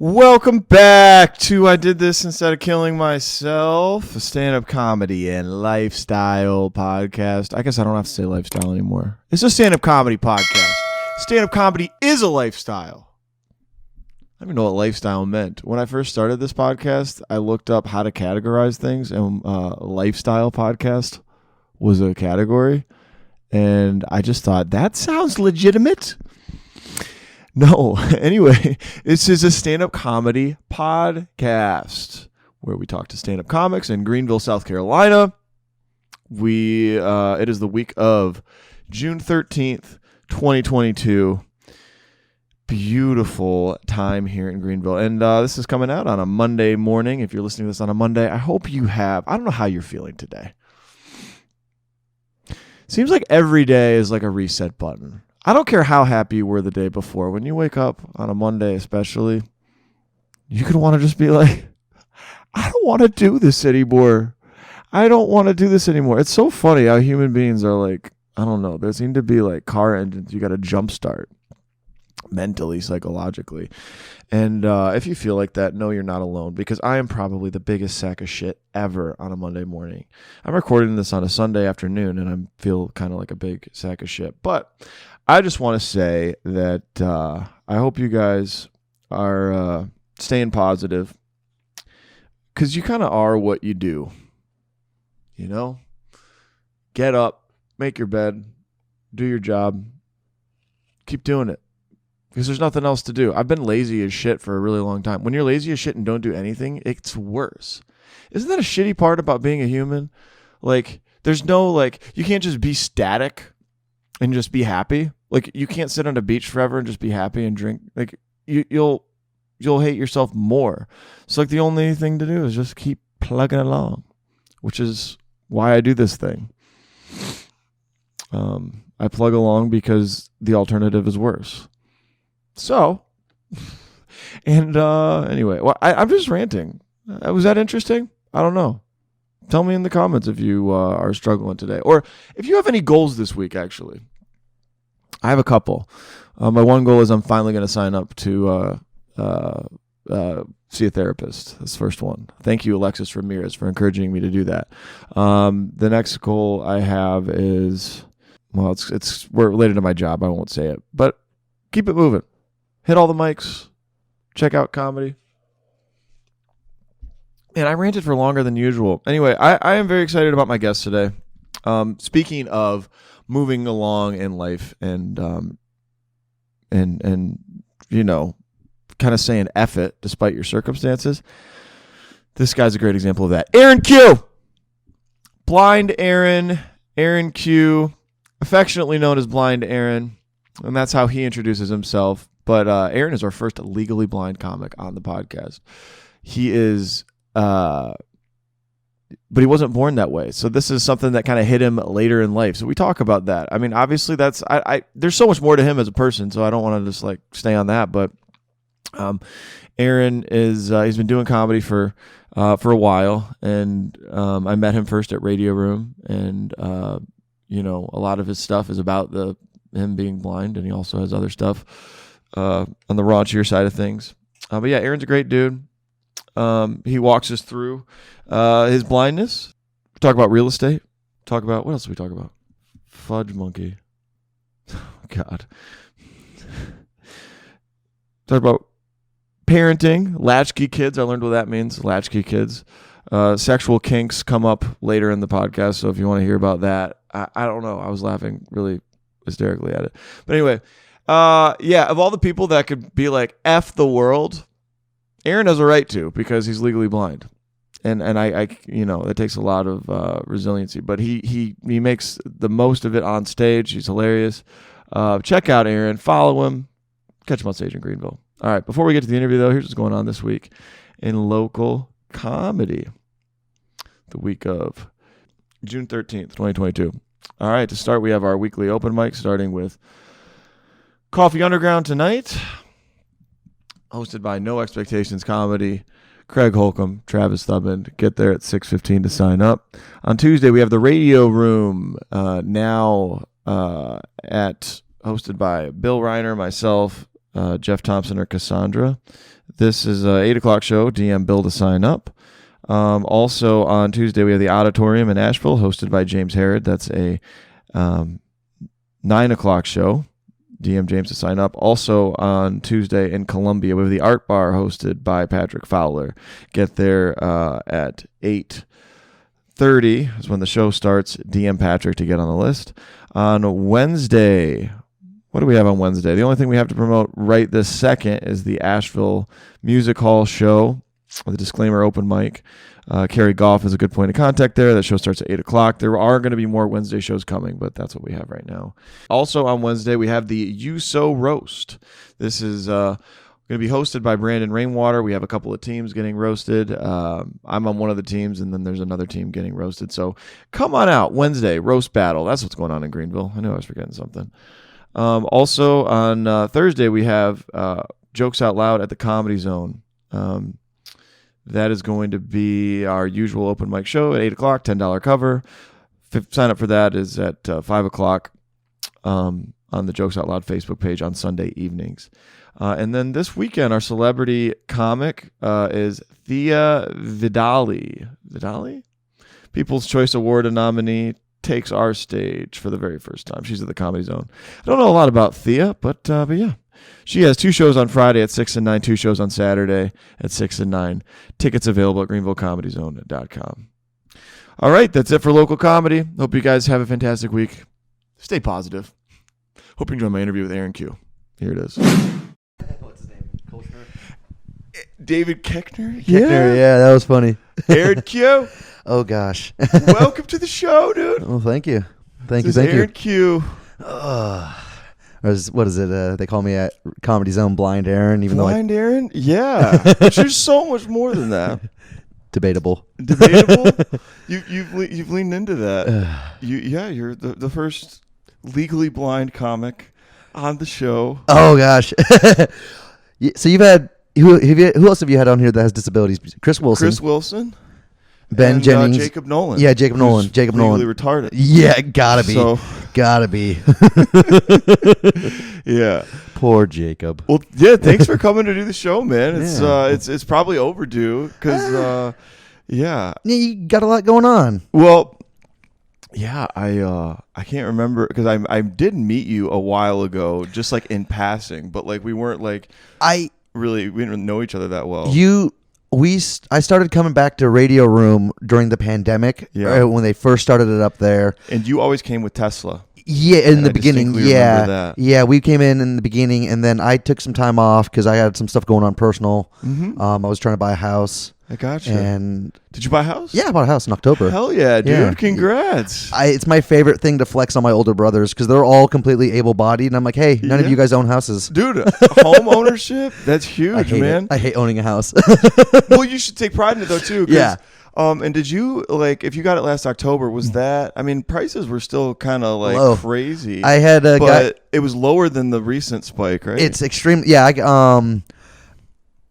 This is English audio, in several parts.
Welcome back to I Did This Instead of Killing Myself, a stand-up comedy and lifestyle podcast. I guess I don't have to say lifestyle anymore. It's a stand-up comedy podcast. Stand-up comedy is a lifestyle. I don't even know what lifestyle meant. When I first started this podcast, I looked up how to categorize things, and lifestyle podcast was a category. And I just thought, that sounds legitimate. No, anyway, this is a stand-up comedy podcast where we talk to stand-up comics in Greenville, South Carolina. It is the week of June 13th, 2022. Beautiful time here in Greenville. And this is coming out on a Monday morning. If you're listening to this on a Monday, I hope you have, I don't know how you're feeling today. Seems like every day is like a reset button. I don't care how happy you were the day before. When you wake up on a Monday especially, you could want to just be like, I don't want to do this anymore. I don't want to do this anymore. It's so funny how human beings are like, I don't know. There seem to be like car engines you got to jumpstart mentally, psychologically. And if you feel like that, no, you're not alone, because I am probably the biggest sack of shit ever on a Monday morning. I'm recording this on a Sunday afternoon, and I feel kind of like a big sack of shit. But I just want to say that I hope you guys are staying positive, because you kind of are what you do. You know? Get up, make your bed, do your job, keep doing it, because there's nothing else to do. I've been lazy as shit for a really long time. When you're lazy as shit and don't do anything, it's worse. Isn't that a shitty part about being a human? Like, there's no, like, you can't just be static and just be happy. Like, you can't sit on a beach forever and just be happy and drink. Like, you'll hate yourself more. So, like, the only thing to do is just keep plugging along, which is why I do this thing. I plug along because the alternative is worse. So, and anyway, well, I'm just ranting. Was that interesting? I don't know. Tell me in the comments if you are struggling today, or if you have any goals this week, actually. I have a couple. My one goal is I'm finally going to sign up to see a therapist. That's the first one. Thank you, Alexis Ramirez, for encouraging me to do that. The next goal I have is, well, it's related to my job. I won't say it, but keep it moving. Hit all the mics. Check out comedy. And I ranted for longer than usual. Anyway, I am very excited about my guest today. Speaking of moving along in life and you know, kind of saying F it despite your circumstances, this guy's a great example of that. Aaron Q. Blind Aaron Q, affectionately known as Blind Aaron, and that's how he introduces himself. But Aaron is our first legally blind comic on the podcast. He is, but he wasn't born that way. So this is something that kind of hit him later in life. So we talk about that. I mean, obviously that's, there's so much more to him as a person, so I don't want to just like stay on that. But Aaron is, he's been doing comedy for a while, and I met him first at Radio Room, and you know, a lot of his stuff is about him being blind, and he also has other stuff on the raunchier side of things. But yeah, Aaron's a great dude. He walks us through his blindness. We talk about real estate. Talk about, what else do we talk about? Fudge monkey. Oh, God. Talk about parenting, latchkey kids. I learned what that means, latchkey kids. Sexual kinks come up later in the podcast, so if you want to hear about that, I don't know. I was laughing really hysterically at it. But anyway, yeah, of all the people that could be like, F the world, Aaron has a right to, because he's legally blind. And I you know, it takes a lot of resiliency, but he makes the most of it on stage. He's hilarious. Check out Aaron, follow him, catch him on stage in Greenville. All right, before we get to the interview, though, here's what's going on this week in local comedy. The week of June 13th, 2022. All right, to start, we have our weekly open mic, starting with Coffee Underground tonight, hosted by No Expectations Comedy, Craig Holcomb, Travis Thubbin. Get there at 6:15 to sign up. On Tuesday, we have the Radio Room, now hosted by Bill Reiner, myself, Jeff Thompson, or Cassandra. This is a 8 o'clock show. DM Bill to sign up. Also on Tuesday, we have the Auditorium in Asheville, hosted by James Harrod. That's a 9 o'clock show. DM James to sign up. Also on Tuesday in Columbia, we have the Art Bar, hosted by Patrick Fowler. Get there at 8:30 is when the show starts. DM Patrick to get on the list. On Wednesday, what do we have on Wednesday? The only thing we have to promote right this second is the Asheville Music Hall show. The disclaimer, open mic. Carrie Goff is a good point of contact there. That show starts at 8 o'clock. There are going to be more Wednesday shows coming, but that's what we have right now. Also on Wednesday, we have the You So Roast. This is going to be hosted by Brandon Rainwater. We have a couple of teams getting roasted. I'm on one of the teams, and then there's another team getting roasted. So come on out. Wednesday, roast battle. That's what's going on in Greenville. I knew I was forgetting something. Also on Thursday, we have Jokes Out Loud at the Comedy Zone. That is going to be our usual open mic show at 8 o'clock, $10 cover. Sign up for that is at 5 o'clock on the Jokes Out Loud Facebook page on Sunday evenings. And then this weekend, our celebrity comic is Thea Vidali. Vidali? People's Choice Award nominee, takes our stage for the very first time. She's at the Comedy Zone. I don't know a lot about Thea, but yeah. She has 2 shows on Friday at 6 and 9, 2 shows on Saturday at 6 and 9. Tickets available at greenvillecomedyzone.com. All right, that's it for local comedy. Hope you guys have a fantastic week. Stay positive. Hope you enjoy my interview with Aaron Q. Here it is. What's his name? Kolchner? David Keckner? Yeah, that was funny. Aaron Q. Oh, gosh. Welcome to the show, dude. Well, thank you. Thank you. Aaron Q. What is it? They call me at Comedy Zone Blind Aaron, even Blind Aaron? Yeah. But you're so much more than that. Debatable. You've leaned into that. You're the first legally blind comic on the show. Oh gosh. So you've had who else have you had on here that has disabilities? Chris Wilson. Ben and, Jennings. Jacob Nolan. Yeah, Jacob Nolan. Legally retarded. Yeah, gotta be. Yeah. Poor Jacob. Well, yeah. Thanks for coming to do the show, man. It's probably overdue because yeah. You got a lot going on. Well, yeah. I can't remember because I did meet you a while ago, just like in passing, but like we weren't like we didn't know each other that well. I started coming back to Radio Room during the pandemic, when they first started it up there. And you always came with Tesla. Yeah, in the beginning. Yeah, we came in the beginning, and then I took some time off because I had some stuff going on personal. Mm-hmm. I was trying to buy a house. I got you. And did you buy a house? Yeah, I bought a house in October. Hell yeah, dude! Yeah. Congrats. It's my favorite thing to flex on my older brothers because they're all completely able-bodied, and I'm like, hey, none of you guys own houses, dude. Home ownership—that's huge, man. I hate owning a house. Well, you should take pride in it though too. Yeah. And did you if you got it last October? Was that? I mean, prices were still kind of like low. Crazy. I had a guy. It was lower than the recent spike, right? It's extreme. Yeah.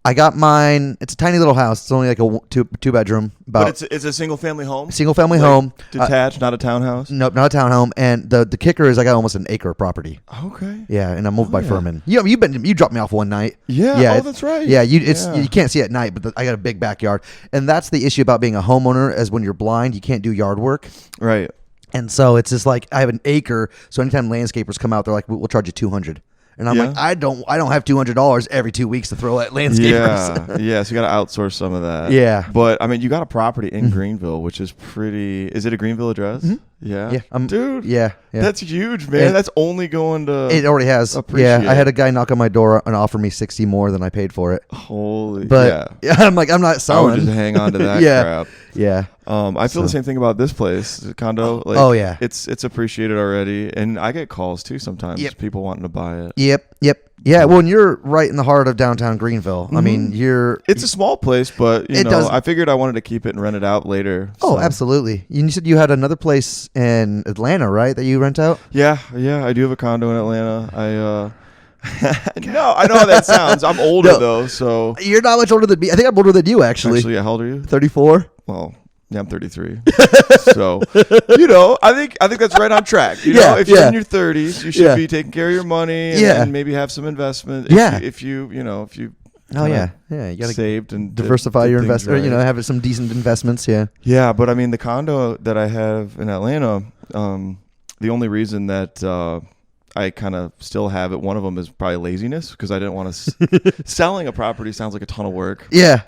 I got mine. It's a tiny little house. It's only like a two bedroom. But it's a single family home. Single family home, detached, not a townhouse. Nope, not a townhome. And the kicker is I got almost an acre of property. Okay. Yeah, and I moved by Furman. You dropped me off one night. Yeah. Oh, that's right. Yeah. You can't see at night, but I got a big backyard, and that's the issue about being a homeowner. As when you're blind, you can't do yard work. Right. And so it's just like I have an acre. So anytime landscapers come out, they're like, "We'll charge you $200." And I'm like, I don't have $200 every 2 weeks to throw at landscapers. Yeah. So you got to outsource some of that. Yeah. But I mean, you got a property in Greenville, which is pretty. Is it a Greenville address? Mm-hmm. Yeah. Dude. Yeah. That's huge, man. And that's only going to. It already has. Yeah. I had a guy knock on my door and offer me $60 more than I paid for it. Holy. But I'm like, I'm not selling. I would just hang on to that crap. Yeah. I feel the same thing about this place, the condo. Like, oh yeah. It's appreciated already, and I get calls too sometimes. Yep. People wanting to buy it. Yep. Yeah, well, and you're right in the heart of downtown Greenville. Mm-hmm. I mean, it's a small place, but I figured I wanted to keep it and rent it out later. Oh, absolutely. You said you had another place in Atlanta, right, that you rent out? Yeah, I do have a condo in Atlanta. No, I know how that sounds. I'm older though, so you're not much older than me. I think I'm older than you, actually. Actually, how old are you? 34. Well, yeah, I'm 33. So, I think that's right on track. If you're in your 30s, you should be taking care of your money and maybe have some investment. If you Oh yeah. You gotta saved and diversify did your things investment. right. Have some decent investments. Yeah. Yeah, but I mean, the condo that I have in Atlanta, the only reason that I kind of still have it, one of them is probably laziness, because I didn't want to. Selling a property sounds like a ton of work. Yeah.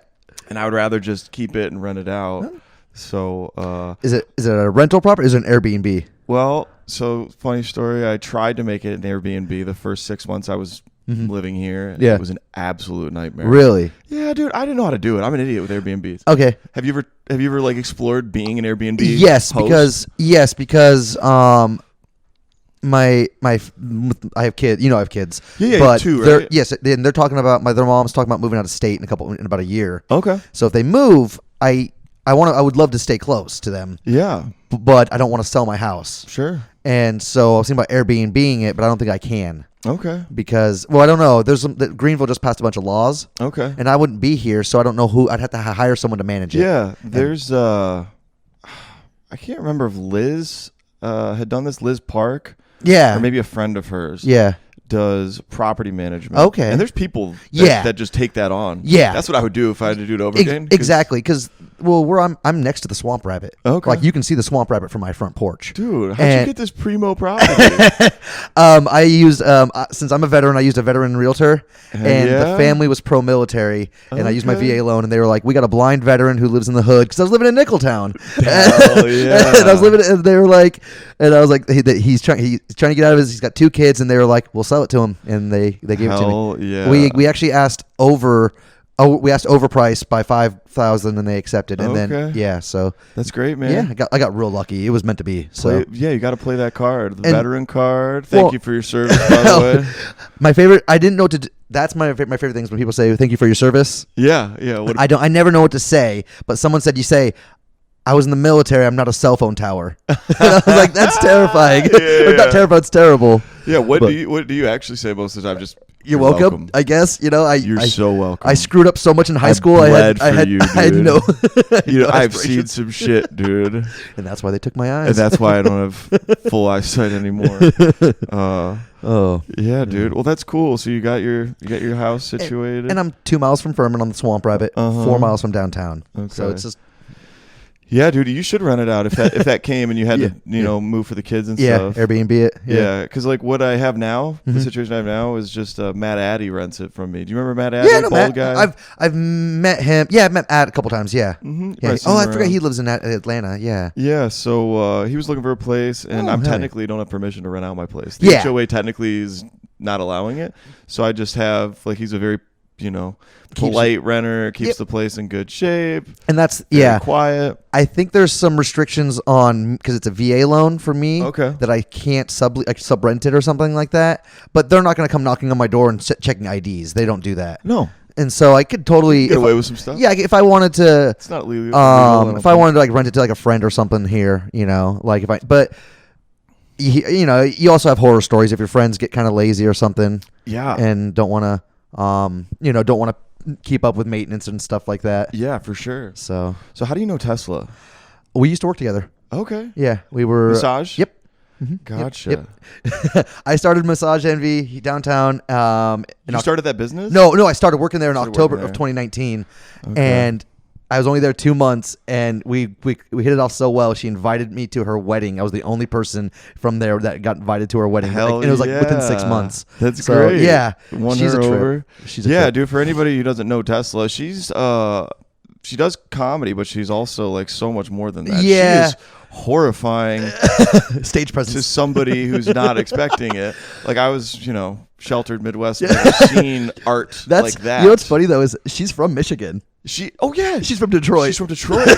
And I would rather just keep it and rent it out. So, is it a rental property? Or is it an Airbnb? Well, so funny story. I tried to make it an Airbnb the first 6 months I was living here. Yeah. It was an absolute nightmare. Really? Yeah, dude. I didn't know how to do it. I'm an idiot with Airbnbs. Okay. Have you ever like explored being an Airbnb? Yes, host? because I have kids. I have kids. Yeah, but two, they're right? yes, they're talking about their mom's talking about moving out of state in about a year. Okay. So if they move, I would love to stay close to them. Yeah. But I don't want to sell my house. Sure. And so I was thinking about Airbnb-ing it, but I don't think I can. Okay. Because, I don't know. Greenville just passed a bunch of laws. Okay. And I wouldn't be here, so I don't know who. I'd have to hire someone to manage it. Yeah. There's I can't remember if Liz had done this. Liz Park. Yeah. Or maybe a friend of hers. Yeah. Does property management. Okay. And there's people that just take that on. Yeah. That's what I would do if I had to do it over again. Exactly. Because, where I'm next to the Swamp Rabbit. Okay. Like, you can see the Swamp Rabbit from my front porch. Dude, how'd you get this primo property? I used, since I'm a veteran, I used a veteran realtor. And the family was pro-military. And I used my VA loan. And they were like, we got a blind veteran who lives in the hood. Because I was living in Nickeltown. Hell yeah. And I was living, and they were like, and I was like, he's trying to get out of his, he's got 2 kids. And they were like, we'll sell it to him. And they gave it to me. Yeah. We actually asked overpriced by $5,000 and they accepted. And then so that's great, man. Yeah, I got real lucky. It was meant to be. So you got to play that card, the veteran card. Thank you for your service, by the way. My favorite. I didn't know what to do. That's my favorite things when people say thank you for your service. Yeah. I never know what to say. But someone said you say, I was in the military. I'm not a cell phone tower. And I was like, that's terrifying. Not terrifying. It's terrible. Yeah. What do you actually say most of the time? Just you're welcome. I guess you're so welcome. I screwed up so much in high school. I had no. I've seen some shit, dude. And that's why they took my eyes. And that's why I don't have full eyesight anymore. Yeah, dude. Well, that's cool. So you got your house situated, and I'm 2 miles from Furman on the Swamp Rabbit, 4 miles from downtown. Okay. So it's just. Yeah, dude, you should rent it out if that came and you had to move for the kids and stuff. Airbnb it. Yeah, because like what I have now, the situation I have now is just Matt Addy rents it from me. Do you remember Matt Addy, bald guy? I've met him. Yeah, I've met Ad a couple times. Yeah. Mm-hmm. Yeah. I forgot he lives in Atlanta. Yeah. Yeah. So he was looking for a place, and I'm technically don't have permission to rent out my place. The HOA technically is not allowing it, so I just have he's a very polite renter, keeps the place in good shape, and that's quiet. I think there's some restrictions on because it's a VA loan for me. Okay. That I can't sub rent it or something like that. But they're not going to come knocking on my door and checking IDs. They don't do that. No. And so I could totally get away with some stuff. Yeah, if I wanted to, it's not legal. If I wanted to rent it to a friend or something here, you also have horror stories if your friends get kind of lazy or something. Yeah. And don't want to. Don't want to keep up with maintenance and stuff like that. Yeah, for sure. So how do you know Tesla? We used to work together. Okay. Yeah, we were massage. Yep. Mm-hmm. Gotcha. Yep. I started Massage Envy downtown. You started that business? No. I started working there in October of 2019, and I was only there 2 months, and we hit it off so well. She invited me to her wedding. I was the only person from there that got invited to her wedding. And it was within 6 months. That's great. Yeah, she's a trip. Over. She's a trip. Dude. For anybody who doesn't know Tesla, she's she does comedy, but she's also so much more than that. Yeah. She is horrifying stage presence to somebody who's not expecting it. I was, sheltered Midwest, never seen art like that. You know what's funny though is she's from Michigan. She's from Detroit. She's from Detroit.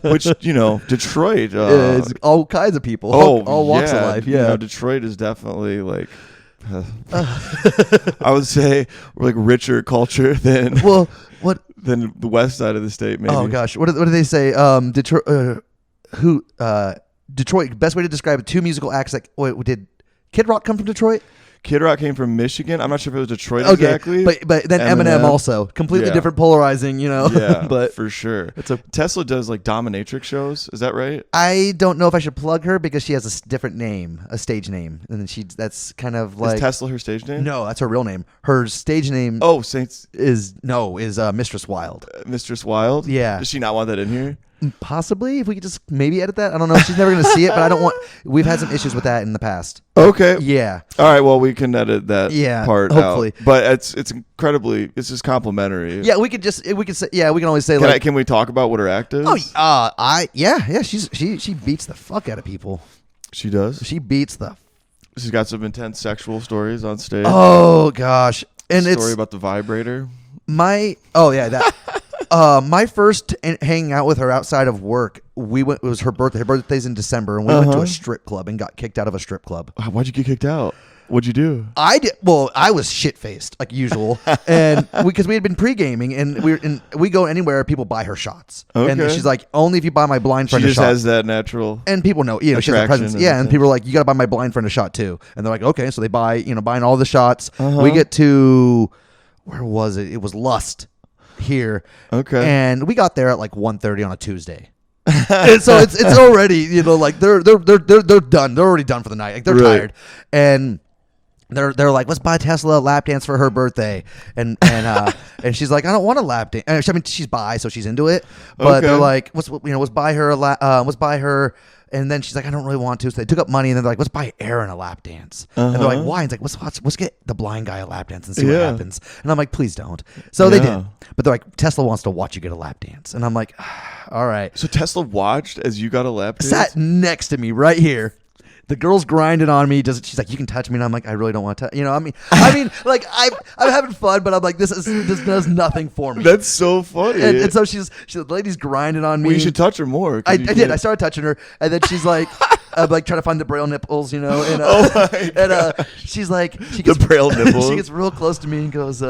Which, Detroit. It's all kinds of people. All walks of life. Yeah. Detroit is definitely I would say we're richer culture than than the west side of the state, maybe. Oh gosh. What do they say? Detroit Detroit, best way to describe it, 2 musical acts did Kid Rock come from Detroit? Kid Rock came from Michigan. I'm not sure if it was Detroit exactly. But then Eminem also completely different, polarizing. Yeah, but for sure. Tesla does like dominatrix shows. Is that right? I don't know if I should plug her because she has a different name, a stage name, and then that's kind of like. Is Tesla her stage name? No, that's her real name. Her stage name. Oh, Saints is Mistress Wild. Mistress Wild. Yeah. Does she not want that in here? Possibly, if we could just maybe edit that. I don't know. She's never going to see it, but I don't want. We've had some issues with that in the past. Okay. Yeah. All right. Well, we can edit that part hopefully. out. But it's incredibly. It's just complimentary. Yeah, we can say. Yeah, we can always say Can we talk about what her act is? Oh, yeah. She beats the fuck out of people. She does. She beats the. She's got some intense sexual stories on stage. Oh gosh, and story about the vibrator. My first hanging out with her outside of work, it was her birthday. Her birthday's in December, and we went to a strip club and got kicked out of a strip club. Why'd you get kicked out? What'd you do? I was shit faced like usual, and because we had been pre-gaming, and we go anywhere, people buy her shots, and she's like, only if you buy my blind friend a shot. She just has that natural, and people know, she has a presence, and people are like, you got to buy my blind friend a shot too, and they're like, okay, so they buy, buying all the shots. We get to, where was it? It was Lust here, and we got there at like 1:30 on a Tuesday. And so it's already like they're done. They're already done for the night. Like they're tired, and they're like, let's buy Tesla a lap dance for her birthday, and she's like, I don't want a lap dance. I mean, she's bi, so she's into it, but they're like, let's buy her let's buy her. And then she's like, I don't really want to. So they took up money, and then they're like, let's buy Aaron a lap dance. And they're like, why? And it's like, let's get the blind guy a lap dance and see what happens. And I'm like, please don't. So they did. But they're like, Tesla wants to watch you get a lap dance. And I'm like, all right. So Tesla watched as you got a lap dance? Sat next to me right here. The girl's grinding on me. She's like, you can touch me, and I'm like, I really don't want to. I mean, like I'm having fun, but I'm like, this does nothing for me. That's so funny. And so the lady's grinding on me. Well, you should touch her more. I did. I started touching her, and then she's like, I'm like trying to find the braille nipples, and she's like, the braille nipples. She gets real close to me and goes,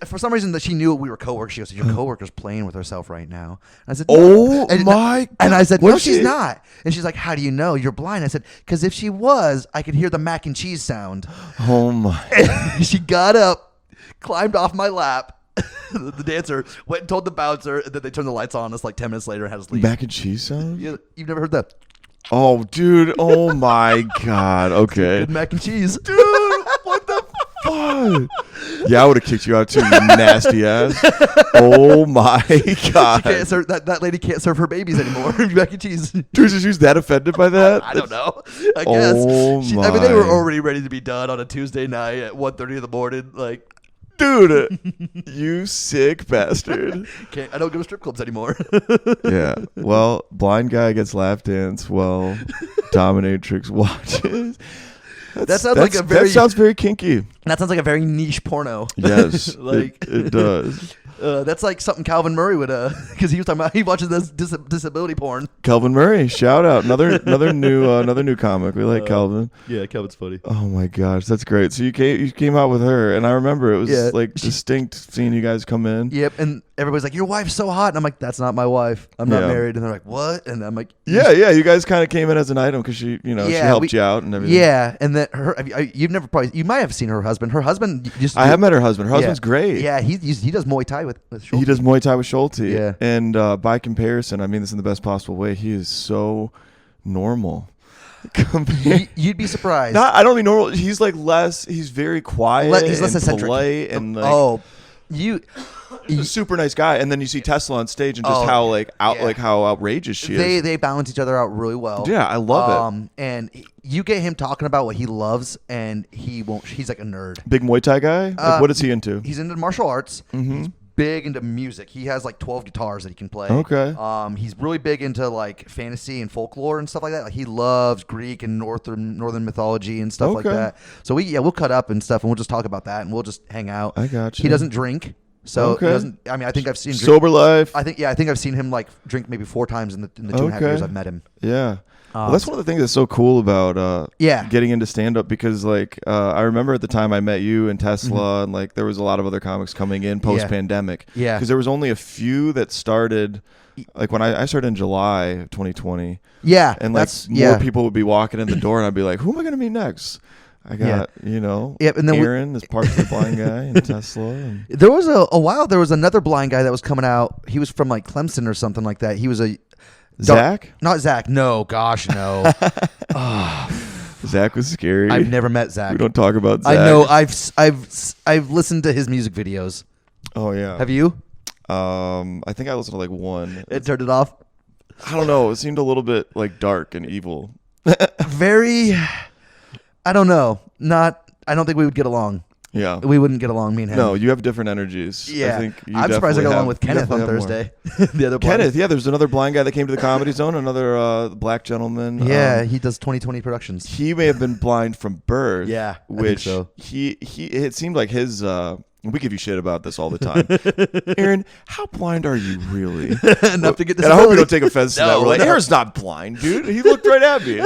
for some reason that she knew we were coworkers. She goes, your coworker's playing with herself right now. And I said, no. And I said, no, she's not. And she's like, how do you know? You're blind. I said, because if she was, I could hear the mac and cheese sound. Oh my. And she got up, climbed off my lap. The dancer went and told the bouncer, and then they turned the lights on us like 10 minutes later and had us leave. Mac and cheese sound? You've never heard that? Oh, dude. Oh my God. Okay. Good mac and cheese. Dude, what the fuck? Yeah, I would have kicked you out too, you nasty ass. Oh my God. That lady can't serve her babies anymore. Mac and cheese. Dude, she was that offended by that? I don't know. I guess. Oh my. I mean, they were already ready to be done on a Tuesday night at 1:30 in the morning. Like, dude, you sick bastard. I don't go to strip clubs anymore. Yeah. Well, blind guy gets lap dance while dominatrix watches. That sounds very kinky. That sounds like a very niche porno. Yes, it does. That's like something Calvin Murray would, because he was talking about he watches this disability porn. Calvin Murray, shout out, another new comic. We like Calvin. Yeah, Calvin's funny. Oh my gosh, that's great. So you came out with her, and I remember it was distinct seeing you guys come in. Yep, and everybody's like, your wife's so hot, and I'm like, that's not my wife. I'm not married. And they're like, what? And I'm like, yeah. You guys kind of came in as an item because she helped you out and everything. Yeah, and then you might have seen her husband. Her husband I have met her husband. Her husband's great. Yeah, he does Muay Thai with Schulte. He does Muay Thai with Schulte. Yeah. And by comparison, I mean this in the best possible way, he is so normal. You'd be surprised. I don't mean normal. He's like he's very quiet. He's less eccentric. Polite and like, he's a super nice guy. And then you see Tesla on stage and just how outrageous she is. They balance each other out really well. Yeah, I love it. And you get him talking about what he loves, and he's like a nerd. Big Muay Thai guy? Like, what is he into? He's into martial arts. Mm-hmm. He's big into music. He has like 12 guitars that he can play. Okay. He's really big into like fantasy and folklore and stuff like that. Like he loves Greek and northern mythology and stuff like that. So we'll cut up and stuff, and we'll just talk about that, and we'll just hang out. I got you. He doesn't drink. So he doesn't. I mean, I think I've seen sober life. I think I've seen him like drink maybe 4 times in the 2.5 years I've met him. Yeah. Well, that's one of the things that's so cool about getting into stand-up, because like I remember at the time I met you and Tesla, and like there was a lot of other comics coming in post-pandemic. Yeah. Because there was only a few that started, like when I started in July of 2020. Yeah. And like more people would be walking in the door, and I'd be like, who am I going to meet next? I got, Yep, and then Aaron is partially blind guy and Tesla. And there was a while, there was another blind guy that was coming out. He was from like Clemson or something like that. He was a... Zach? Not Zach. No, gosh, no. Zach was scary. I've never met Zach. We don't talk about Zach. I know. I've listened to his music videos. Oh, yeah. Have you? I think I listened to like one. It turned it off? I don't know. It seemed a little bit like dark and evil. Very... I don't know. I don't think we would get along. Yeah. We wouldn't get along, me and him. No, you have different energies. Yeah. I think I'm surprised I got along with Kenneth on Thursday. The other blind. Kenneth, yeah, there's another blind guy that came to the Comedy Zone, another black gentleman. Yeah, he does 20/20 productions. He may have been blind from birth. Yeah, which I think so. It seemed like his we give you shit about this all the time. Aaron, how blind are you really? Enough to get this. And I hope you don't take offense to that. No, We're like, no. Aaron's not blind, dude. He looked right at me.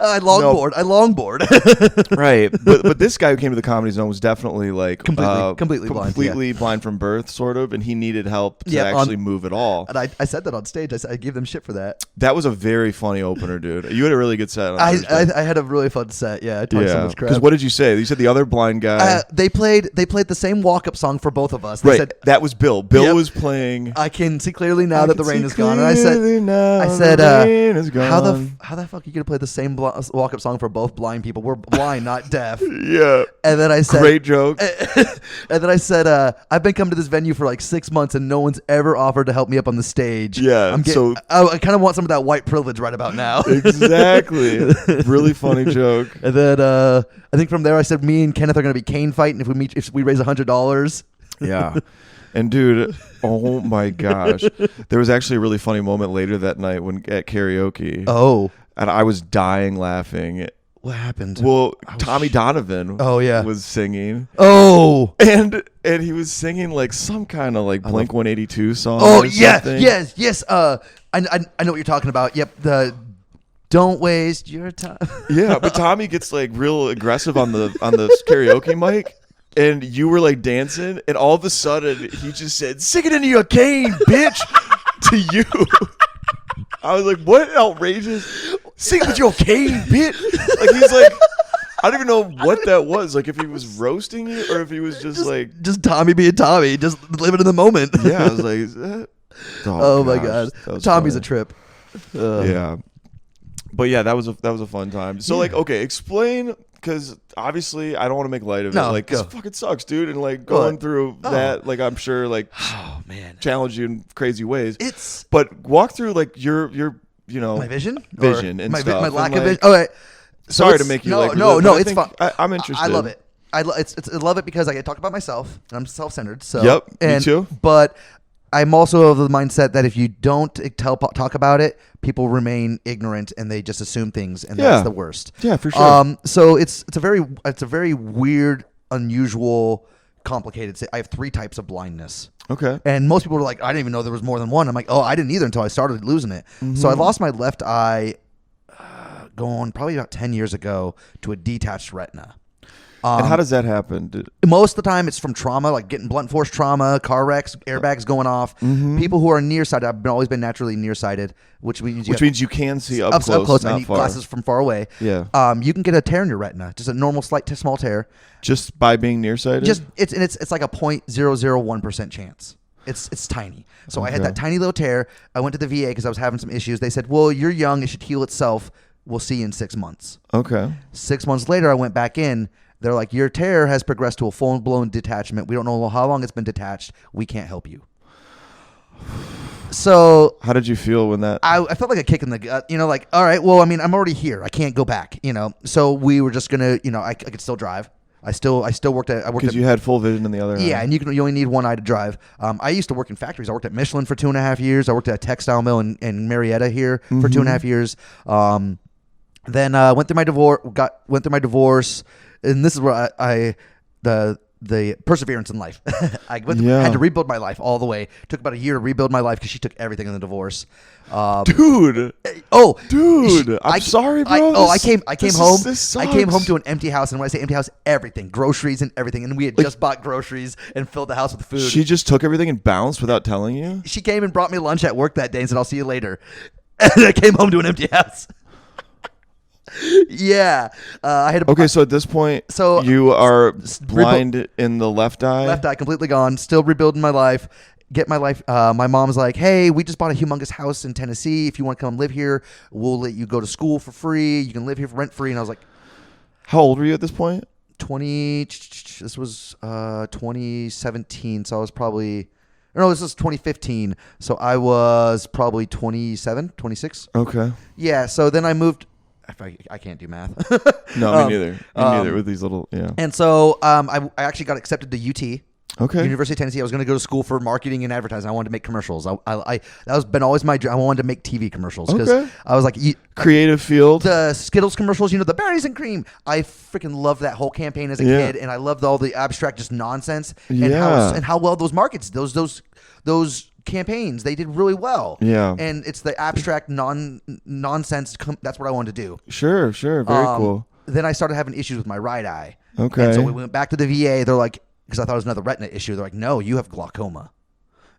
I longboard. Right. But this guy who came to the Comedy Zone was definitely like completely blind. Completely blind from birth, sort of, and he needed help to actually move at all. And I said that on stage. I gave them shit for that. That was a very funny opener, dude. You had a really good set. I had a really fun set. Yeah, I talked so much crap. Because what did you say? You said the other blind guy. They played the same walk-up song for both of us. They Right. said, that was Bill. Bill was playing. I can see clearly now that the rain is gone. And I said, how the fuck are you gonna play the same walk-up song for both blind people? We're blind, not deaf. Yeah. And then I said, great joke. And then I said, I've been coming to this venue for like 6 months and no one's ever offered to help me up on the stage. Yeah. I kind of want some of that white privilege right about now. Exactly. Really funny joke. And then I think from there I said, me and Kenneth are gonna be cane fighting if we raise $100. Yeah. And dude, oh my gosh. There was actually a really funny moment later that night at karaoke. Oh. And I was dying laughing. What happened? Well, Tommy Donovan was singing. Oh. And he was singing like some kind of like Blink 182 song. Oh, or yes. something. Yes. I know what you're talking about. Yep. The don't waste your time. Yeah, but Tommy gets like real aggressive on the karaoke mic. And you were like dancing, and all of a sudden he just said, "Sing it into your cane, bitch," to you. I was like, "What outrageous? Sing it with your cane, bitch!" Like he's like, I don't even know what that was. Like if he was roasting you, or if he was just Tommy being Tommy, just living in the moment. Yeah, I was like, is that? Oh my god, Tommy's a trip. Yeah, but yeah, that was a fun time. So like, okay, explain. Because obviously I don't want to make light of it. Like, this fucking sucks, dude. And like going through that, like I'm sure, like, oh man, challenge you in crazy ways. But walk through like your my vision and my stuff. My lack of like, vision. Okay, sorry to make you no. It's fine. I'm interested. I love it. I love it because I get to talk about myself and I'm self-centered. So me too. But I'm also of the mindset that if you don't talk about it, people remain ignorant and they just assume things, and that's the worst. Yeah, for sure. So it's a very weird, unusual, complicated. I have 3 types of blindness. Okay. And most people are like, I didn't even know there was more than one. I'm like, oh, I didn't either until I started losing it. Mm-hmm. So I lost my left eye going probably about 10 years ago to a detached retina. And how does that happen? Most of the time, it's from trauma, like getting blunt force trauma, car wrecks, airbags going off. Mm-hmm. People who are nearsighted, I've always been naturally nearsighted, which means you can see up close. I need glasses from far away. Yeah. You can get a tear in your retina, just a normal small tear, just by being nearsighted. It's like a 0.001% chance. It's tiny. So I had that tiny little tear. I went to the VA because I was having some issues. They said, "Well, you're young; it should heal itself. We'll see you in 6 months." Okay. 6 months later, I went back in. They're like, your tear has progressed to a full-blown detachment. We don't know how long it's been detached. We can't help you. So how did you feel when that? I felt like a kick in the gut. Like, all right, well, I mean, I'm already here. I can't go back. So we were just gonna. I could still drive. I still worked at. Because you had full vision in the other. Yeah, and you only need one eye to drive. I used to work in factories. I worked at Michelin for 2.5 years. I worked at a textile mill in Marietta here for 2.5 years. Then went through my divorce. And this is where the perseverance in life. I had to rebuild my life all the way. Took about a year to rebuild my life because she took everything in the divorce. Dude. I'm sorry, bro. I came home. I came home to an empty house, and when I say empty house, everything, groceries and everything. And we had just bought groceries and filled the house with food. She just took everything and bounced without telling you? She came and brought me lunch at work that day and said, "I'll see you later." And I came home to an empty house. Yeah. I had Okay, so at this point, So you are blind in the left eye. left eye completely gone. Still rebuilding my life. Get my life. My mom's like, hey, we just bought a humongous house in Tennessee. If you want to come live here, we'll let you go to school for free. You can live here rent free. And I was like, how old were you at this point? 20. This was 2017. So I was probably. No, this was 2015. So I was probably 27, 26. Okay. Yeah. So then I moved. I can't do math. No, me neither. Me neither with these little, yeah. And so I actually got accepted to UT. Okay. University of Tennessee. I was going to go to school for marketing and advertising. I wanted to make commercials. That was been always my dream. I wanted to make TV commercials because I was like creative field. The Skittles commercials, the berries and cream. I freaking loved that whole campaign as a kid, and I loved all the abstract just nonsense and how well those markets, those campaigns, they did really well. Yeah. And it's the abstract nonsense. That's what I wanted to do. Sure. Very cool. Then I started having issues with my right eye. Okay. And so we went back to the VA. They're like, because I thought it was another retina issue. They're like, no, you have glaucoma.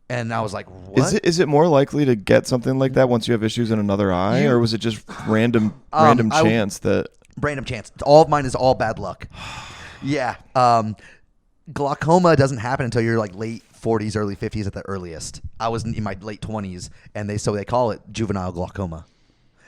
And I was like, what? Is it more likely to get something like that once you have issues in another eye, or was it just random chance that? Random chance. All of mine is all bad luck. Yeah. Glaucoma doesn't happen until you're like late 40s, early 50s at the earliest. I was in my late 20s, and they call it juvenile glaucoma.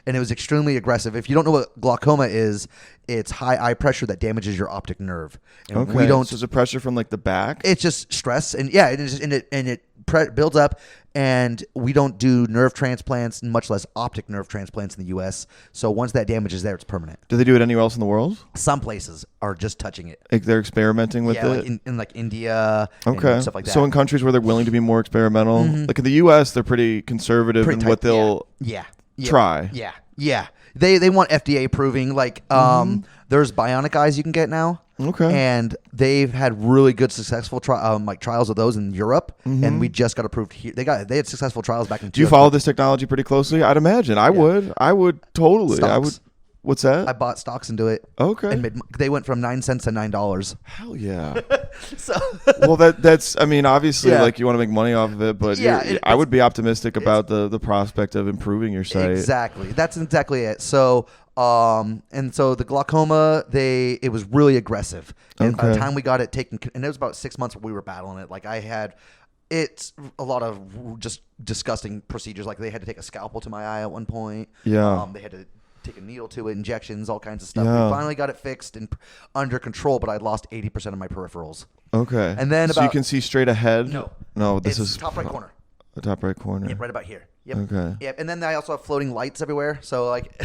And it was extremely aggressive. If you don't know what glaucoma is, it's high eye pressure that damages your optic nerve. And we don't. So is it pressure from like the back? It's just stress, and it builds up. And we don't do nerve transplants, much less optic nerve transplants in the U.S. So once that damage is there, it's permanent. Do they do it anywhere else in the world? Some places are just touching it. Like they're experimenting with it? Like in like India and stuff like that. So in countries where they're willing to be more experimental, like in the U.S., they're pretty conservative in what they'll try. Yeah. They want FDA approving. Like there's bionic eyes you can get now. Okay. And they've had really good successful trials of those in Europe, and we just got approved here. They had successful trials back in. Do you follow this technology pretty closely? I'd imagine. I would totally. Stocks. I would. What's that? I bought stocks into it. Okay. And they went from 9 cents to $9. Hell yeah. So. Well, that's. I mean, obviously, like you want to make money off of it, but I would be optimistic about the prospect of improving your site. Exactly. That's exactly it. So. And so the glaucoma, it was really aggressive. And by the time we got it taken, and it was about 6 months we were battling it. Like it's a lot of just disgusting procedures. Like they had to take a scalpel to my eye at one point. Yeah. They had to take a needle to it, injections, all kinds of stuff. We finally got it fixed and under control, but I'd lost 80% of my peripherals. Okay. And then so you can see straight ahead? No. This is top right corner. The top right corner. Yep, right about here. Yep. Okay. Yep. And then I also have floating lights everywhere. So like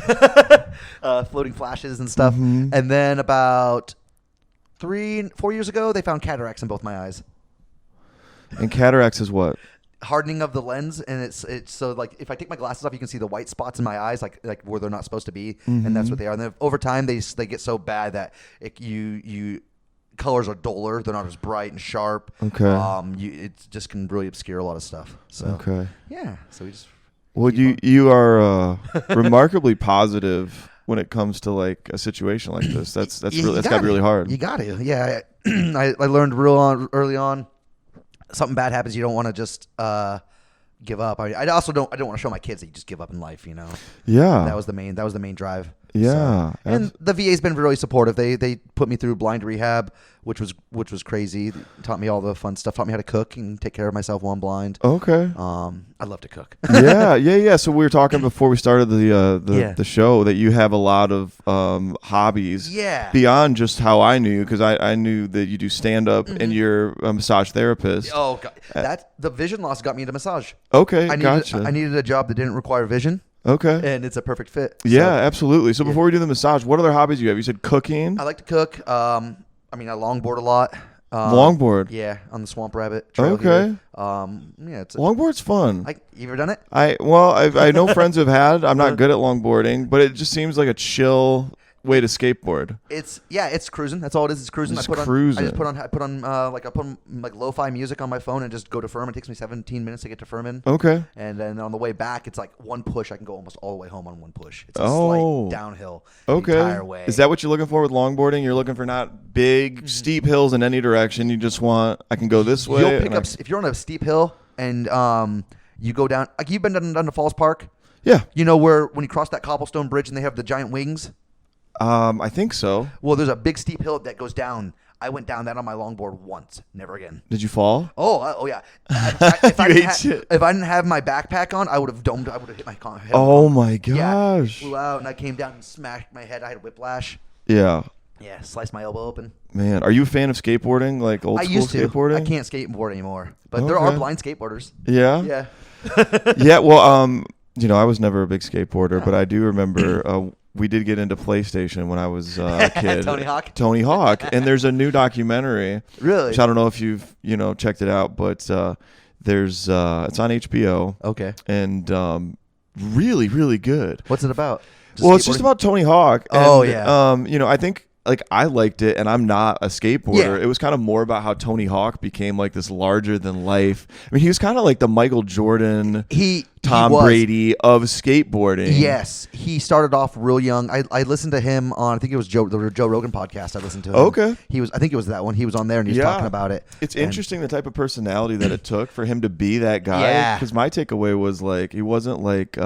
floating flashes and stuff. Mm-hmm. And then about 3-4 years ago, they found cataracts in both my eyes. And cataracts is what? Hardening of the lens, and it's so like if I take my glasses off, you can see the white spots in my eyes, like where they're not supposed to be, and that's what they are. And then over time, they get so bad that you colors are duller; they're not as bright and sharp. Okay. It just can really obscure a lot of stuff. So yeah. So we just. Well, you are remarkably positive when it comes to like a situation like this. That's got to be really hard. You got to. Yeah. I learned early on. Something bad happens, you don't want to just give up. I also don't want to show my kids that you just give up in life. Yeah. That was the main drive. Yeah. So, and the VA's been really supportive. They put me through blind rehab, which was crazy. Taught me all the fun stuff. Taught me how to cook and take care of myself while I'm blind. Okay. I love to cook. Yeah. So we were talking before we started the show that you have a lot of hobbies. Yeah. Beyond just how I knew you, because I knew that you do stand up and you're a massage therapist. Oh God. The vision loss got me into massage. Okay. Gotcha. I needed a job that didn't require vision. Okay. And it's a perfect fit. Yeah, absolutely. So before we do the massage, what other hobbies do you have? You said cooking. I like to cook. I longboard a lot. Longboard? Yeah, on the Swamp Rabbit Trail. Okay. Here. Longboard's fun. You ever done it? I know friends who have had. I'm not good at longboarding, but it just seems like a chill way to skateboard. It's cruising. That's all it is. It's cruising. I put on lo-fi music on my phone and just go to Furman. It takes me 17 minutes to get to Furman. Okay. And then on the way back, it's like one push. I can go almost all the way home on one push. It's a slight downhill the entire way. Is that what you're looking for with longboarding? You're looking for not big, steep hills in any direction. You just want, I can go this way. You'll pick up, if you're on a steep hill and you go down, like you've been down to Falls Park. Yeah. You know where when you cross that cobblestone bridge and they have the giant wings? I think so. Well, there's a big steep hill that goes down. I went down that on my longboard once. Never again. Did you fall? Oh yeah. If I didn't have my backpack on, I would have domed. I would have hit my head. Oh my gosh. Yeah, it flew out and I came down and smashed my head. I had a whiplash. Yeah. Yeah, sliced my elbow open. Man, are you a fan of skateboarding? Like old school skateboarding? I can't skateboard anymore, but there are blind skateboarders. Yeah. Yeah. Yeah. Well, I was never a big skateboarder, but I do remember we did get into PlayStation when I was a kid. Tony Hawk. And there's a new documentary. Really? Which I don't know if you've, checked it out, but there's it's on HBO. Okay. And really, really good. What's it about? It's just about Tony Hawk. Oh, and, yeah. I think I liked it, and I'm not a skateboarder. Yeah. It was kind of more about how Tony Hawk became like this larger than life. I mean, he was kind of like the Michael Jordan, Tom Brady of skateboarding. Yes, he started off real young. I listened to him on, I think it was the Joe Rogan podcast. I listened to him. Okay, I think it was that one. He was on there and he was talking about it. It's interesting the type of personality that it took for him to be that guy. Yeah, because my takeaway was like he wasn't like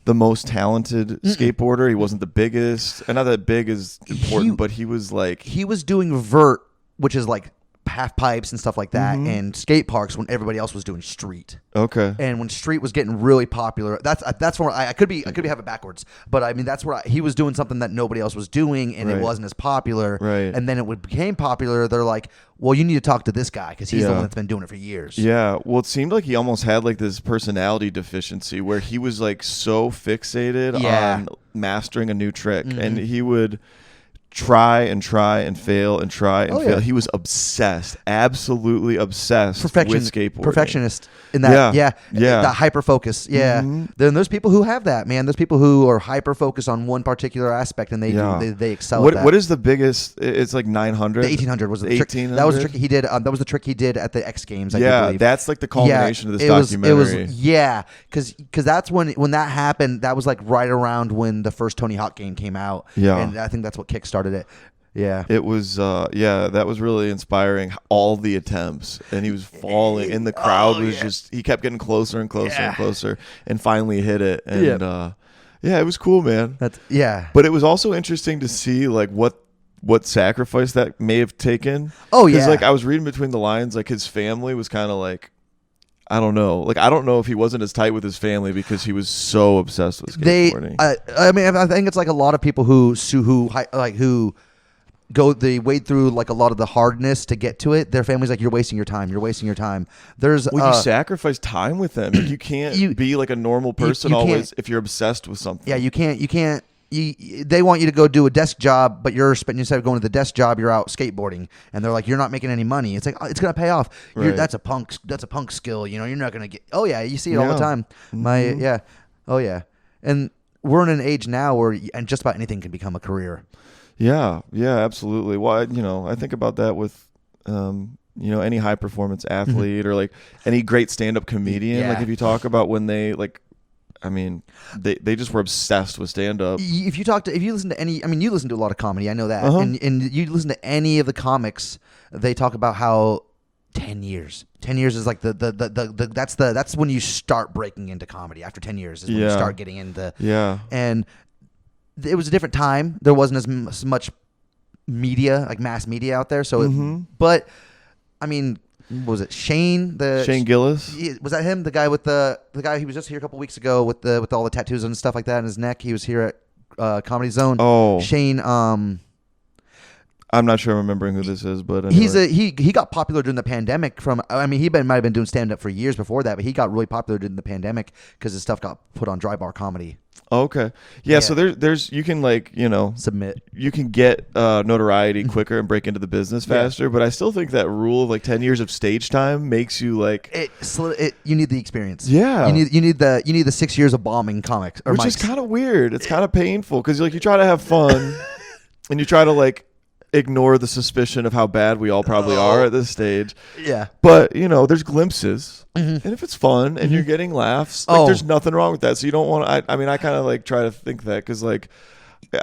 the most talented skateboarder. He wasn't the biggest. And not that big is important, but he was like... He was doing vert, which is like half pipes and stuff like that, and skate parks when everybody else was doing street. Okay. And when street was getting really popular, that's where I could be have it backwards, but I mean that's where he was doing something that nobody else was doing, and it wasn't as popular. Right. And then it became popular. They're like, well, you need to talk to this guy because he's the one that's been doing it for years. Yeah. Well, it seemed like he almost had like this personality deficiency where he was like so fixated on mastering a new trick, and he would try and fail and try and fail. He was obsessed, absolutely obsessed with skateboarding. Perfectionist in that, yeah. that hyper focus. Yeah. Then there's people who have that, man. There's people who are hyper focused on one particular aspect and they excel at that. What is the biggest? It's like 900. The 1800 was the trick. That was the trick he did. That was the trick he did at the X Games. I believe. That's like the culmination of this documentary. Because that's when that happened. That was like right around when the first Tony Hawk game came out. Yeah, and I think that's what kickstarted it. Yeah, it was. That was really inspiring. All the attempts, and he was falling, and the crowd was just. He kept getting closer and closer and closer, and finally hit it. And it was cool, man. But it was also interesting to see like what sacrifice that may have taken. Oh yeah, because like I was reading between the lines, like his family was kind of like. I don't know. Like, I don't know if he wasn't as tight with his family because he was so obsessed with skateboarding. I mean, I think it's like a lot of people who they wade through like a lot of the hardness to get to it. Their family's like, you're wasting your time. You're wasting your time. You sacrifice time with them. Like, you can't be like a normal person always if you're obsessed with something. Yeah, you can't. They want you to go do a desk job, but instead of going to the desk job, you're out skateboarding, and they're like, you're not making any money. It's like, it's gonna pay off. That's a punk skill. You're not gonna get. Oh yeah, you see it all the time. And we're in an age now where and just about anything can become a career. Yeah, absolutely. Well, I think about that with any high performance athlete or like any great stand up comedian. Yeah. Like if you talk about when they like. I mean, they just were obsessed with stand-up. If you listen to any, I mean, you listen to a lot of comedy. I know that, and you listen to any of the comics, they talk about how 10 years. 10 years is like that's when you start breaking into comedy. After 10 years is when you start getting into. Yeah. And it was a different time. There wasn't as much media, like mass media out there. So, but I mean. What was it Shane Gillis? Was that him? The guy with the guy he was just here a couple weeks ago with all the tattoos and stuff like that on his neck. He was here at Comedy Zone. Oh, Shane. I'm not sure I'm remembering who this is, but anyway. he got popular during the pandemic. Might have been doing stand up for years before that, but he got really popular during the pandemic because his stuff got put on Dry Bar Comedy. Okay. Yeah, so there's you can submit. You can get notoriety quicker and break into the business faster, but I still think that rule of like 10 years of stage time makes you like you need the experience. Yeah. You need the 6 years of bombing comics or which mics. is kind of weird. It's kind of painful cuz like you try to have fun and you try to like ignore the suspicion of how bad we all probably are at this stage. Yeah. But, there's glimpses. And if it's fun and you're getting laughs, like there's nothing wrong with that. So you don't want to, I kind of like try to think that because like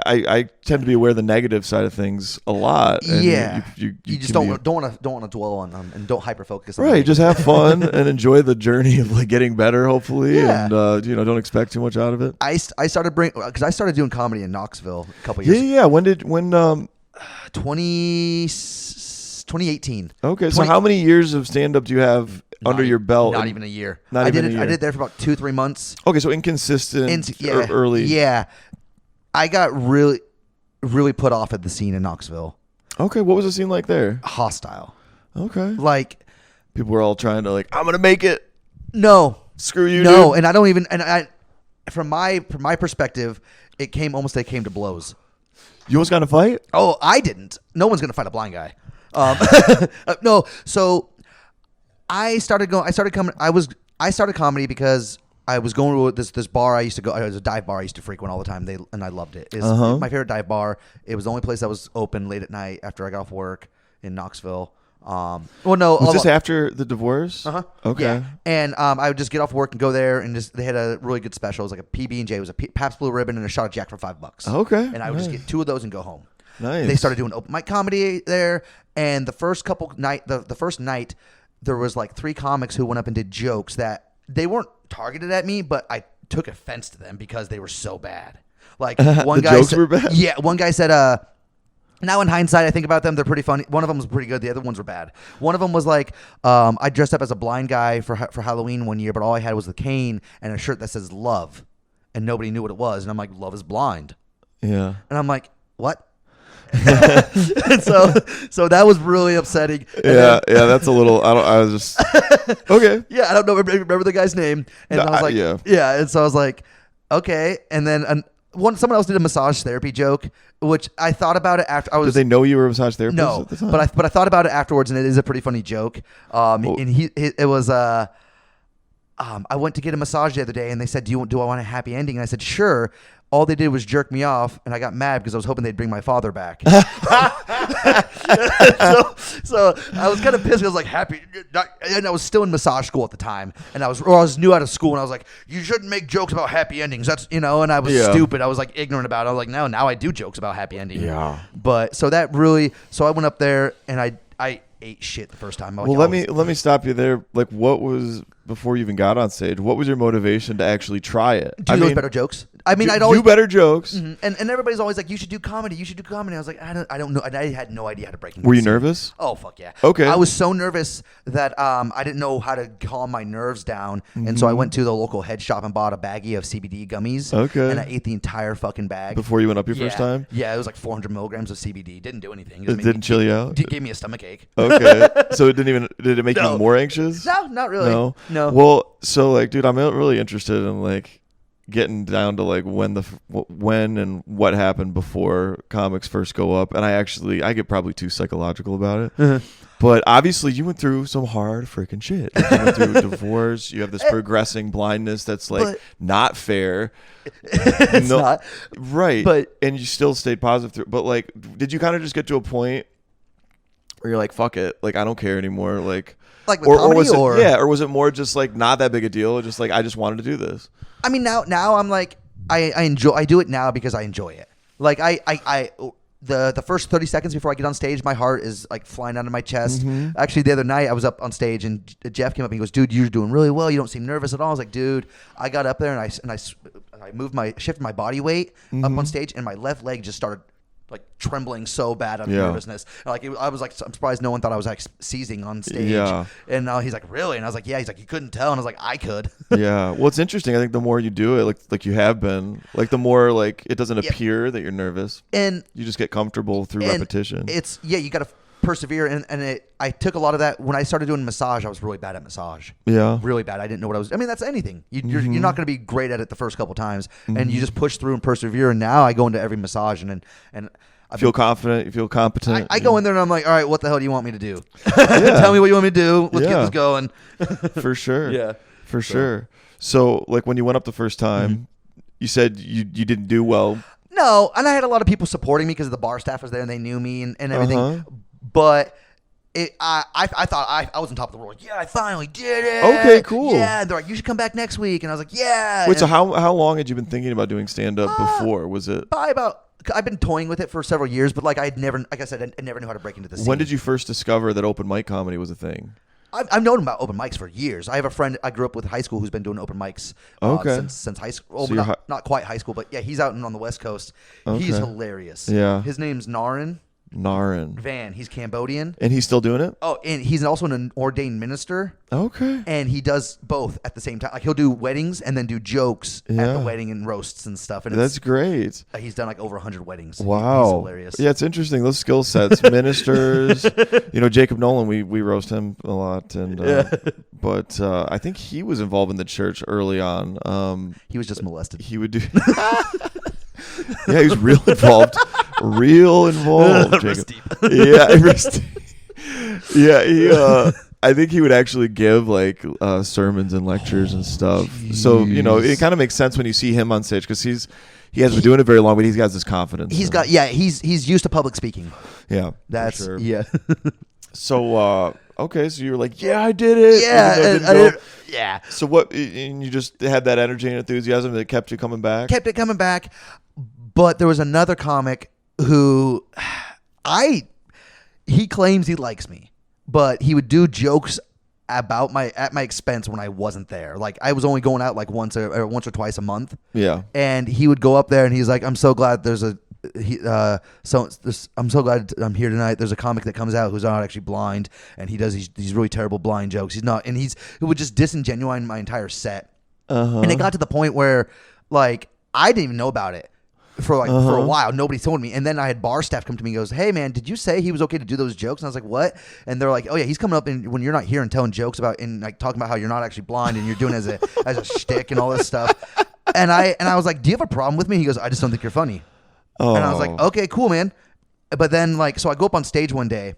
I tend to be aware of the negative side of things a lot. And you just don't want to dwell on them and don't hyper focus. Right, just have fun and enjoy the journey of like getting better, hopefully, and don't expect too much out of it. I started because I started doing comedy in Knoxville a couple years. Yeah. When 2018. Okay, so how many years of stand up do you have under your belt? Not even a year. I did it there for about 2-3 months. Okay, so inconsistent early. Yeah. I got really, really put off at the scene in Knoxville. Okay, what was the scene like there? Hostile. Okay. Like, people were all trying to like, I'm gonna make it. No. Screw you. No, dude. and I don't even. And I, from my perspective, it came to blows. You almost got in a fight? Oh, I didn't. No one's gonna fight a blind guy. No. So I started comedy because I was going to this bar I used to go. It was a dive bar I used to frequent all the time. And I loved it. It's my favorite dive bar. It was the only place that was open late at night after I got off work in Knoxville. Was this after the divorce? Okay. Yeah. And I would just get off work and go there, and they had a really good special. It was like a PB&J. It was a Pabst Blue Ribbon and a shot of Jack for $5. Okay. And I would just get 2 of those and go home. Nice. They started doing open mic comedy there, and the first night, there was like 3 comics who went up and did jokes that they weren't targeted at me, but I took offense to them because they were so bad. Like one guy jokes were bad? Yeah, one guy said, now in hindsight, I think about them, they're pretty funny. One of them was pretty good. The other ones were bad. One of them was like, I dressed up as a blind guy for Halloween one year, but all I had was the cane and a shirt that says love, and nobody knew what it was. And I'm like, love is blind. Yeah. And I'm like, what? And so that was really upsetting. Yeah, that's a little. I was just okay. Yeah, I don't know. Remember the guy's name? And I was like, yeah. And so I was like, okay. And then someone else did a massage therapy joke, which I thought about it after I was. Did they know you were a massage therapist? No, at the time? but I thought about it afterwards, and it is a pretty funny joke. And it was I went to get a massage the other day, and they said, do I want a happy ending? And I said, sure. All they did was jerk me off, and I got mad because I was hoping they'd bring my father back. So I was kind of pissed. I was like, happy, and I was still in massage school at the time, and I was new out of school, and I was like, you shouldn't make jokes about happy endings. That's and I was stupid. I was like ignorant about it. I was like, now I do jokes about happy endings. Yeah. But so I went up there, and I ate shit the first time. Well, let me stop you there. Like, what was before you even got on stage? What was your motivation to actually try it? Do those better jokes? I mean, I'd do always better jokes. Mm-hmm. And everybody's always like, you should do comedy. You should do comedy. I was like, I don't know. I had no idea how to break. Were you nervous? Oh fuck yeah. Okay. I was so nervous that I didn't know how to calm my nerves down, and so I went to the local head shop and bought a baggie of CBD gummies. Okay. And I ate the entire fucking bag before you went up your first time. Yeah, it was like 400 milligrams of CBD. Didn't do anything. It didn't chill you out. It gave me a stomachache. Okay. So did it make you more anxious? No, not really. No. Well, so like, dude, I'm really interested in like getting down to like when and what happened before comics first go up, and I get probably too psychological about it. But obviously you went through some hard freaking shit. You went through a divorce. You have this progressing blindness that's like not fair. It's not right, and you still stayed positive through. But like, did you kind of just get to a point where you're like, fuck it, like I don't care anymore, like with comedy, or was it more just like not that big a deal, just like I just wanted to do this? I mean, now I'm like, I do it now because I enjoy it. Like the first 30 seconds before I get on stage, my heart is like flying out of my chest. Mm-hmm. Actually, the other night I was up on stage and Jeff came up and he goes, "Dude, you're doing really well. You don't seem nervous at all." I was like, "Dude, I got up there and I shifted my body weight up on stage, and my left leg just started like trembling so bad out of nervousness. Like I was like, I'm surprised no one thought I was like seizing on stage. Yeah. And he's like, really? And I was like, yeah. He's like, you couldn't tell. And I was like, I could. Yeah. Well, it's interesting. I think the more you do it, like you have been, like the more like it doesn't appear that you're nervous, and you just get comfortable through repetition. It's you got to persevere, and I took a lot of that when I started doing massage. I was really bad at massage. Yeah, really bad. I didn't know what I was. I mean, that's anything. You're not going to be great at it the first couple times, and you just push through and persevere. And now I go into every massage and I feel confident. You feel competent. I go in there and I'm like, all right, what the hell do you want me to do? Tell me what you want me to do. Let's get this going. For sure. Yeah, for sure. So like when you went up the first time, you said you didn't do well. No, and I had a lot of people supporting me because the bar staff was there and they knew me and everything. But I thought I was on top of the world. Yeah, I finally did it. Okay, cool. Yeah, and they're like, you should come back next week. And I was like, yeah. Wait, so how long had you been thinking about doing stand-up before? Was it? Probably about I've been toying with it for several years, but like I said, I never knew how to break into the scene. When did you first discover that open mic comedy was a thing? I've known about open mics for years. I have a friend I grew up with in high school who's been doing open mics since high school. So not quite high school, but yeah, he's out on the West Coast. Okay. He's hilarious. Yeah. His name's Naren Van. He's Cambodian. And he's still doing it? Oh, and he's also an ordained minister. Okay. And he does both at the same time. Like he'll do weddings and then do jokes at the wedding and roasts and stuff. And that's great. He's done like over 100 weddings. Wow. He's hilarious. Yeah, it's interesting. Those skill sets, ministers. Jacob Nolan, we roast him a lot. And but I think he was involved in the church early on. He was just molested. He would do. Yeah, he was real involved. Wrist deep. Yeah, I think he would actually give like sermons and lectures and stuff. So it kind of makes sense when you see him on stage because he hasn't been doing it very long, but he's got this confidence. He's used to public speaking. Yeah, that's for sure. Yeah. So okay, so you were like, yeah, I did it. Yeah. So what? And you just had that energy and enthusiasm that kept you coming back. Kept it coming back, but there was another comic who he claims he likes me, but he would do jokes at my expense when I wasn't there. Like I was only going out like once or twice a month. Yeah. And he would go up there and he's like, I'm so glad I'm so glad I'm here tonight. There's a comic that comes out who's not actually blind, and he does these really terrible blind jokes. He's not, and it would just disingenuine my entire set. And it got to the point where like I didn't even know about it. For a while, nobody told me, and then I had bar staff come to me and goes, "Hey man, did you say he was okay to do those jokes?" And I was like, "What?" And they're like, "Oh yeah, he's coming up and when you're not here and telling jokes about and like talking about how you're not actually blind and you're doing it as a shtick and all this stuff." And I was like, "Do you have a problem with me?" He goes, "I just don't think you're funny." Oh. And I was like, "Okay, cool, man." But then so I go up on stage one day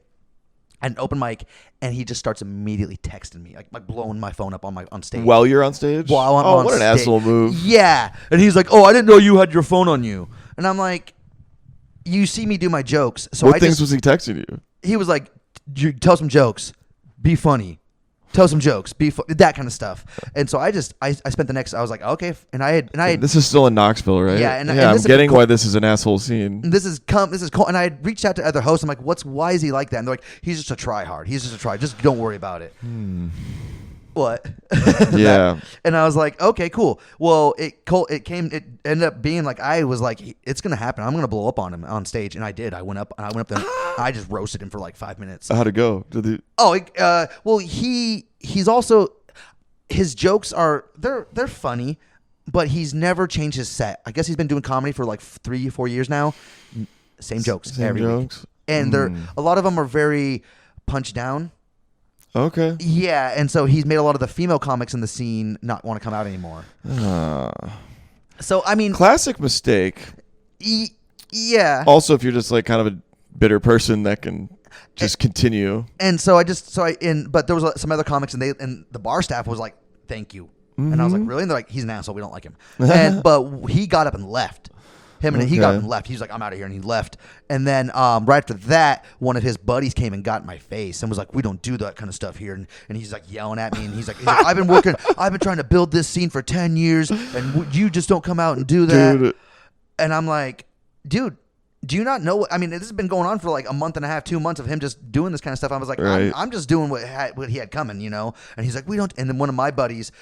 at an open mic, and he just starts immediately texting me, like blowing my phone up on stage. While you're on stage? While I'm on what an stage. asshole move. Yeah. And he's like, "Oh, I didn't know you had your phone on you." And I'm like, "You see me do my jokes." So what things was he texting you? He was like, "Tell some jokes. Be funny. Tell some jokes. Be that kind of stuff." And so I spent the next. I was like, okay. And I had. This is still in Knoxville, right? Yeah. And I'm getting why this is an asshole scene. This is cool. And I had reached out to other hosts. I'm like, why is he like that? And they're like, he's just a try hard. He's just a try. Just don't worry about it. What? Yeah. And I was like, okay, cool. Well, it ended up being like, I was like, it's gonna happen. I'm gonna blow up on him on stage, and I did. I went up there. And I just roasted him for like 5 minutes. How'd it go? Well, he's also, his jokes they're funny, but he's never changed his set. I guess he's been doing comedy for like 3-4 years now. Same jokes every week, and a lot of them are very punch down. Okay. Yeah, and so he's made a lot of the female comics in the scene not want to come out anymore. So I mean, classic mistake. Yeah. Also, if you're just like kind of a bitter person that can just continue. And so but there was some other comics, and the bar staff was like, "Thank you," and I was like, "Really?" And they're like, "He's an asshole. We don't like him." But he got up and left. He got up and left. He was like, "I'm out of here," and he left. And then right after that, one of his buddies came and got in my face and was like, "We don't do that kind of stuff here." And he's like yelling at me, and he's like, I've been trying to build this scene for 10 years, and you just don't come out and do that. Dude. And I'm like, dude, do you not know? I mean, this has been going on for like a month and a half, 2 months of him just doing this kind of stuff. I was like, right. I'm just doing what he had coming, you know? And he's like, we don't. And then one of my buddies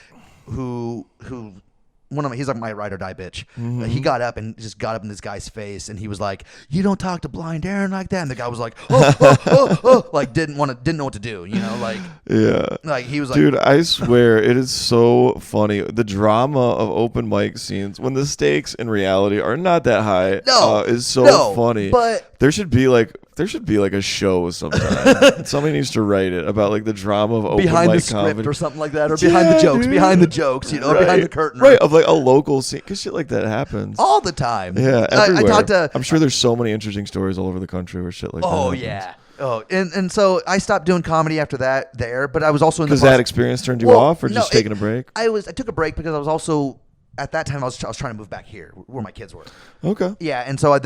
he's like my ride or die bitch. He got up and just got up in this guy's face, and he was like, "You don't talk to blind Aaron like that." And the guy was like, oh, like didn't know what to do, you know, like yeah, like he was like, dude, I swear it is so funny the drama of open mic scenes when the stakes in reality are not that high. Is so funny. But there should be like a show sometime. Somebody needs to write it about like the drama of open behind mic the script comedy or something like that, or behind the jokes, you know, right. Behind the curtain, right? Of like a local scene, because shit like that happens all the time. Yeah, everywhere. I talked to. I'm sure there's so many interesting stories all over the country where shit like that. Oh happens. yeah. Oh, and so I stopped doing comedy after that but I was also in the. Because that experience turned you off, or just taking a break? I took a break because I was also at that time I was trying to move back here where my kids were. Okay. Yeah, and so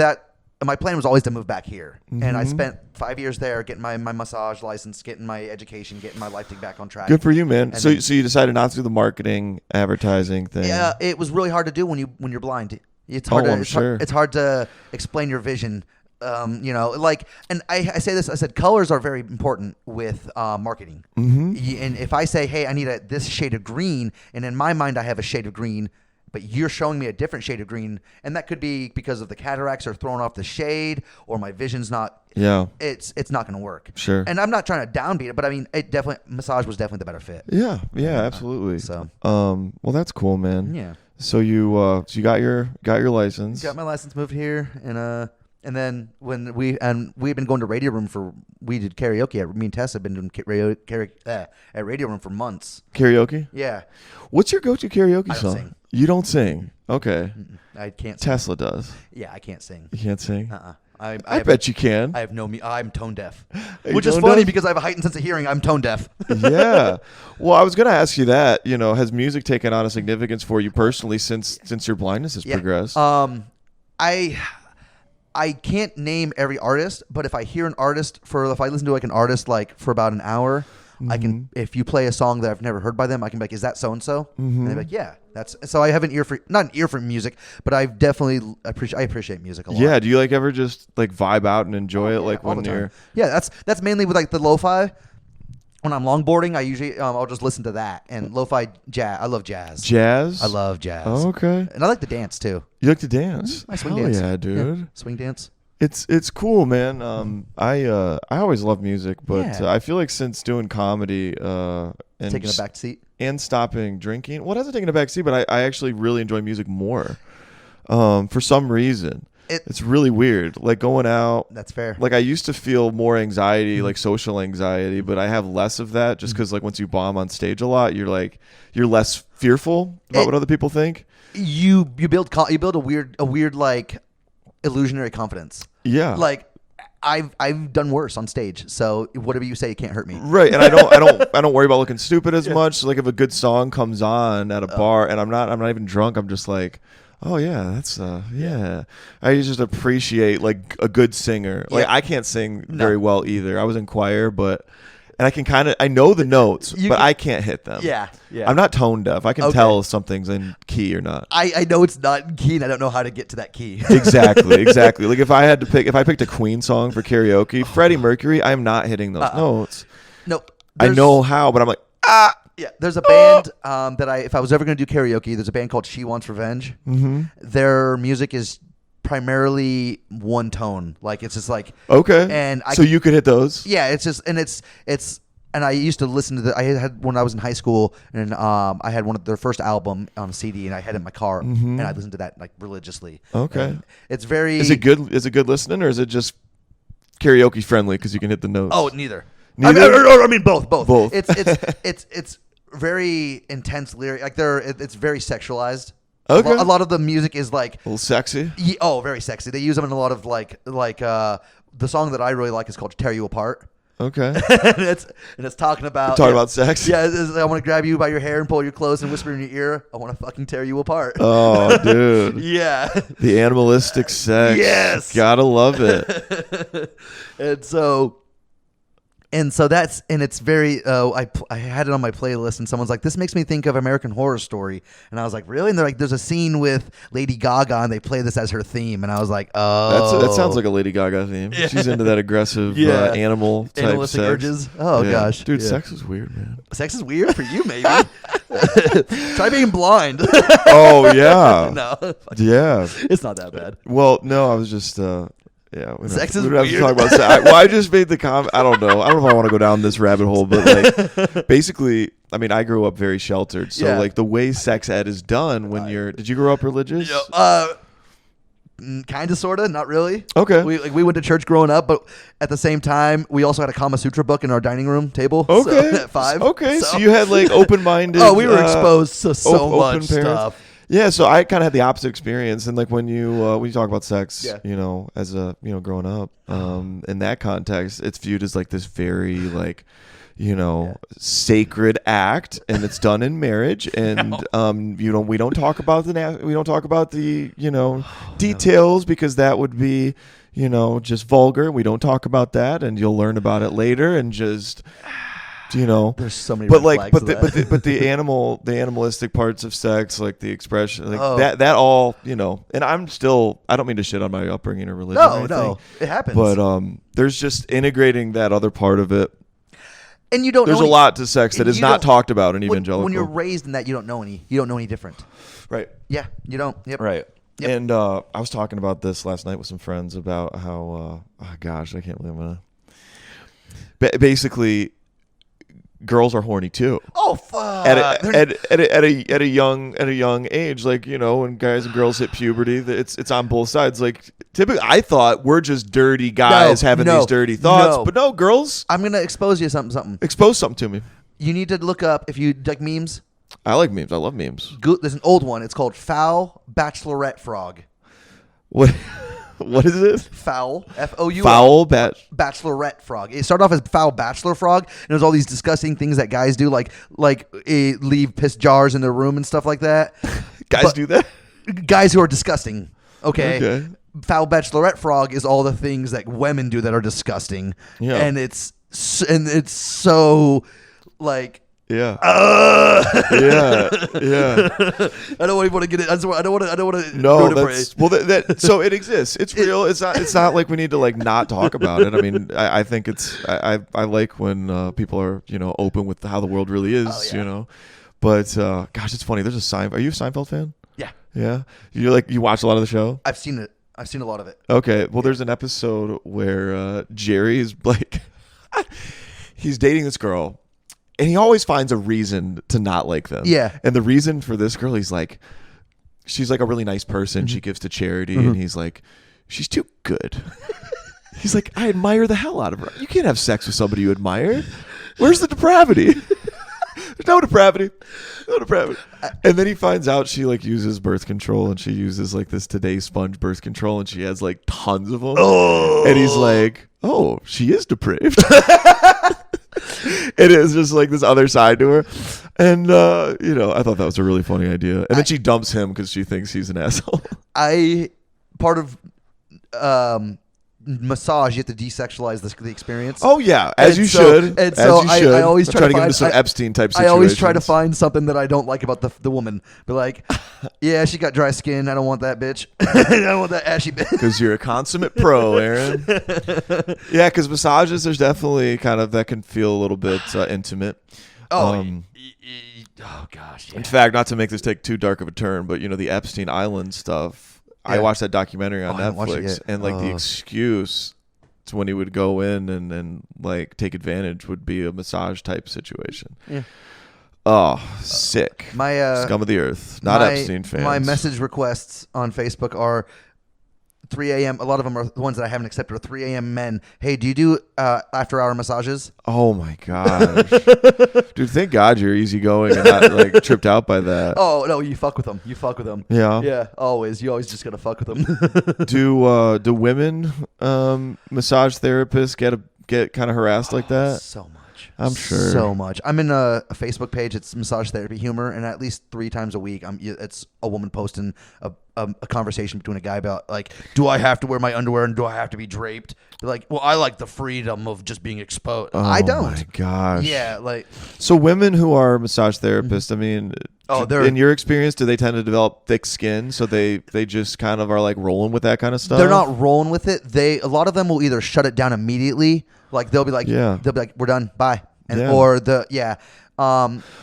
my plan was always to move back here, and I spent 5 years there getting my massage license, getting my education, getting my life back on track. Good for you, man. So you decided not to do the marketing, advertising thing. Yeah, it was really hard to do when you're blind. It's hard. sure. It's hard to explain your vision. And I say this. I said colors are very important with marketing. Mm-hmm. And if I say, hey, I need this shade of green, and in my mind I have a shade of green, but you're showing me a different shade of green, and that could be because of the cataracts are throwing off the shade, or my vision's not. Yeah. It's not going to work. Sure. And I'm not trying to downbeat it, but I mean, massage was definitely the better fit. Yeah. Yeah. Absolutely. So. Well, that's cool, man. Yeah. So you got your license. Got my license, moved here, and then when we've been going to Radio Room we did karaoke. Me and Tess have been doing at Radio Room for months. Karaoke? Yeah. What's your go-to karaoke I don't song? sing. You don't sing? Okay. I can't sing. Tesla does. Yeah, I can't sing. You can't sing? I bet you can. I have I'm tone deaf. You Which is tone funny deaf? because I have a heightened sense of hearing. I'm tone deaf. Yeah. Well, I was going to ask you that. Has music taken on a significance for you personally since your blindness has progressed? I can't name every artist, but if I hear an artist if I listen to an artist for about an hour, I can. If you play a song that I've never heard by them, I can be like, "Is that so and so?" And they're like, "Yeah, that's." So I have not an ear for music, but I definitely appreciate music a lot. Yeah. Do you ever just vibe out and enjoy it all when the time. you're? Yeah, that's mainly with the lo-fi. When I'm longboarding, I usually I'll just listen to that and lo-fi jazz. I love jazz. Jazz? I love jazz. Oh, okay. And I like to dance too. You like to dance? I swing Hell dance. yeah, dude. Yeah, swing dance. It's cool, man. I always love music, but Yeah. I feel like since doing comedy and Taking a back seat. and stopping drinking, well, it hasn't taken a back seat, but I actually really enjoy music more. For some reason, it's really weird. Going out. That's fair. I used to feel more anxiety, social anxiety, but I have less of that just because once you bomb on stage a lot, you're less fearful about what other people think. You build a weird illusionary confidence. Yeah. I've done worse on stage, so whatever you say can't hurt me. Right, and I don't worry about looking stupid as much. So if a good song comes on at a bar and I'm not even drunk, I'm just like, oh yeah, that's yeah. I just appreciate a good singer. I can't sing very well either. I was in choir, and I can I know the notes, but I can't hit them. Yeah. I'm not tone deaf. I can tell if something's in key or not. I know it's not in key, and I don't know how to get to that key. Exactly. If I picked a Queen song for karaoke, Freddie Mercury, I'm not hitting those notes. Nope. I know how, but I'm like, Yeah, there's a band if I was ever going to do karaoke, there's a band called She Wants Revenge. Mm-hmm. Their music is primarily one tone. It's just okay. And so you could hit those. Yeah, it's just and I used to listen to I had when I was in high school, and I had one of their first album on a CD, and I had it in my car, and I listened to that religiously. Okay. And it's very. Is it good? Is it good listening, or is it just karaoke friendly because you can hit the notes? Oh, neither. Neither? I mean both. Both. It's very intense lyric. It's very sexualized. Okay. A lot of the music is a little sexy. Very sexy. They use them in a lot of the song that I really like is called "Tear You Apart." Okay. and it's talking about about sex. Yeah, I want to grab you by your hair and pull your clothes and whisper in your ear. I want to fucking tear you apart. Oh, dude. Yeah. The animalistic sex. Yes. Gotta love it. And so it's very. I had it on my playlist, and someone's like, "This makes me think of American Horror Story," and I was like, "Really?" And they're like, "There's a scene with Lady Gaga, and they play this as her theme," and I was like, "Oh, that sounds like a Lady Gaga theme. Yeah. She's into that aggressive animal type animalistic sex. urges." Oh gosh, dude, sex is weird, man. Sex is weird for you, maybe. Try being blind. Oh yeah. No. Yeah. It's not that bad. Well, no, I was just. Yeah, sex is we don't have to weird. talk about sex. I just made the comment. I don't know. I don't know if I want to go down this rabbit hole, but basically, I mean, I grew up very sheltered. So the way sex ed is done when you're. Did you grow up religious? Kind of, sort of, not really. Okay. We went to church growing up, but at the same time, we also had a Kama Sutra book in our dining room table. Okay. So, at 5. Okay. So you had open-minded. Oh, we were exposed to so much stuff. Yeah, so I kind of had the opposite experience, and when you talk about sex, as a growing up, in that context, it's viewed as this very sacred act, and it's done in marriage, and we don't talk about the details because that would be just vulgar. We don't talk about that, and you'll learn about it later, and just. There's so many. But red like, flags but to the, that. but the animalistic parts of sex, like the expression, like that all, and I don't mean to shit on my upbringing or religion. No, it happens. But there's just integrating that other part of it. And you don't. There's a lot to sex that is not talked about in evangelical. When you're raised in that, you don't know any different. Right. Yeah, you don't. Yep. Right. Yep. And I was talking about this last night with some friends about how, I can't believe I'm gonna. Basically, girls are horny too. Oh fuck! At a young age, like when guys and girls hit puberty, it's on both sides. Like typically, I thought we're just dirty guys having these dirty thoughts, but no, girls. I'm gonna expose you to something. Expose something to me. You need to look up if you like memes. I like memes. I love memes. There's an old one. It's called Foul Bachelorette Frog. What? What is it? Foul. F-O-U-L. Foul Bachelorette Frog. It started off as Foul Bachelor Frog, and there's all these disgusting things that guys do, like leave piss jars in their room and stuff like that. Guys do that? Guys who are disgusting. Okay. Foul Bachelorette Frog is all the things that women do that are disgusting. Yeah. And it's so like. Yeah. Yeah. I don't even want to get it. I don't want to. No, so it exists. It's real. It's not like we need to like not talk about it. I mean, I think I like when people are open with how the world really is. Oh, yeah. But gosh, it's funny. There's a Seinfeld. Are you a Seinfeld fan? Yeah. Yeah. You watch a lot of the show? I've seen it. I've seen a lot of it. Okay. Well, there's an episode where Jerry is like, he's dating this girl. And he always finds a reason to not like them. Yeah. And the reason for this girl, she's like a really nice person. Mm-hmm. She gives to charity. Mm-hmm. And he's like, she's too good. He's like, I admire the hell out of her. You can't have sex with somebody you admire. Where's the depravity? There's no depravity. No depravity. And then he finds out she like uses birth control, and she uses like this Today Sponge birth control, and she has like tons of them. Oh. And he's like, oh, she is depraved. It is just like this other side to her. And, I thought that was a really funny idea. And then she dumps him because she thinks he's an asshole. Part of massage, you have to desexualize the experience. Oh, yeah. As you should. And so I always try to get into some Epstein type situations. I always try to find something that I don't like about the woman. Be like, yeah, she got dry skin. I don't want that bitch. I don't want that ashy bitch. Because you're a consummate pro, Aaron. Yeah, because massages, there's definitely kind of, that can feel a little bit intimate. Oh, oh gosh. Yeah. In fact, not to make this take too dark of a turn, but the Epstein Island stuff. Yeah. I watched that documentary on Netflix, and like the excuse to when he would go in and like take advantage would be a massage type situation. Yeah. Oh, sick. My scum of the earth. Not Epstein fans. My message requests on Facebook are 3 a.m. A lot of them are the ones that I haven't accepted are 3 a.m. men. Hey, do you do after-hour massages? Oh, my gosh. Dude, thank God you're easyggoing and not like tripped out by that. Oh, no, you fuck with them. Yeah? Yeah, always. You always just got to fuck with them. Do women massage therapists get kind of harassed like that? So much. I'm sure. So much. I'm in a Facebook page. It's Massage Therapy Humor, and at least 3 times a week, it's a woman posting a conversation between a guy about like, do I have to wear my underwear and do I have to be draped? They're like, well, I like the freedom of just being exposed. I don't. Oh my gosh. Yeah, like. So women who are massage therapists, I mean, in your experience, do they tend to develop thick skin? So they just kind of are like rolling with that kind of stuff? They're not rolling with it. A lot of them will either shut it down immediately. Like they'll be like, we're done, bye, and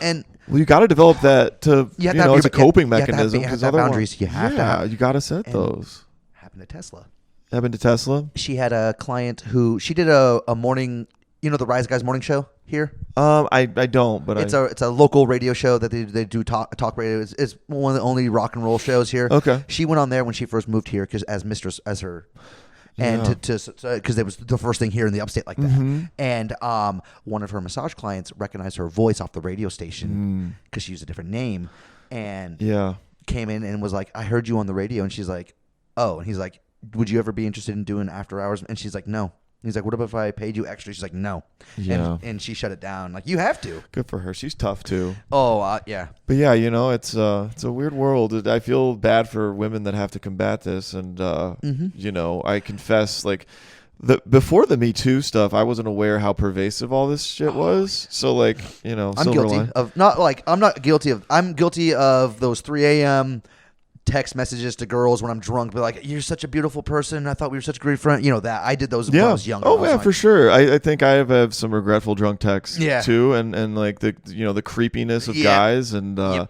and. Well, you got to develop that to as a coping mechanism. You have to have boundaries. You have to have. You got to set those. Happened to Tesla. She had a client who she did a morning, the Rise Guys morning show here. I don't, but it's a local radio show that they do talk radio. It's one of the only rock and roll shows here. Okay. She went on there when she first moved here because as her. And because it was the first thing here in the upstate like that. Mm-hmm. And one of her massage clients recognized her voice off the radio station because she used a different name, and came in and was like, I heard you on the radio. And she's like, oh. And he's like, would you ever be interested in doing after hours? And she's like, no. He's like, what about if I paid you extra? She's like, no. Yeah. And she shut it down. Like, you have to. Good for her. She's tough too. Oh, yeah. But yeah, it's a weird world. I feel bad for women that have to combat this. And, I confess, like, before the Me Too stuff, I wasn't aware how pervasive all this shit was. So like, I'm guilty of I'm guilty of those 3 a.m. text messages to girls when I'm drunk, but like, you're such a beautiful person. I thought we were such a great friend. That I did those when I was younger. Oh yeah, for sure. I think I have some regretful drunk texts too, and like the creepiness of guys, and I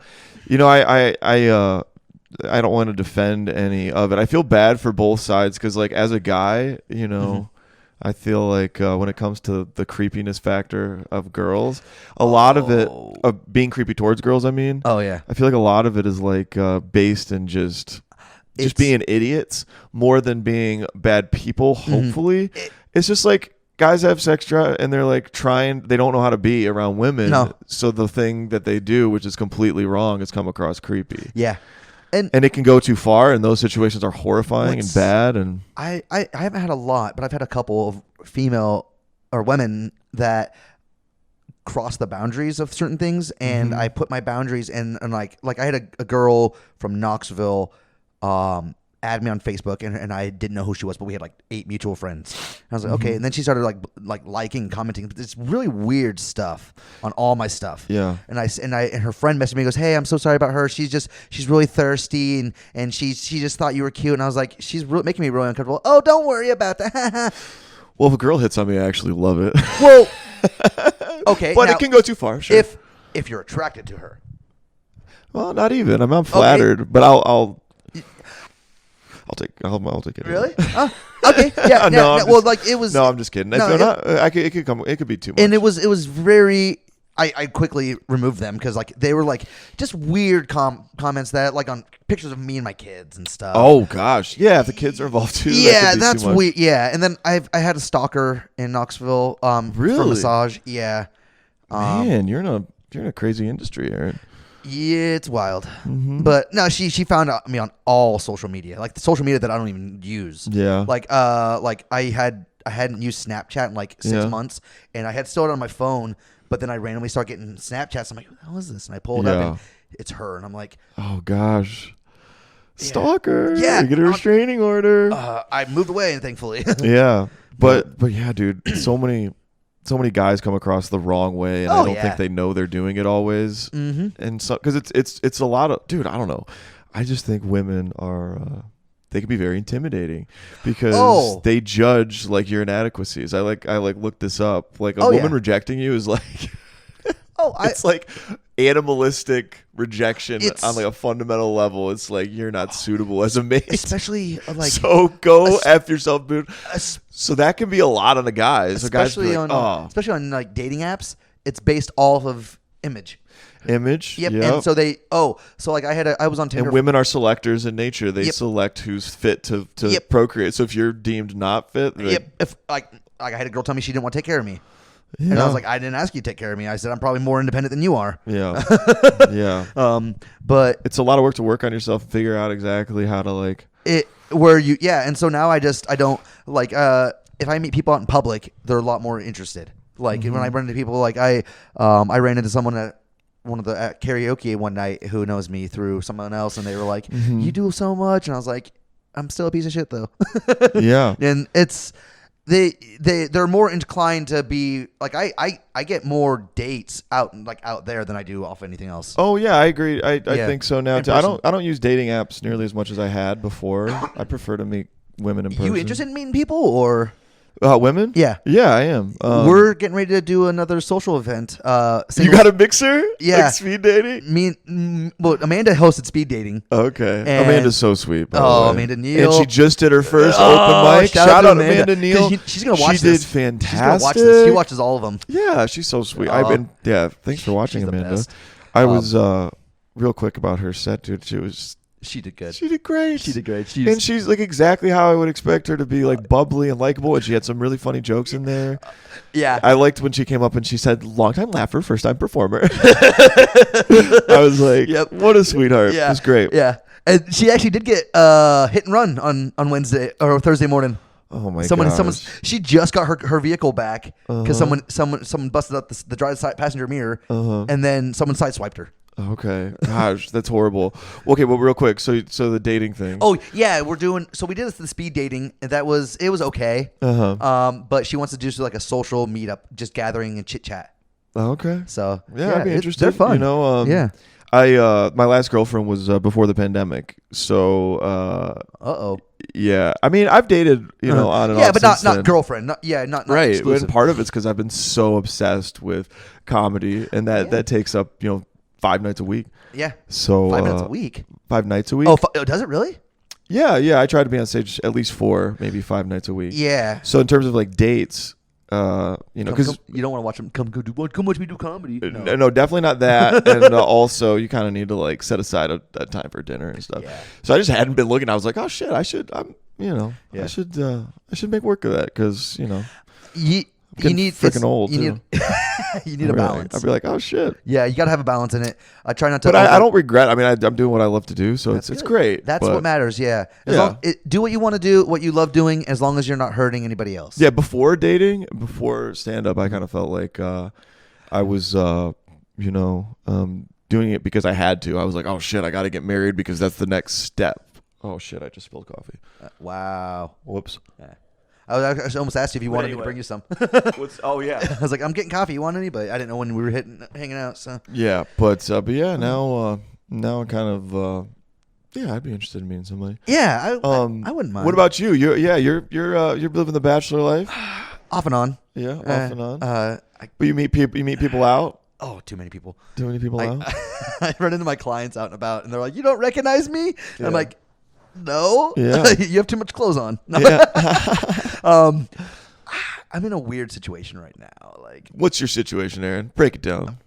don't want to defend any of it. I feel bad for both sides because like as a guy, I feel like when it comes to the creepiness factor of girls, a lot of it, being creepy towards girls, I mean. Oh, yeah. I feel like a lot of it is like based in just being idiots more than being bad people, hopefully. It's just like guys have sex drive and they're like they don't know how to be around women. No. So the thing that they do, which is completely wrong, is come across creepy. Yeah. And it can go too far, and those situations are horrifying and bad. And I haven't had a lot, but I've had a couple of female or women that cross the boundaries of certain things, and I put my boundaries in. And like I had a girl from Knoxville add me on Facebook, and I didn't know who she was, but we had like 8 mutual friends. And I was like, okay. And then she started like liking, commenting. It's really weird stuff on all my stuff. Yeah. And her friend messaged me, goes, hey, I'm so sorry about her. She's really thirsty, and she just thought you were cute. And I was like, she's making me really uncomfortable. Oh, don't worry about that. Well, if a girl hits on me, I actually love it. Well, okay. But it can go too far. Sure. If you're attracted to her. Well, not even. I'm flattered, but I'll take it. Really? Oh, okay. Yeah. Well, like it was. No, I'm just kidding. It could be too much. And it was very. I quickly removed them because like they were like just weird comments that like on pictures of me and my kids and stuff. Oh gosh, yeah. If the kids are involved too. Yeah, that's weird. Yeah, and then I had a stalker in Knoxville. Really? For massage. Yeah. Man, you're in a crazy industry, Aaron. Yeah, it's wild. But no, she found me on all social media, like the social media that I don't even use. Yeah. Like I hadn't used Snapchat in like 6 months, and I had still it on my phone. But then I randomly start getting Snapchats. I'm like, who the hell is this? And I pull it up, and it's her. And I'm like, oh gosh, stalker. Yeah, you get a restraining order. I moved away, thankfully. Yeah, but yeah, dude, so many guys come across the wrong way, and I don't think they know they're doing it always. And so because it's a lot of, dude, I don't know. I just think women are. They can be very intimidating because they judge like your inadequacies. I looked this up. Like a woman rejecting you is like, it's like animalistic rejection on like a fundamental level. It's like you're not suitable as a mate, especially like so go F yourself, dude. So that can be a lot on the guys. Especially so guys especially on like dating apps. It's based off of image. Yep. And so so like I was on Tinder. And women are selectors in nature. They select who's fit to procreate. So if you're deemed not fit, if like I had a girl tell me she didn't want to take care of me. Yeah. And I was like, I didn't ask you to take care of me. I said I'm probably more independent than you are. Yeah. Yeah. But it's a lot of work to work on yourself and figure out exactly how to like it and so now I don't like if I meet people out in public, they're a lot more interested. Like when I run into people, like I ran into someone at karaoke one night who knows me through someone else, and they were like, you do so much, and I was like, I'm still a piece of shit though. Yeah. And it's they're more inclined to be like I get more dates out there than I do off anything else. Oh yeah, I agree. I think so now too. I don't use dating apps nearly as much as I had before. I prefer to meet women in person. You interested in meeting people or women? Yeah. Yeah, I am. We're getting ready to do another social event. You got a mixer? Yeah. Like speed dating? Well, Amanda hosted speed dating. Okay. Amanda's so sweet. Amanda Neal. And she just did her first open mic. Shout out Amanda Neal. She's going to watch this. She did fantastic. She's going to watch this. She watches all of them. Yeah, she's so sweet. Thanks for watching, Amanda. I was real quick about her set, dude. She did good. She did great. And she's like exactly how I would expect her to be, like bubbly and likable. And she had some really funny jokes in there. Yeah. I liked when she came up and she said, long-time laugher, first-time performer. I was like, what a sweetheart. Yeah. It was great. Yeah. And she actually did get hit and run on Wednesday or Thursday morning. Oh my god! She just got her vehicle back because someone busted up the driver's side passenger mirror, and then someone sideswiped her. Okay. Gosh, that's horrible. Okay, well, real quick. So the dating thing. Oh yeah, we did the speed dating, and it was okay. But she wants to do like a social meetup, just gathering and chit chat. Okay. So yeah, I'd be interested. They're fun. You know, yeah. My last girlfriend was before the pandemic, so yeah. I mean, I've dated, on and off. Yeah, but not then. girlfriend. Not right. exclusive. And part of it's because I've been so obsessed with comedy, and that takes up 5 nights a week. Yeah. So 5 minutes a week. 5 nights a week. Oh, does it really? Yeah. I try to be on stage at least 4, maybe 5 nights a week. Yeah. So in terms of like dates. Because you don't want to watch them come watch me do comedy. No, definitely not that. And also, you kind of need to like set aside a time for dinner and stuff. Yeah. So I just hadn't been looking. I was like, oh shit, I should make work of that because you need freaking old. You need a balance. I'd be like, oh shit. Yeah, you got to have a balance in it. I try not to. But I don't regret. I mean, I'm doing what I love to do, so it's great. That's what matters. Yeah. Do what you want to do, what you love doing, as long as you're not hurting anybody else. Yeah. Before stand up, I kind of felt like I was doing it because I had to. I was like, oh shit, I got to get married because that's the next step. Oh shit, I just spilled coffee. Wow. Whoops. Yeah. I almost asked you if you wanted me to bring you some. Oh yeah. I was like, I'm getting coffee. You want any? But I didn't know when we were hanging out. So yeah, but yeah, now I'm kind of I'd be interested in meeting somebody. Yeah, I wouldn't mind. What about you? You're living the bachelor life. Off and on. Yeah, off and on. But you meet people out. Oh, too many people. Too many people out. I run into my clients out and about, and they're like, "You don't recognize me?" Yeah. I'm like, no, yeah. You have too much clothes on. No. Yeah. I'm in a weird situation right now. Like, what's your situation, Aaron? Break it down.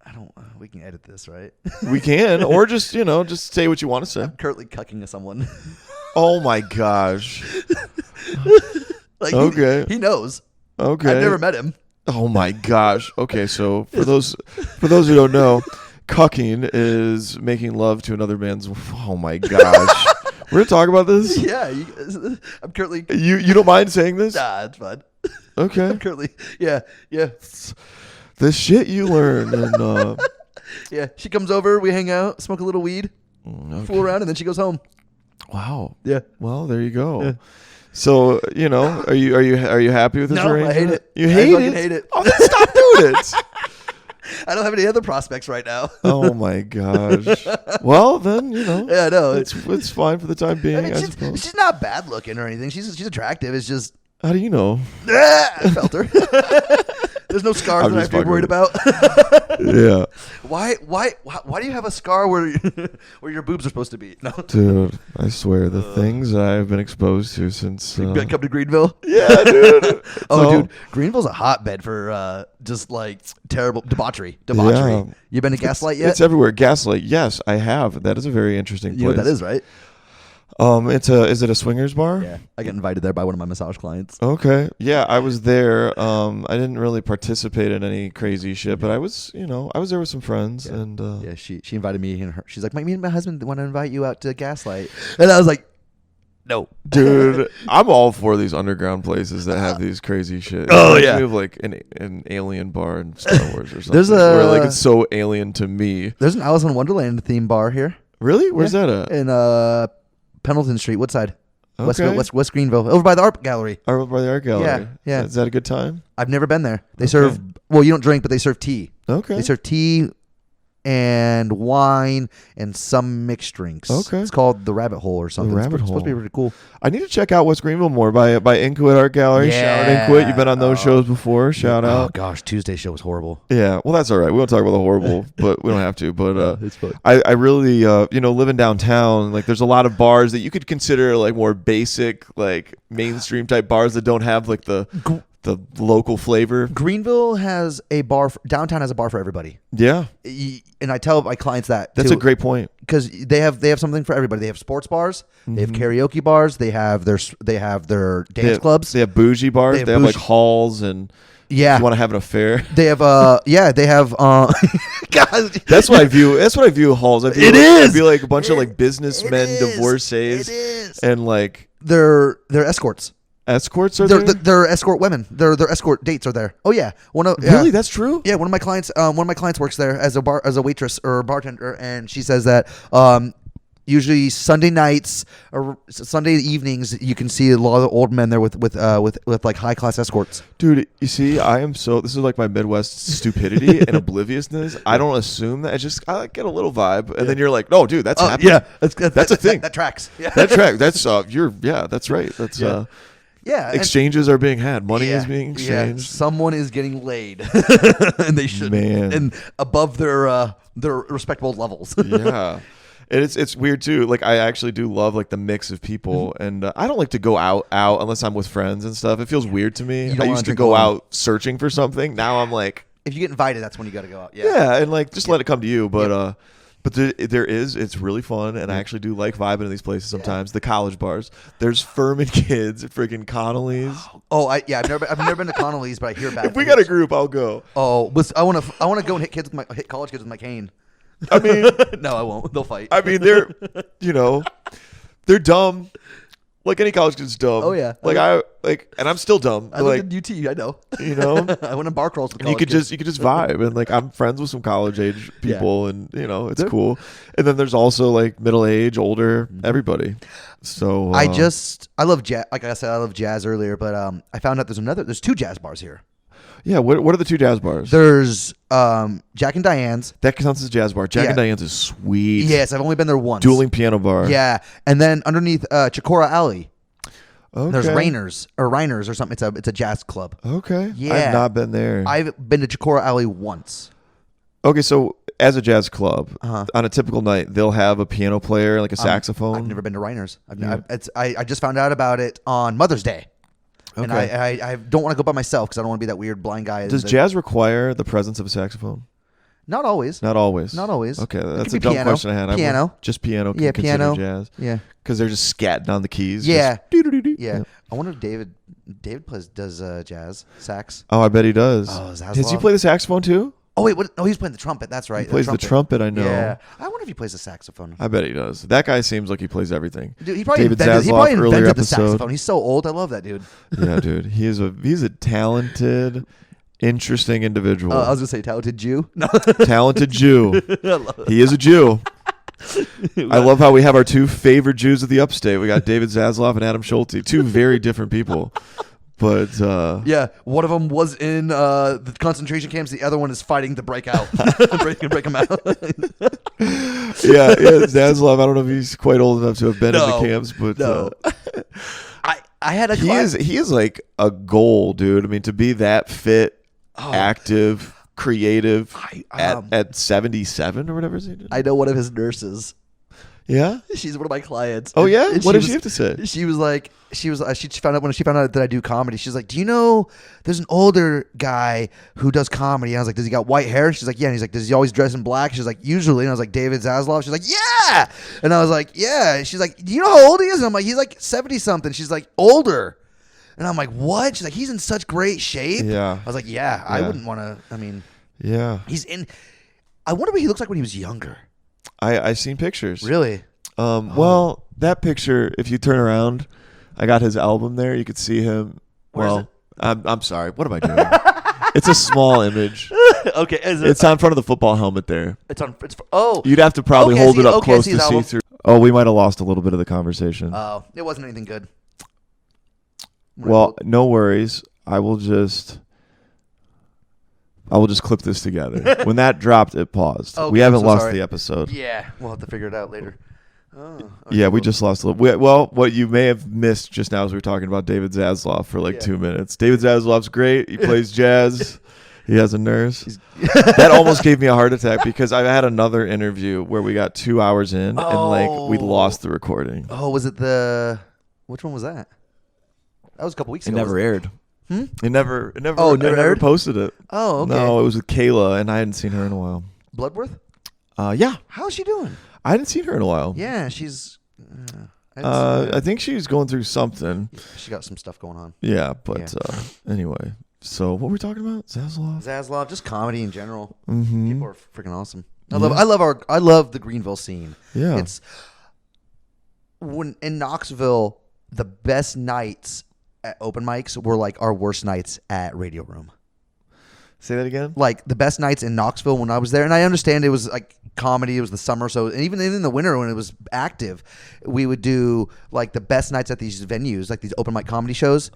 I don't. We can edit this, right? We can, or just say what you want to say. I'm currently cucking someone. Oh my gosh. Like, okay. He knows. Okay. I've never met him. Oh my gosh. Okay, so for those who don't know, cucking is making love to another man's. Oh my gosh. We're gonna talk about this. Yeah, I'm currently. You don't mind saying this? Nah, it's fun. Okay. I'm currently. Yeah. The shit you learn, and yeah, she comes over, we hang out, smoke a little weed, fool around, and then she goes home. Wow. Yeah. Well, there you go. Yeah. So are you happy with this arrangement? I hate it. You hate it? I hate it. Oh, then stop doing it. I don't have any other prospects right now. Oh my gosh. Well, then Yeah, no, it's fine for the time being. I suppose she's not bad looking or anything. She's attractive. It's just. How do you know? I felt her. There's no scars that I have to be worried about. Yeah. Why do you have a scar where your boobs are supposed to be? No. Dude, I swear the things that I've been exposed to since come to Greenville. Yeah, dude. Dude, Greenville's a hotbed for just like terrible debauchery. Yeah. You been to Gaslight yet? It's everywhere. Gaslight, yes, I have. That is a very interesting place. You know what that is, right? Is it a swingers bar? Yeah, I got invited there by one of my massage clients. Okay, yeah, I was there. I didn't really participate in any crazy shit, but I was there with some friends, and yeah, she invited me, and she's like, me and my husband want to invite you out to Gaslight, and I was like, no, dude, I'm all for these underground places that have these crazy shit. Oh yeah, we have like an alien bar in Star Wars or something. Where like it's so alien to me. There's an Alice in Wonderland theme bar here. Really? Where's that at? In Pendleton Street, Woodside. Okay. West Greenville, over by the art gallery. Over by the art gallery. Yeah. Is that a good time? I've never been there. They serve. Well, you don't drink, but they serve tea. Okay. They serve tea and wine and some mixed drinks. Okay. It's called the Rabbit Hole or something. It's supposed to be really cool. I need to check out West Greenville more by Inkwit Art Gallery. Yeah. Shout out Inkwit. You've been on those shows before. Shout out. Oh gosh, Tuesday show was horrible. Yeah. Well, that's all right. We won't talk about the horrible, but we don't have to. But it's fun. I really living downtown, like there's a lot of bars that you could consider like more basic, like mainstream type bars that don't have like the local flavor. Greenville has a bar. Downtown has a bar for everybody. Yeah. And I tell my clients that that's a great point, because they have something for everybody. They have sports bars, they have karaoke bars, they have their dance clubs, they have bougie bars, they have like halls, and yeah, if you want to have an affair. They have they have God. That's what I view halls. I feel like a bunch of like businessmen, divorcees, it is, and like they're escorts. escorts are there? They're escort women. Their escort dates are there. Oh yeah, Really? That's true? Yeah, one of my clients works there as a waitress or a bartender, and she says that usually Sunday nights or Sunday evenings you can see a lot of old men there with like high class escorts. Dude, you see, this is like my Midwest stupidity and obliviousness. I don't assume that. I like get a little vibe, and then you're like, no, dude, that's happening. Yeah, that's a thing. That tracks. Yeah. That tracks. That's that's right. That's exchanges are being had. Money is being exchanged. Yeah. Someone is getting laid, and they should, and above their respectable levels. Yeah. It's weird too. Like I actually do love like the mix of people, and I don't like to go out unless I'm with friends and stuff. It feels weird to me. I used to go out searching for something. Now I'm like, if you get invited, that's when you got to go out. Yeah, and like just let it come to you. But it's really fun, and I actually do like vibing in these places sometimes. The college bars. There's Furman kids at freaking Connolly's. Oh, I've never been to Connolly's, but I hear bad. If we got a group, I'll go. Oh, I want to go and hit college kids with my cane. I mean, no, I won't. They'll fight. I mean, they're dumb. Like any college kid's dumb. Oh yeah. And I'm still dumb. I lived at UT. I know. I went in bar crawls with college kids. You could just vibe, and like I'm friends with some college age people, and it's cool. And then there's also like middle age, older, everybody. So I love jazz. Like I said, I love jazz earlier, but I found out there's 2 jazz bars here. Yeah, what are the 2 jazz bars? There's Jack and Diane's. That counts as jazz bar. Jack and Diane's is sweet. Yes, I've only been there once. Dueling piano bar. Yeah, and then underneath Chikora Alley, okay. There's Reiners or something. It's a jazz club. Okay. Yeah, I've not been there. I've been to Chikora Alley once. Okay, so as a jazz club, on a typical night, they'll have a piano player, like a saxophone. I've never been to Reiners. I just found out about it on Mother's Day. Okay. And I don't want to go by myself because I don't want to be that weird blind guy. Does jazz require the presence of a saxophone? Not always. Not always. Not always. Okay, that's a dumb question I had. Piano. Just piano can consider piano. jazz. Yeah. Because they're just scatting on the keys. Yeah. Yeah. I wonder if David does jazz, sax. Oh, I bet he does. Oh, does he play the saxophone too? Oh, wait. What? Oh, he's playing the trumpet. That's right. He plays the trumpet, I know. Yeah. I wonder if he plays the saxophone. I bet he does. That guy seems like he plays everything. Dude, he probably invented the saxophone. He's so old. I love that dude. Yeah, dude. He's a talented, interesting individual. I was going to say talented Jew. No. Talented Jew. He is a Jew. I love how we have our 2 favorite Jews of the upstate. We got David Zaslav and Adam Schulte. 2 very different people. But yeah, one of them was in the concentration camps. The other one is fighting to break out, break him out. yeah, Zaslav. I don't know if he's quite old enough to have been in the camps, but I had a. He is like a goal, dude. I mean, to be that fit, active, creative at 77 or whatever. I know one of his nurses. Yeah, she's one of my clients. Oh yeah, what did she have to say? She was like, she found out when she found out that I do comedy. She's like, do you know there's an older guy who does comedy? And I was like, does he got white hair? She's like, yeah. And he's like, does he always dress in black? She's like, usually. And I was like, David Zaslav. She's like, yeah. And I was like, yeah. She's like, do you know how old he is? And I'm like, he's like 70 something. She's like, older. And I'm like, what? She's like, he's in such great shape. Yeah. I was like, yeah. I wouldn't want to. I mean, yeah. I wonder what he looks like when he was younger. I've seen pictures. Really? Well, that picture, if you turn around, I got his album there. You could see him. Where is it? I'm sorry. What am I doing? It's a small image. Okay. It's on front of the football helmet there. Oh. You'd have to probably hold it up close to see through. Oh, we might have lost a little bit of the conversation. Oh, it wasn't anything good. Well, no worries. I will just clip this together. When that dropped, it paused. Okay, we haven't lost the episode. Yeah, we'll have to figure it out later. Oh, okay, yeah, we just lost a little. Well, what you may have missed just now is we were talking about David Zaslav for 2 minutes. David Zaslav's great. He plays jazz. He has a nurse. That almost gave me a heart attack because I had another interview where we got 2 hours in and we lost the recording. Oh, was it which one was that? That was a couple weeks ago. It never aired. It never. Oh, never never posted it. Oh, okay. No, it was with Kayla, and I hadn't seen her in a while. Bloodworth? Yeah. How's she doing? I hadn't seen her in a while. Yeah, she's. I think she's going through something. She got some stuff going on. Yeah, but anyway. So what were we talking about? Zaslav, just comedy in general. Mm-hmm. People are freaking awesome. I love the Greenville scene. Yeah, it's when in Knoxville, the best nights at open mics were like our worst nights at Radio Room. Say that again. Like the best nights in Knoxville when I was there, and I understand it was like comedy. It was the summer, so and even in the winter when it was active, we would do like the best nights at these venues, like these open mic comedy shows.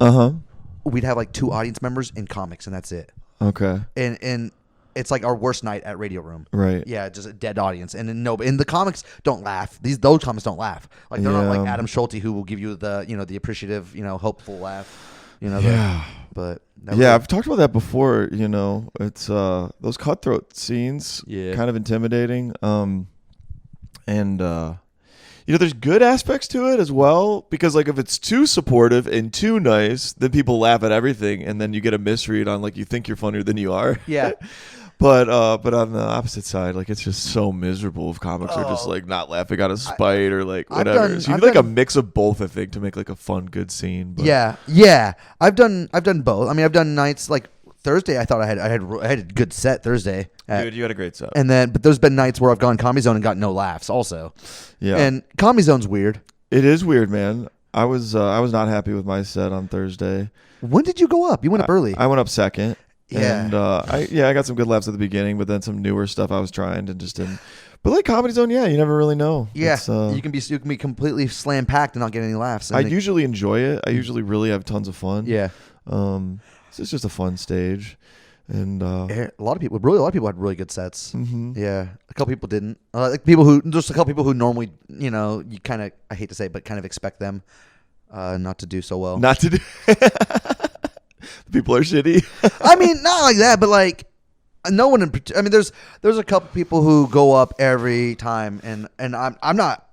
We'd have like 2 audience members and comics, and that's it. Okay. And it's like our worst night at Radio Room. Right. Yeah, just a dead audience, and then and the comics don't laugh. Those comics don't laugh. Like they're not like Adam Schulte who will give you the the appreciative hopeful laugh. But I've talked about that before. It's those cutthroat scenes, kind of intimidating. And there's good aspects to it as well, because like if it's too supportive and too nice, then people laugh at everything, and then you get a misread on like you think you're funnier than you are. Yeah. But on the opposite side, like it's just so miserable if comics are just like not laughing out of spite or like whatever. So you need like a mix of both, I think, to make like a fun, good scene. But. Yeah. I've done both. I mean, I've done nights like Thursday. I thought I had a good set Thursday. Dude, you had a great set. And then, but there's been nights where I've gone Comedy Zone and got no laughs also. Yeah. And Comedy Zone's weird. It is weird, man. I was not happy with my set on Thursday. When did you go up? You went up early. I went up second. Yeah. And I got some good laughs at the beginning, but then some newer stuff I was trying and just didn't. But like Comedy Zone, you never really know. Yeah, you can be completely slam packed and not get any laughs. I usually enjoy it. I usually really have tons of fun. Yeah. It's just a fun stage, and a lot of people had really good sets. Mm-hmm. Yeah, a couple people didn't. Like just a couple people who normally, you kind of, I hate to say it, but kind of expect them not to do so well. Not to do. People are shitty. I mean, not like that, but like no one. I mean, there's a couple people who go up every time, and I'm not.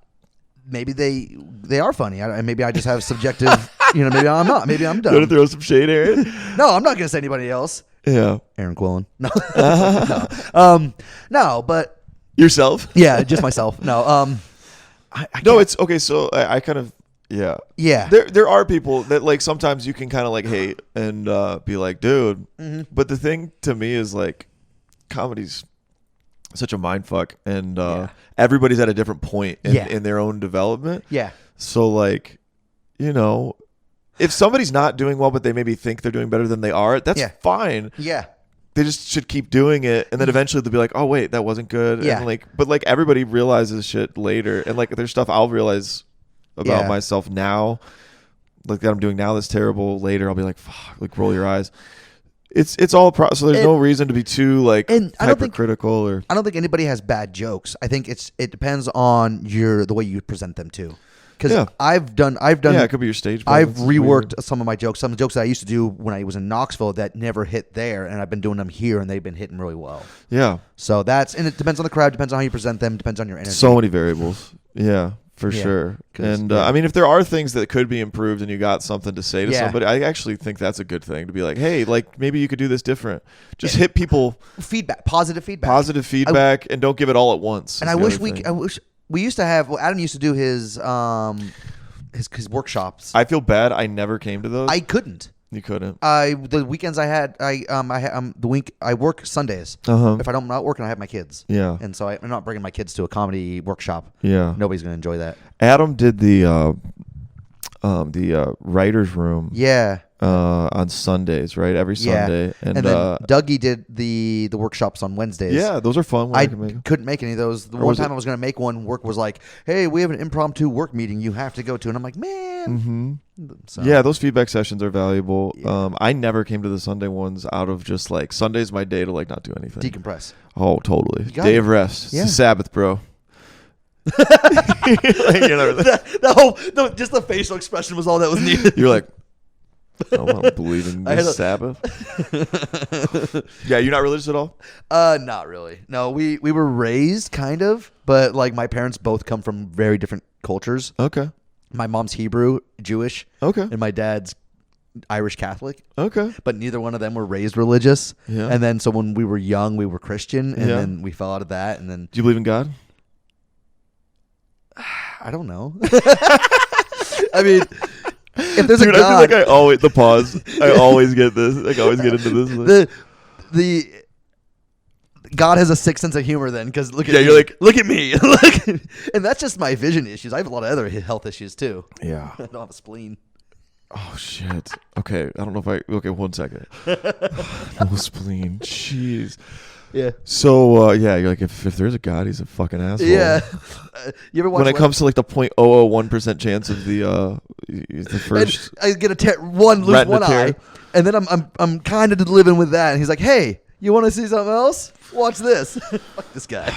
Maybe they are funny. Maybe I just have subjective. Maybe I'm not. Maybe I'm dumb. You want to throw some shade, Aaron? No, I'm not gonna say anybody else. Yeah, Aaron Quillen. No, no, but yourself. Yeah, just myself. No, no, it's okay. So I kind of. Yeah. There are people that like sometimes you can kind of like hate and be like, dude. Mm-hmm. But the thing to me is like, comedy's such a mind fuck, and everybody's at a different point in their own development. Yeah. So like, if somebody's not doing well, but they maybe think they're doing better than they are, that's fine. Yeah. They just should keep doing it, and then eventually they'll be like, oh wait, that wasn't good. Yeah. And but everybody realizes shit later, and like there's stuff I'll realize about myself now, like that I'm doing now that's terrible. Later I'll be like, fuck, like roll your eyes. It's all so there's no reason to be too like hypercritical. I don't think anybody has bad jokes. I think it depends on the way you present them too. Because I've done it could be your stage presence. I've reworked some of my jokes, some of the jokes that I used to do when I was in Knoxville that never hit there, and I've been doing them here, and they've been hitting really well. Yeah. So and it depends on the crowd, depends on how you present them, depends on your energy. So many variables. Yeah. For sure. And I mean, if there are things that could be improved and you got something to say to somebody, I actually think that's a good thing to be like, hey, like maybe you could do this different. Just hit people. Positive feedback. And don't give it all at once. And I wish we used to have, Adam used to do his workshops. I feel bad. I never came to those. I couldn't. You couldn't. The weekends I had, I work Sundays. If I'm not working, I have my kids. Yeah. And so I'm not bringing my kids to a comedy workshop. Yeah. Nobody's gonna enjoy that. Adam did the writers' room. Yeah. On Sundays, right? Every Sunday. And then Dougie did the workshops on Wednesdays. Yeah, those are fun. I couldn't make any of those. The one time I was going to make one, work was like, hey, we have an impromptu work meeting you have to go to. And I'm like, man. Mm-hmm. So. Yeah, those feedback sessions are valuable. Yeah. I never came to the Sunday ones out of just like, Sunday's my day to like not do anything. Decompress. Oh, totally. Day of rest. It's the Sabbath, bro. Just the facial expression was all that was needed. You're like, I don't believe in this Sabbath. Yeah, you're not religious at all? Not really. No, we were raised kind of, but like my parents both come from very different cultures. Okay. My mom's Hebrew, Jewish. Okay. And my dad's Irish Catholic. Okay. But neither one of them were raised religious. Yeah. And then so when we were young, we were Christian, and then we fell out of that. And then do you believe in God? I don't know. I mean, if there's a God, I feel like I always get this. Like I always get into this. The God has a sick sense of humor then, because look at me. You're like, look at me. And that's just my vision issues. I have a lot of other health issues too. Yeah. I don't have a spleen. Oh shit. Okay, I don't know if I. Okay, 1 second. No spleen. Jeez. Yeah. So you're like, if there's a God, he's a fucking asshole. Yeah. You ever watch when it comes to like the 0.001% chance of the first, and I get lose one eye, and then I'm kind of living with that. And he's like, "Hey, you want to see something else? Watch this." Fuck this guy.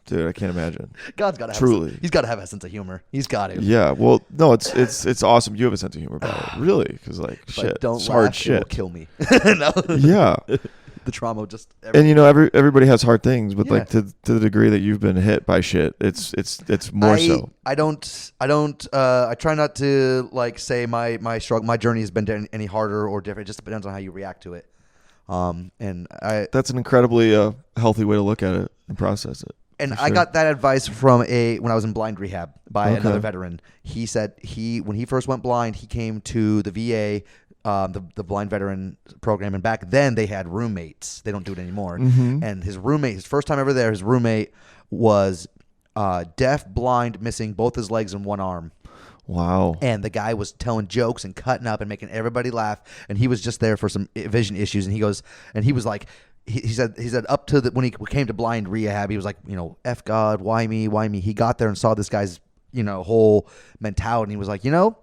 Dude, I can't imagine. God's got to truly. He's got to have a sense of humor. He's got to. Yeah. Well, no, it's awesome. You have a sense of humor about it, really, because like if shit, I don't it's laugh, hard it shit. will kill me. No. Yeah. The trauma just. And you know, everybody has hard things, but Yeah. like to the degree that you've been hit by shit, it's more so. I try not to like say my struggle, my journey has been any harder or different. It just depends on how you react to it. That's an incredibly healthy way to look at it and process it. And sure. I got that advice from when I was in blind rehab by another veteran. He said when he first went blind, he came to the VA, the blind veteran program, and back then they had roommates. They don't do it anymore. Mm-hmm. And his first time ever there, his roommate was deaf, blind, missing both his legs and one arm. Wow. And the guy was telling jokes and cutting up and making everybody laugh. And he was just there for some vision issues. And he was like, he said up to when he came to blind rehab, he was like, you know, F God, why me? Why me? He got there and saw this guy's, you know, whole mentality. And he was like, you know,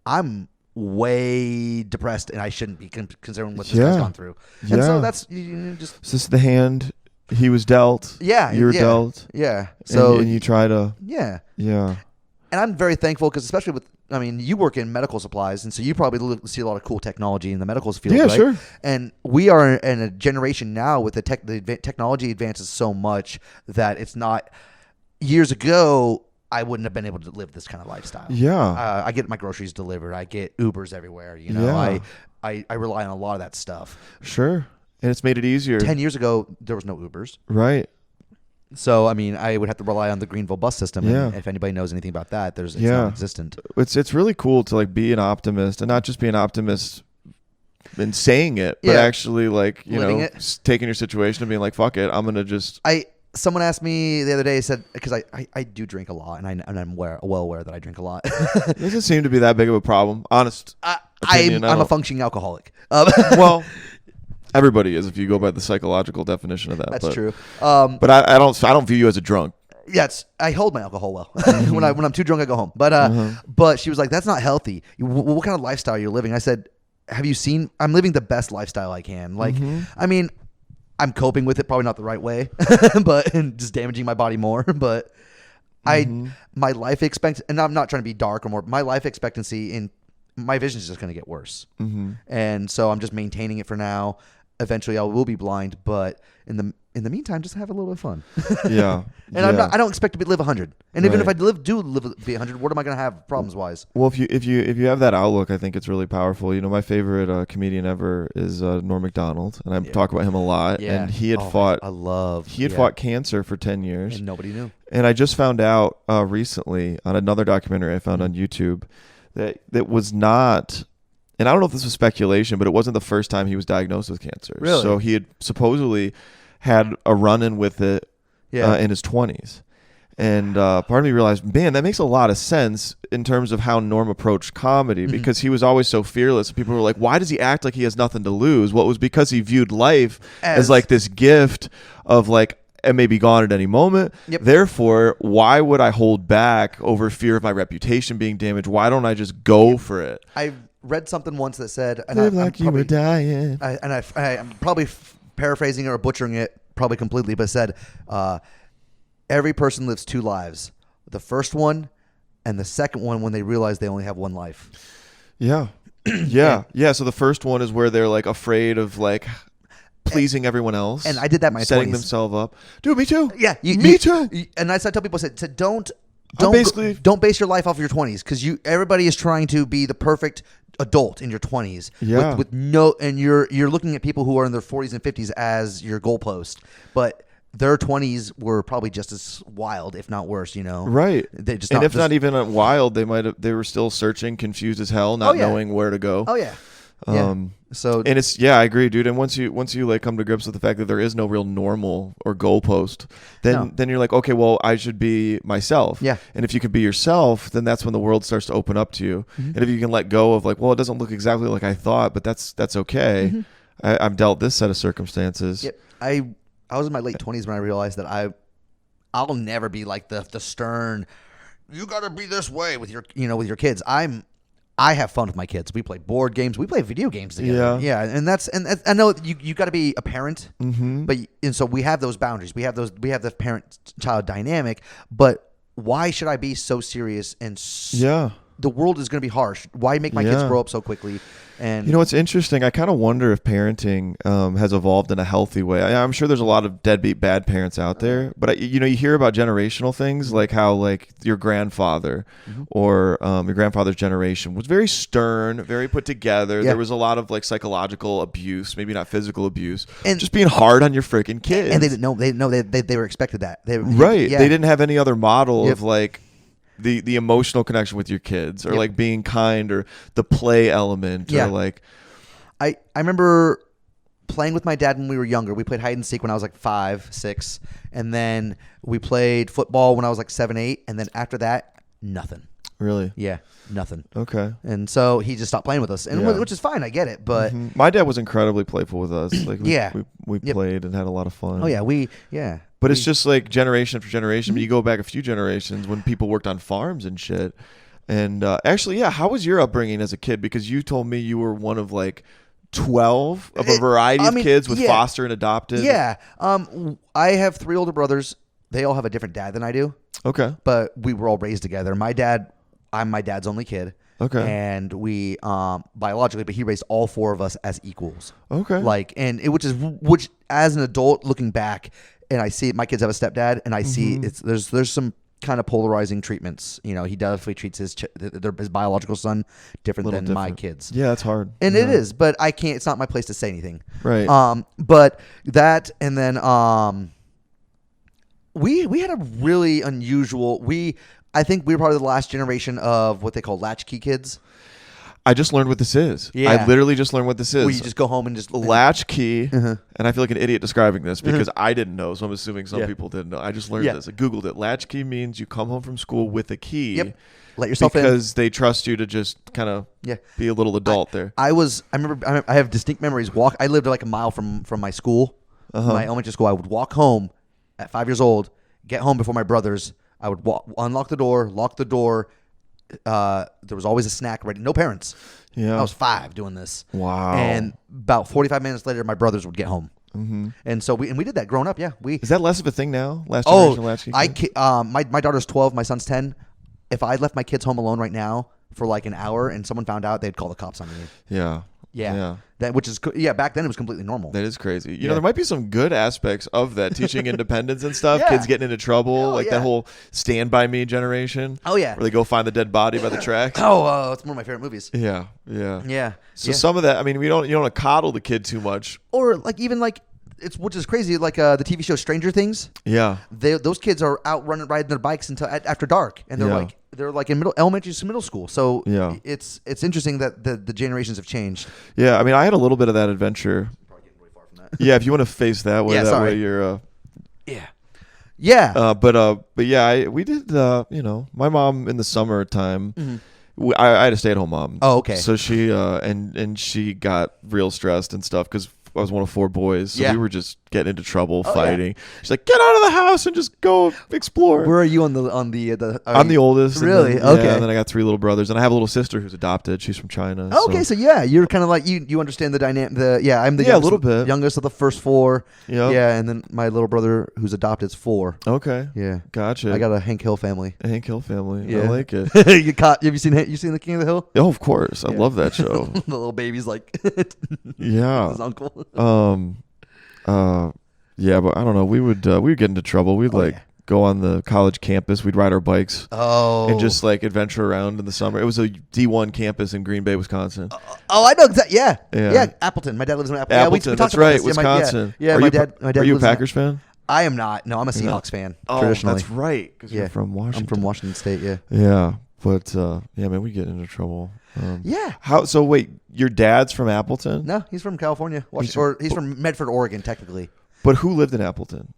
I'm way depressed and I shouldn't be considering what this guy's gone through. And so that's just. Is this the hand he was dealt? Yeah. You were dealt? Yeah. So and you try to. Yeah. Yeah. And I'm very thankful because especially you work in medical supplies, and so you probably see a lot of cool technology in the medical field, yeah, right? Sure. And we are in a generation now with the technology advances so much that it's not – years ago, I wouldn't have been able to live this kind of lifestyle. Yeah. I get my groceries delivered. I get Ubers everywhere, you know. Yeah. I rely on a lot of that stuff. Sure. And it's made it easier. 10 years ago, there was no Ubers. Right. So, I mean, I would have to rely on the Greenville bus system. Yeah. And if anybody knows anything about that, it's non-existent. It's really cool to like be an optimist and not just be an optimist in saying it, but actually like, you living know, taking your situation and being like, fuck it, I'm going to just. Someone asked me the other day, said, because I do drink a lot and I'm well aware that I drink a lot. It doesn't seem to be that big of a problem. Honest. I'm a functioning alcoholic. Well, everybody is if you go by the psychological definition of that. That's true. But I don't view you as a drunk. Yes, I hold my alcohol well. when I'm too drunk, I go home. But she was like, "That's not healthy. What kind of lifestyle are you living?" I said, "Have you seen? I'm living the best lifestyle I can. Like, I mean, I'm coping with it probably not the right way, but and just damaging my body more. But my life expectancy, and I'm not trying to be dark or more. My life expectancy in my vision is just going to get worse, and so I'm just maintaining it for now. Eventually, I will be blind, but in the meantime, just have a little bit of fun. Yeah, and I don't expect to live 100. And even if I do be 100, what am I going to have problems wise? Well, if you have that outlook, I think it's really powerful. You know, my favorite comedian ever is Norm Macdonald, and I talk about him a lot. Yeah. And he had fought cancer for 10 years, and nobody knew. And I just found out recently on another documentary I found on YouTube that was not. And I don't know if this was speculation, but it wasn't the first time he was diagnosed with cancer. Really? So he had supposedly had a run-in with it in his 20s. And part of me realized, man, that makes a lot of sense in terms of how Norm approached comedy because he was always so fearless. People were like, why does he act like he has nothing to lose? Well, it was because he viewed life as like this gift of like, it may be gone at any moment. Yep. Therefore, why would I hold back over fear of my reputation being damaged? Why don't I just go for it? I read something once that said, and live like you were dying. I'm probably paraphrasing it or butchering it probably completely, but said, every person lives two lives. The first one and the second one when they realize they only have one life. Yeah. Yeah. So the first one is where they're like afraid of like pleasing everyone else. And I did that in my 20s. Setting themselves up. Dude, me too. Yeah. Me too. And I tell people, said don't base your life off of your 20s because everybody is trying to be the perfect adult in your 20s. Yeah. With no, and you're looking at people who are in their 40s and 50s as your goalpost, but their 20s were probably just as wild, if not worse. You know, right? They just not even wild, they were still searching, confused as hell, not knowing where to go. Oh yeah. So and it's I agree, dude. And once you like come to grips with the fact that there is no real normal or goalpost, then you're like, okay, well, I should be myself. Yeah. And if you can be yourself, then that's when the world starts to open up to you. And if you can let go of like, well, it doesn't look exactly like I thought, but that's okay. I'm dealt this set of circumstances. Yep. I was in my late 20s when I realized that I'll never be like the stern, you got to be this way with your kids. I have fun with my kids. We play board games. We play video games together. Yeah. And I know you got to be a parent, but so we have those boundaries. We have the parent-child dynamic. But why should I be so serious and the world is going to be harsh? Why make my kids grow up so quickly? And it's interesting. I kind of wonder if parenting has evolved in a healthy way. I'm sure there's a lot of deadbeat bad parents out there, but you hear about generational things like how like your grandfather or your grandfather's generation was very stern, very put together. There was a lot of like psychological abuse, maybe not physical abuse, and just being hard on your freaking kids. And they didn't know. They were expected that. They didn't have any other model of like the emotional connection with your kids or like being kind or the play element or like I remember playing with my dad when we were younger. We played hide and seek when I was like 5, 6, and then we played football when I was like 7, 8, and then after that, nothing. Really? Yeah, nothing. Okay. And so he just stopped playing with us, and which is fine. I get it, but my dad was incredibly playful with us. Like we Yep. played and had a lot of fun. Oh yeah, But it's just like generation after generation. I mean, you go back a few generations when people worked on farms and shit. And actually, how was your upbringing as a kid? Because you told me you were one of like 12 of a variety of kids with foster and adopted. Yeah. I have 3 older brothers. They all have a different dad than I do. Okay. But we were all raised together. I'm my dad's only kid. Okay. And we biologically, but he raised all 4 of us as equals. Okay. Like, and it, which as an adult looking back, and I see my kids have a stepdad, and I see there's some kind of polarizing treatments. He definitely treats his biological son different my kids. Yeah, it's hard. And it is, but I can't. It's not my place to say anything. Right. But that, and then we had a really unusual. I think we were probably the last generation of what they call latchkey kids. I just learned what this is. Yeah. I literally just learned what this is. Where you just go home and just latchkey, and I feel like an idiot describing this because I didn't know, so I'm assuming some people didn't know. I just learned this. I Googled it. Latchkey means you come home from school with a key. Yep. Let yourself in. Because they trust you to just kind of be a little adult there. I remember I have distinct memories. I lived like a mile from my school, my elementary school. I would walk home at 5 years old, get home before my brothers. I would unlock the door, lock the door. There was always a snack ready. No parents. Yeah. I was 5 doing this. Wow. And about 45 minutes later, my brothers would get home. And so we did that growing up. Yeah. Is that less of a thing now? Last generation latchkey? My daughter's 12. My son's 10. If I left my kids home alone right now for like an hour and someone found out, they'd call the cops on me. Yeah. Yeah. Back then it was completely normal. That is crazy. You know, there might be some good aspects of that, teaching independence and stuff. Kids getting into trouble, that whole Stand By Me generation. Oh yeah, where they go find the dead body by the tracks. It's one of my favorite movies. Yeah. So some of that, I mean, you don't want to coddle the kid too much, or like even like which is crazy. Like the TV show Stranger Things. Yeah, those kids are out riding their bikes until after dark, and they're like in elementary to middle school. So it's interesting that the generations have changed. Yeah, I mean, I had a little bit of that adventure. Probably getting way far from that. Yeah, if you want to face that way, way you're. Yeah. But yeah, we did. My mom in the summertime. I had a stay-at-home mom. Oh, okay. So she and she got real stressed and stuff because I was one of 4 boys, so we were just getting into trouble, fighting. She's like, "Get out of the house and just go explore." Where are you on the? I'm the oldest. Really? And then, okay. And then I got 3 little brothers, and I have a little sister who's adopted. She's from China. Okay, so you're kind of like you understand the dynamic. I'm the youngest, a little bit youngest of the first 4. Yep. Yeah, and then my little brother who's adopted is 4. Okay. Yeah. Gotcha. I got a Hank Hill family. A Hank Hill family. Yeah. I like it. Have you seen the King of the Hill? Oh, of course. I love that show. The little baby's like his uncle. Yeah, but I don't know. We would get into trouble. We'd go on the college campus. We'd ride our bikes. And just like adventure around in the summer. It was a D1 campus in Green Bay, Wisconsin. I know exactly. Yeah. Appleton. My dad lives in Appleton. Appleton. That's right. Wisconsin. My dad. Are you a Packers fan? I am not. No, I'm a Seahawks fan. Oh, traditionally. That's right. Because you're from Washington. I'm from Washington State. Yeah. Yeah. But yeah, man, we get into trouble. Yeah. How? So wait, your dad's from Appleton? No, he's from California. He's from Medford, Oregon, technically. But who lived in Appleton?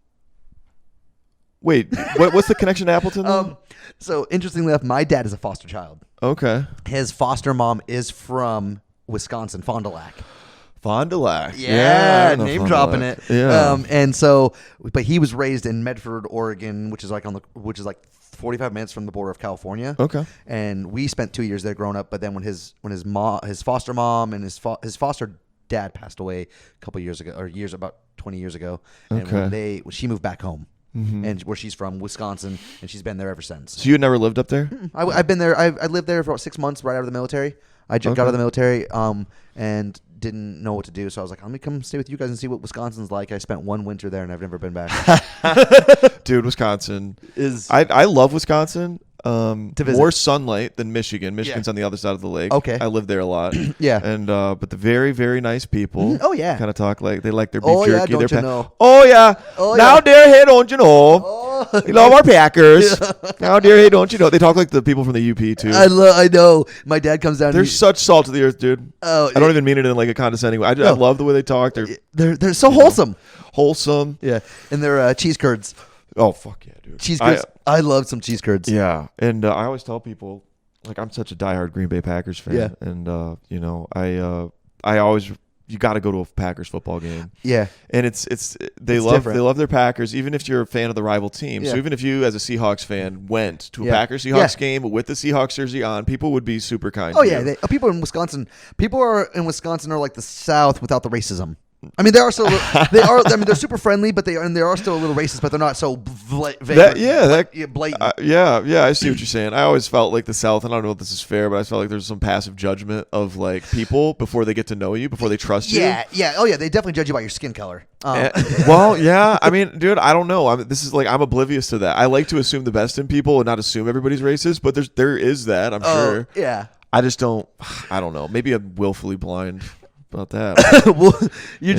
Wait, what's the connection to Appleton? Then? So interestingly enough, my dad is a foster child. Okay. His foster mom is from Wisconsin, Fond du Lac. Fond du Lac. Yeah, I know name Fond du dropping Lac. it. Yeah. And so, but he was raised in Medford, Oregon, which is like 45 minutes from the border of California. Okay. And we spent 2 years there growing up. But then when his foster mom and his foster dad passed away a couple years ago, or about 20 years ago, and Okay. when she moved back home, and where she's from, Wisconsin, and she's been there ever since. So you had never lived up there? I've been there. I lived there for about 6 months right out of the military. I just got out of the military and didn't know what to do. So I was like, let me come stay with you guys and see what Wisconsin's like. I spent one winter there and I've never been back. Dude, Wisconsin is I love Wisconsin. to visit. More sunlight than Michigan. Michigan's on the other side of the lake. Okay. I lived there a lot. Yeah. And but the very, very nice people. Oh, yeah. Kind of talk like they like their beef Oh, yeah, jerky. don't their you know. Oh yeah. Oh, now yeah. dear hey, don't you know? Oh, We love our Packers. Now dear hey, don't you know? They talk like the people from the UP too. I know. My dad comes down. They're such salt to the earth, dude. Oh, I don't even mean it in like a condescending way. I love the way they talk. They're so wholesome. Wholesome. Yeah. And they're cheese curds. Oh fuck yeah, dude. Cheese curds. I love some cheese curds. Yeah, and I always tell people, like, I'm such a diehard Green Bay Packers fan, Yeah. and you know, I always you got to go to a Packers football game. Yeah. And It's they different. love their Packers, even if you're a fan of the rival team. Yeah. So even if you, as a Seahawks fan, went to a Yeah. Packers Seahawks Yeah. game with the Seahawks jersey on, people would be super kind. Oh to yeah, you. people in Wisconsin are like the South without the racism. I mean, they are still they are. I mean, they're super friendly, but they are still a little racist, but they're not so blatant. blatant. Yeah, I see what you're saying. I always felt like the South, and I don't know if this is fair, but I felt like there's some passive judgment of like people before they get to know you, before they trust you. Yeah. Oh yeah, they definitely judge you by your skin color. Well, yeah. I mean, dude, I don't know. I'm oblivious to that. I like to assume the best in people and not assume everybody's racist, but there is that. I'm sure. Yeah. I just don't. I don't know. Maybe I'm willfully blind about that. Well, you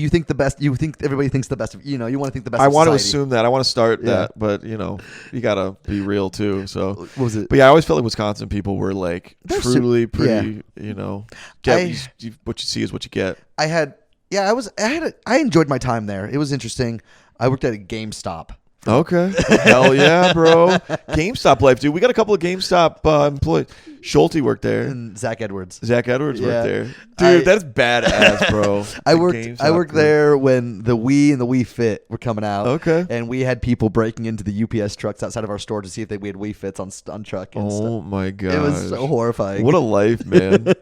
think the best. You think everybody thinks the best of you. You want to think the best. I of want to society. assume that. I want to start Yeah. that, but you gotta be real too. So What was it? But yeah, I always felt like Wisconsin people were like They're truly pretty. I- What you see is what you get. I enjoyed my time there. It was interesting. I worked at a GameStop. Okay. Hell yeah, bro. GameStop life, dude. We got a couple of GameStop employees. Schulte worked there. And Zach Edwards. Zach Edwards Yeah. worked there. Dude, that's badass, bro. I The worked GameStop crew. there when the Wii and the Wii Fit were coming out. Okay. And we had people breaking into the UPS trucks outside of our store to see if we had Wii Fits on truck and Oh stuff. my god. It was so horrifying. What a life, man.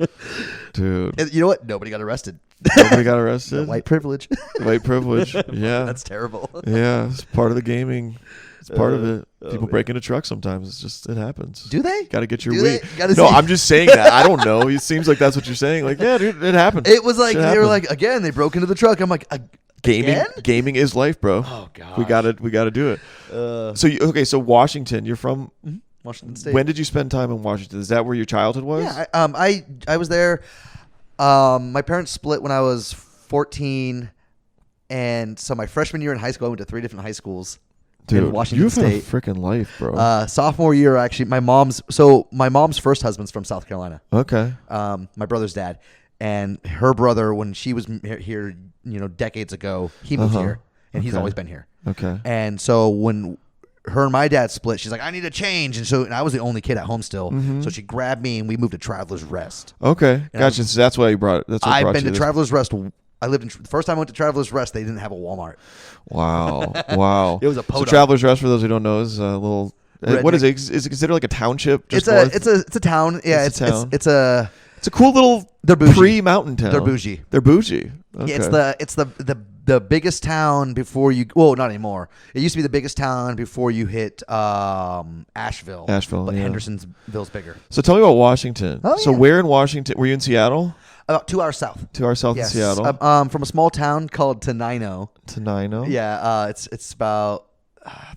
Dude. And you know what? Nobody got arrested. Nobody got arrested. White privilege. White privilege. Yeah. That's terrible. Yeah. It's part of the gaming. It's part of it. oh, People man. break into trucks sometimes. It happens. Do they? Got to get your Do they? Wii. Gotta No, see. I'm just saying that. I don't know. It seems like that's what you're saying. Like, yeah, dude, it happened. It was like Shit they were happened. like again. They broke into the truck. I'm like, again? Gaming is life, bro. Oh god. We got to do it. So Washington, you're from Washington State. When did you spend time in Washington? Is that where your childhood was? Yeah, I was there. My parents split when I was 14, and so my freshman year in high school, I went to 3 different high schools in Dude, Washington you've had a State. freaking life, bro. Sophomore year, actually, my mom's first husband's from South Carolina. Okay. My brother's dad, and her brother, when she was here, decades ago, he moved here, and he's Okay. always been here. Okay. And so when her and my dad split, she's like, I need a change. And I was the only kid at home still. So she grabbed me and we moved to Travelers Rest. Okay. Gotcha. So that's why you brought it. That's what I've brought been you to this- Travelers Rest. The first time I went to Travelers Rest, they didn't have a Walmart. Wow. Wow. It was a So podunk. Travelers Rest, for those who don't know, is a little. What is it? Is it considered like a township? Just north? It's a town. Yeah, It's a town. it's a It's a cool little They're bougie. pre-mountain town. They're bougie. They're bougie. Okay. Yeah, it's the biggest town before you. Well, not anymore. It used to be the biggest town before you hit Asheville. Asheville, but yeah. Hendersonville's bigger. So tell me about Washington. Oh, So yeah. where in Washington? Were you in Seattle? About 2 hours south. 2 hours south Yes. of Seattle. From a small town called Tenino. Tenino. Yeah, it's about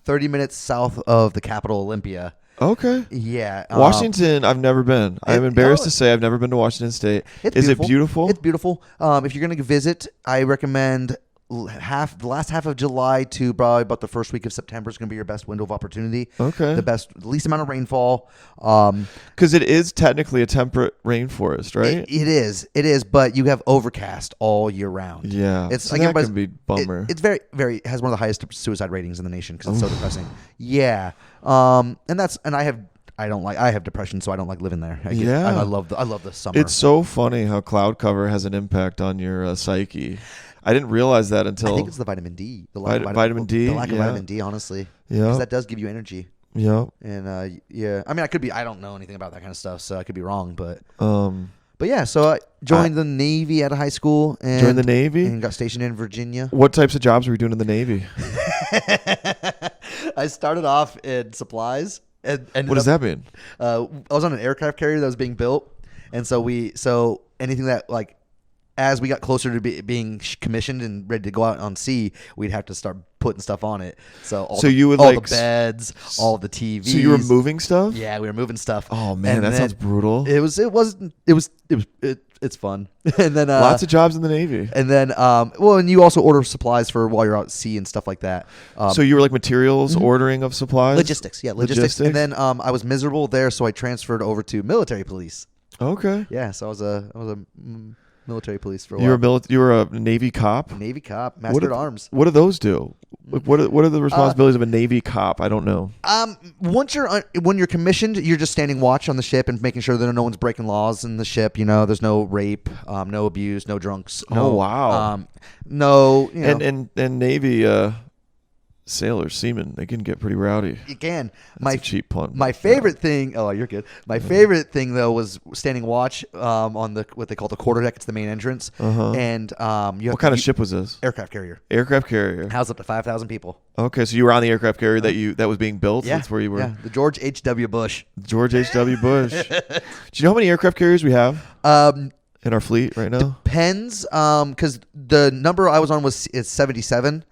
30 minutes south of the capital, Olympia. Okay. Yeah, Washington, I've never been. I'm embarrassed to say I've never been to Washington State. It's Is beautiful. it beautiful? It's beautiful. If you're going to visit, I recommend the last half of July to probably about the first week of September is going to be your best window of opportunity. Okay. The least amount of rainfall. Because it is technically a temperate rainforest, right? It is, but you have overcast all year round. Yeah. It's so like that can be bummer. It's very, very, has one of the highest suicide ratings in the nation because it's so depressing. Yeah. And I have depression, so I don't like living there. I love the summer. It's so funny how cloud cover has an impact on your psyche. I didn't realize that until I think it's the vitamin D. The vitamin D. The lack of vitamin D, honestly. Yeah. Because that does give you energy. Yeah. And I mean, I don't know anything about that kind of stuff, so I could be wrong, but yeah. So I joined the Navy out of high school. And joined the Navy and got stationed in Virginia. What types of jobs were you doing in the Navy? I started off in supplies. And what does that mean? I was on an aircraft carrier that was being built, and so anything that like. As we got closer to being commissioned and ready to go out on sea, we'd have to start putting stuff on it. So you would all the beds, all the TVs. So you were moving stuff? Yeah, we were moving stuff. Oh man, that sounds brutal. It's fun. And then lots of jobs in the Navy. And then and you also order supplies for while you're out at sea and stuff like that. So you were like materials ordering of supplies? Logistics. And then I was miserable there, so I transferred over to military police. Okay. Yeah, so I was a military police for a while. You were a Navy cop? Navy cop, master at arms. What do those do? What are the responsibilities of a Navy cop? I don't know. When you're commissioned, you're just standing watch on the ship and making sure that no one's breaking laws in the ship. You know, there's no rape, no abuse, no drunks. No, oh wow. No. And Navy sailors, seamen, they can get pretty rowdy. You can. That's a cheap pun. My favorite thing. Oh, you're good. My favorite thing though was standing watch on what they call the quarterdeck. It's the main entrance. And what kind of ship was this? Aircraft carrier. Aircraft carrier. Housed up to 5,000 people. Okay, so you were on the aircraft carrier that was being built. Yeah, that's where you were. Yeah, the George H.W. Bush. George H.W. Bush. Do you know how many aircraft carriers we have in our fleet right now? Depends, because the number I was on is 77.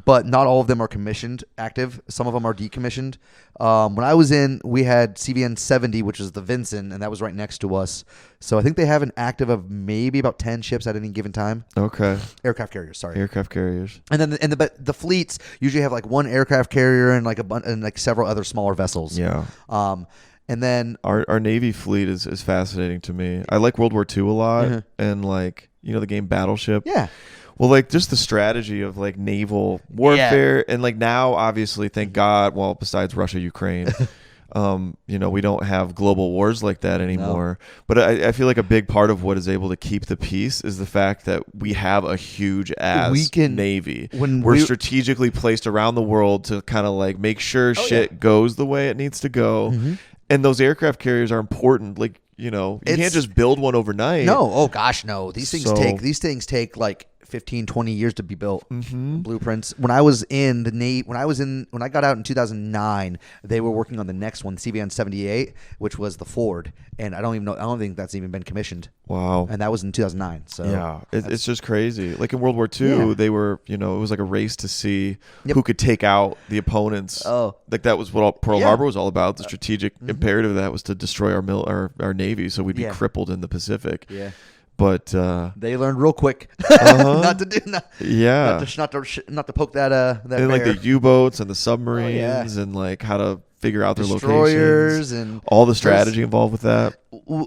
But not all of them are commissioned active. Some of them are decommissioned. When I was in, we had CVN 70, which is the Vincent, and that was right next to us. So I think they have an active of maybe about 10 ships at any given time. Okay. Aircraft carriers, sorry. Aircraft carriers. And then the fleets usually have like one aircraft carrier and like several other smaller vessels. Yeah. And then our Navy fleet is fascinating to me. I like World War II a lot, and like the game Battleship. Yeah. Well, like just the strategy of like naval warfare, and like now, obviously, thank God. Well, besides Russia, Ukraine, we don't have global wars like that anymore. No. But I feel like a big part of what is able to keep the peace is the fact that we have a huge ass Navy. We're strategically placed around the world to kind of like make sure shit goes the way it needs to go, and those aircraft carriers are important. Like you can't just build one overnight. No, oh gosh, no. These things take like 15, 20 years to be built. Blueprints. When I was in the Navy, when I got out in 2009, they were working on the next one, CVN 78, which was the Ford, and I don't think that's even been commissioned. Wow. And that was in 2009. So yeah, it's just crazy. Like in World War II, they were, it was like a race to see who could take out the opponents. Oh, like that was what Pearl Harbor was all about. The strategic imperative of that was to destroy our Navy, so we'd be crippled in the Pacific. Yeah. But they learned real quick not to poke that and bear. Like the U-boats and the submarines and like how to figure out their locations and all the strategy involved with that.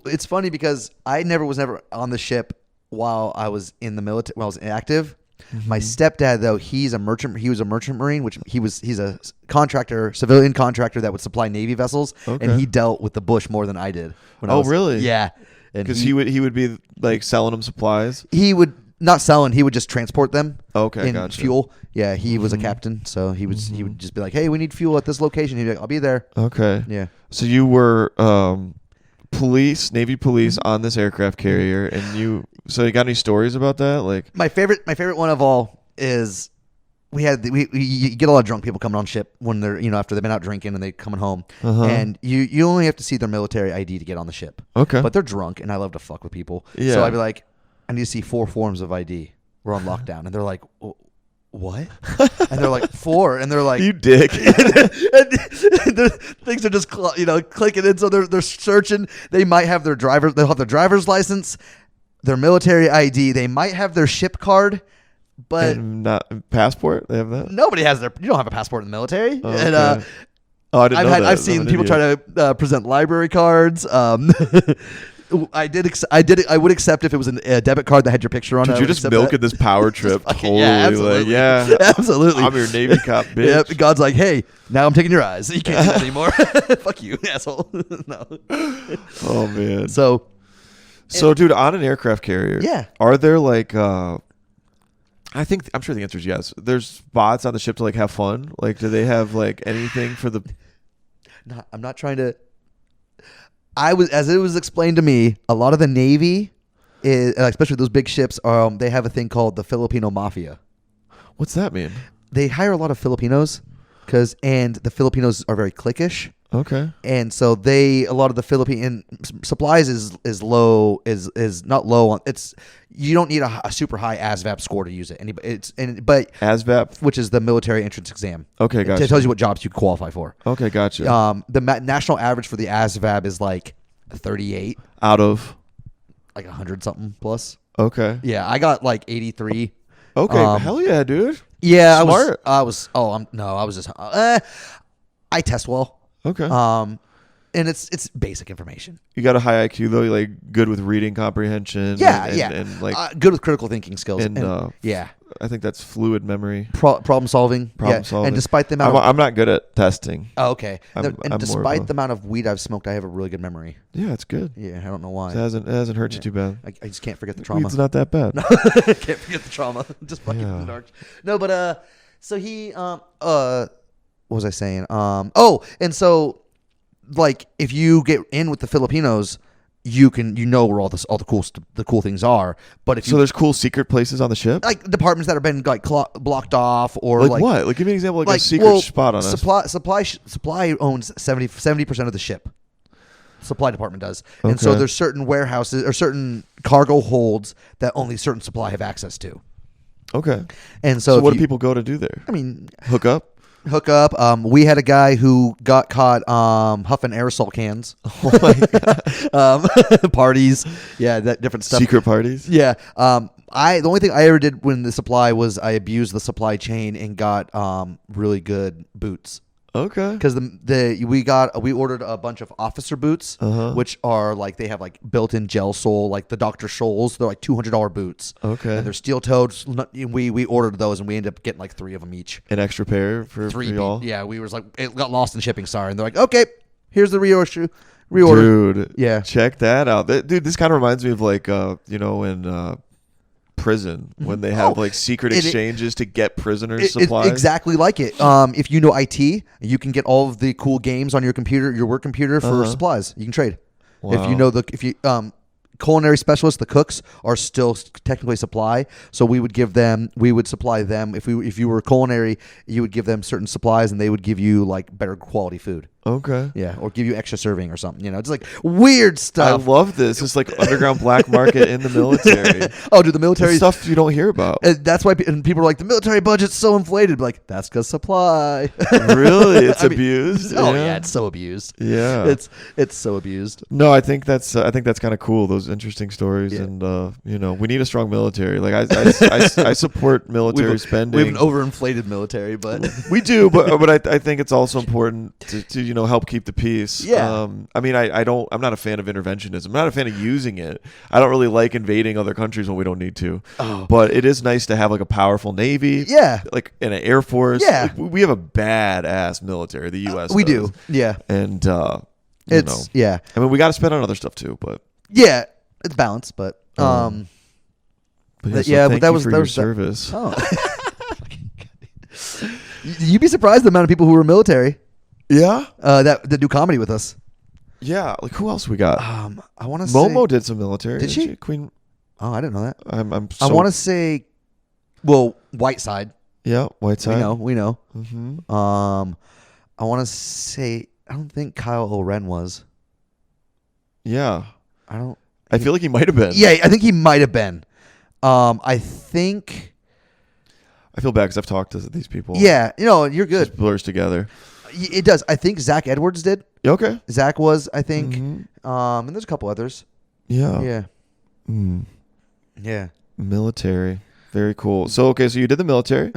It's funny because I was never on the ship while I was in the military, while I was active. My stepdad, though, he was a merchant marine, which he's a contractor, civilian contractor that would supply Navy vessels, and he dealt with the Bush more than I did. Really? Yeah. Because he would be like selling them supplies. He would not selling. He would just transport them. Okay, in gotcha. Fuel. Yeah, he was a captain, so he would just be like, "Hey, we need fuel at this location." He'd be like, "I'll be there." Okay. Yeah. So you were Navy police on this aircraft carrier, and you got any stories about that? Like my favorite one of all is we get a lot of drunk people coming on ship when they're after they've been out drinking and they're coming home, and you only have to see their military ID to get on the ship. Okay, but they're drunk, and I love to fuck with people. Yeah. So I'd be like, I need to see 4 forms of ID. We're on lockdown, and they're like, what? And they're like 4, and they're like, you dick. and things are just clicking in, so they're searching. They might have they'll have their driver's license, their military ID. They might have their ship card. But and not passport. They have that. nobody has you don't have a passport in the military. Oh, And okay. I didn't know that. I've seen people try to present library cards. I would accept if it was a debit card that had your picture on it. Dude, you're just milking this power trip. Totally. Yeah, absolutely. Absolutely. I'm your Navy cop, bitch. Yep. God's like, hey, now I'm taking your eyes. You can't do that anymore. Fuck you, asshole. No. Oh man. So, dude, on an aircraft carrier, yeah, are there like I'm sure the answer is yes. There's spots on the ship to like have fun. Like, do they have like anything for the? No, I'm not trying to. As it was explained to me, a lot of the Navy, especially those big ships, they have a thing called the Filipino Mafia. What's that mean? They hire a lot of Filipinos, and the Filipinos are very cliquish. Okay. And so a lot of the Philippine supplies is not low on. It's you don't need a super high ASVAB score to use it. But ASVAB, which is the military entrance exam. Okay, gotcha. It tells you what jobs you qualify for. Okay, gotcha. The national average for the ASVAB is like 38 out of like 100 something plus. Okay. Yeah, I got like 83. Okay, hell yeah, dude. Yeah, smart. I was just I test well. Okay. And it's basic information. You got a high IQ though. You're like good with reading comprehension. and like good with critical thinking skills. And yeah, I think that's fluid memory. Problem solving. Solving. And despite the amount, I'm not good at testing. Oh, okay. I'm despite the amount of weed I've smoked, I have a really good memory. Yeah, it's good. Yeah, I don't know why. It hasn't hurt you too bad. I just can't forget the trauma. Weed's not that bad. No, can't forget the trauma. Just fucking in the dark. No, but so he what was I saying? And so like if you get in with the Filipinos, you know where all the cool things are. But if there's cool secret places on the ship, like departments that have been like blocked off, or like what? Like give me an example, like a secret spot on us. Supply owns 70% of the ship. Supply department does, and so there's certain warehouses or certain cargo holds that only certain supply have access to. Okay, and so what do people go to do there? I mean, hook up. We had a guy who got caught huffing aerosol cans. Oh my God. Parties, yeah, that different stuff. Secret parties. Yeah. The only thing I ever did when the supply was I abused the supply chain and got really good boots. Okay. Because we ordered a bunch of officer boots, which are like they have like built-in gel sole, like the Dr. Scholl's. They're like $200 boots. Okay. And they're steel-toed. We ordered those and we ended up getting like 3 of them each. An extra pair for y'all. Yeah, we was like it got lost in shipping. Sorry, and they're like, okay, here's the reorder. Dude, yeah, check that out. Dude, this kind of reminds me of like in prison when they have like secret exchanges to get prisoners supplies. Exactly like it. If you know IT, you can get all of the cool games on your computer, your work computer for supplies. You can trade. Wow. If you culinary specialists, the cooks are still technically supply. So we would supply them. If you were culinary, you would give them certain supplies and they would give you like better quality food. Okay. Yeah, or give you extra serving or something. It's like weird stuff. I love this. It's like underground black market in the military. Oh, dude, the military stuff you don't hear about. That's why people are like, the military budget's so inflated. Like, that's because supply. Really, it's abused. Yeah, it's so abused. Yeah, it's so abused. No, I think that's kind of cool. Those interesting stories, and we need a strong military. Like I support military spending. We have an overinflated military, but we do. But I think it's also important to help keep the peace. Yeah. I mean, I'm not a fan of interventionism. I'm not a fan of using it. I don't really like invading other countries when we don't need to. Oh. But it is nice to have like a powerful Navy. Yeah. Like in an Air Force. Yeah. Like, we have a badass military. The U.S. We does. do. Yeah. And yeah. I mean, we got to spend on other stuff too, but yeah, it's balanced. But but that was your service. Oh. You'd be surprised the amount of people who were military. Yeah. That do comedy with us. Yeah. Like who else we got? I want to say Momo did some military. Did she? Queen. Oh, I didn't know that. I want to say, Whiteside. Yeah, Whiteside. We know. Mm-hmm. I want to say I don't think Kyle Oren was. Yeah. I feel like he might have been. Yeah, I think he might have been. I think. I feel bad because I've talked to these people. Yeah, you're good. It just blurs together. It does. I think Zach Edwards did. Okay. Zach was, I think. Mm-hmm. And there's a couple others. Yeah. Yeah. Mm. Yeah. Military. Very cool. So so you did the military,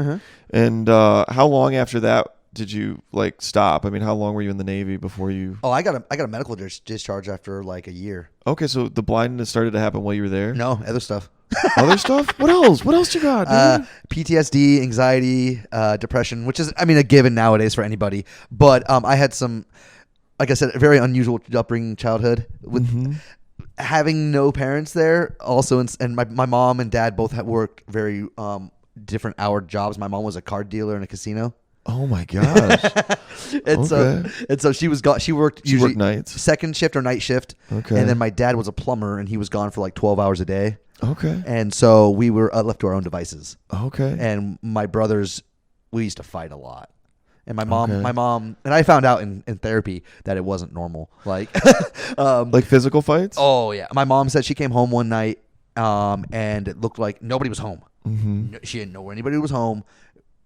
and how long after that did you like stop? I mean, how long were you in the Navy before you? Oh, I got a medical discharge after like a year. Okay, so the blindness started to happen while you were there. No, other stuff. Other stuff? What else? What else you got, dude? PTSD, anxiety, depression, which is, I mean, a given nowadays for anybody. But I had some, like I said, a very unusual upbringing childhood with having no parents there. Also, and my mom and dad both worked very different hour jobs. My mom was a card dealer in a casino. Oh my gosh! and so she worked usually nights, second shift or night shift. Okay. And then my dad was a plumber, and he was gone for like 12 hours a day. Okay. And so we were left to our own devices. Okay. And my brothers, we used to fight a lot. And my mom, and I found out in therapy that it wasn't normal. Like, like physical fights? Oh yeah. My mom said she came home one night, and it looked like nobody was home. Mm-hmm. She didn't know where anybody was home,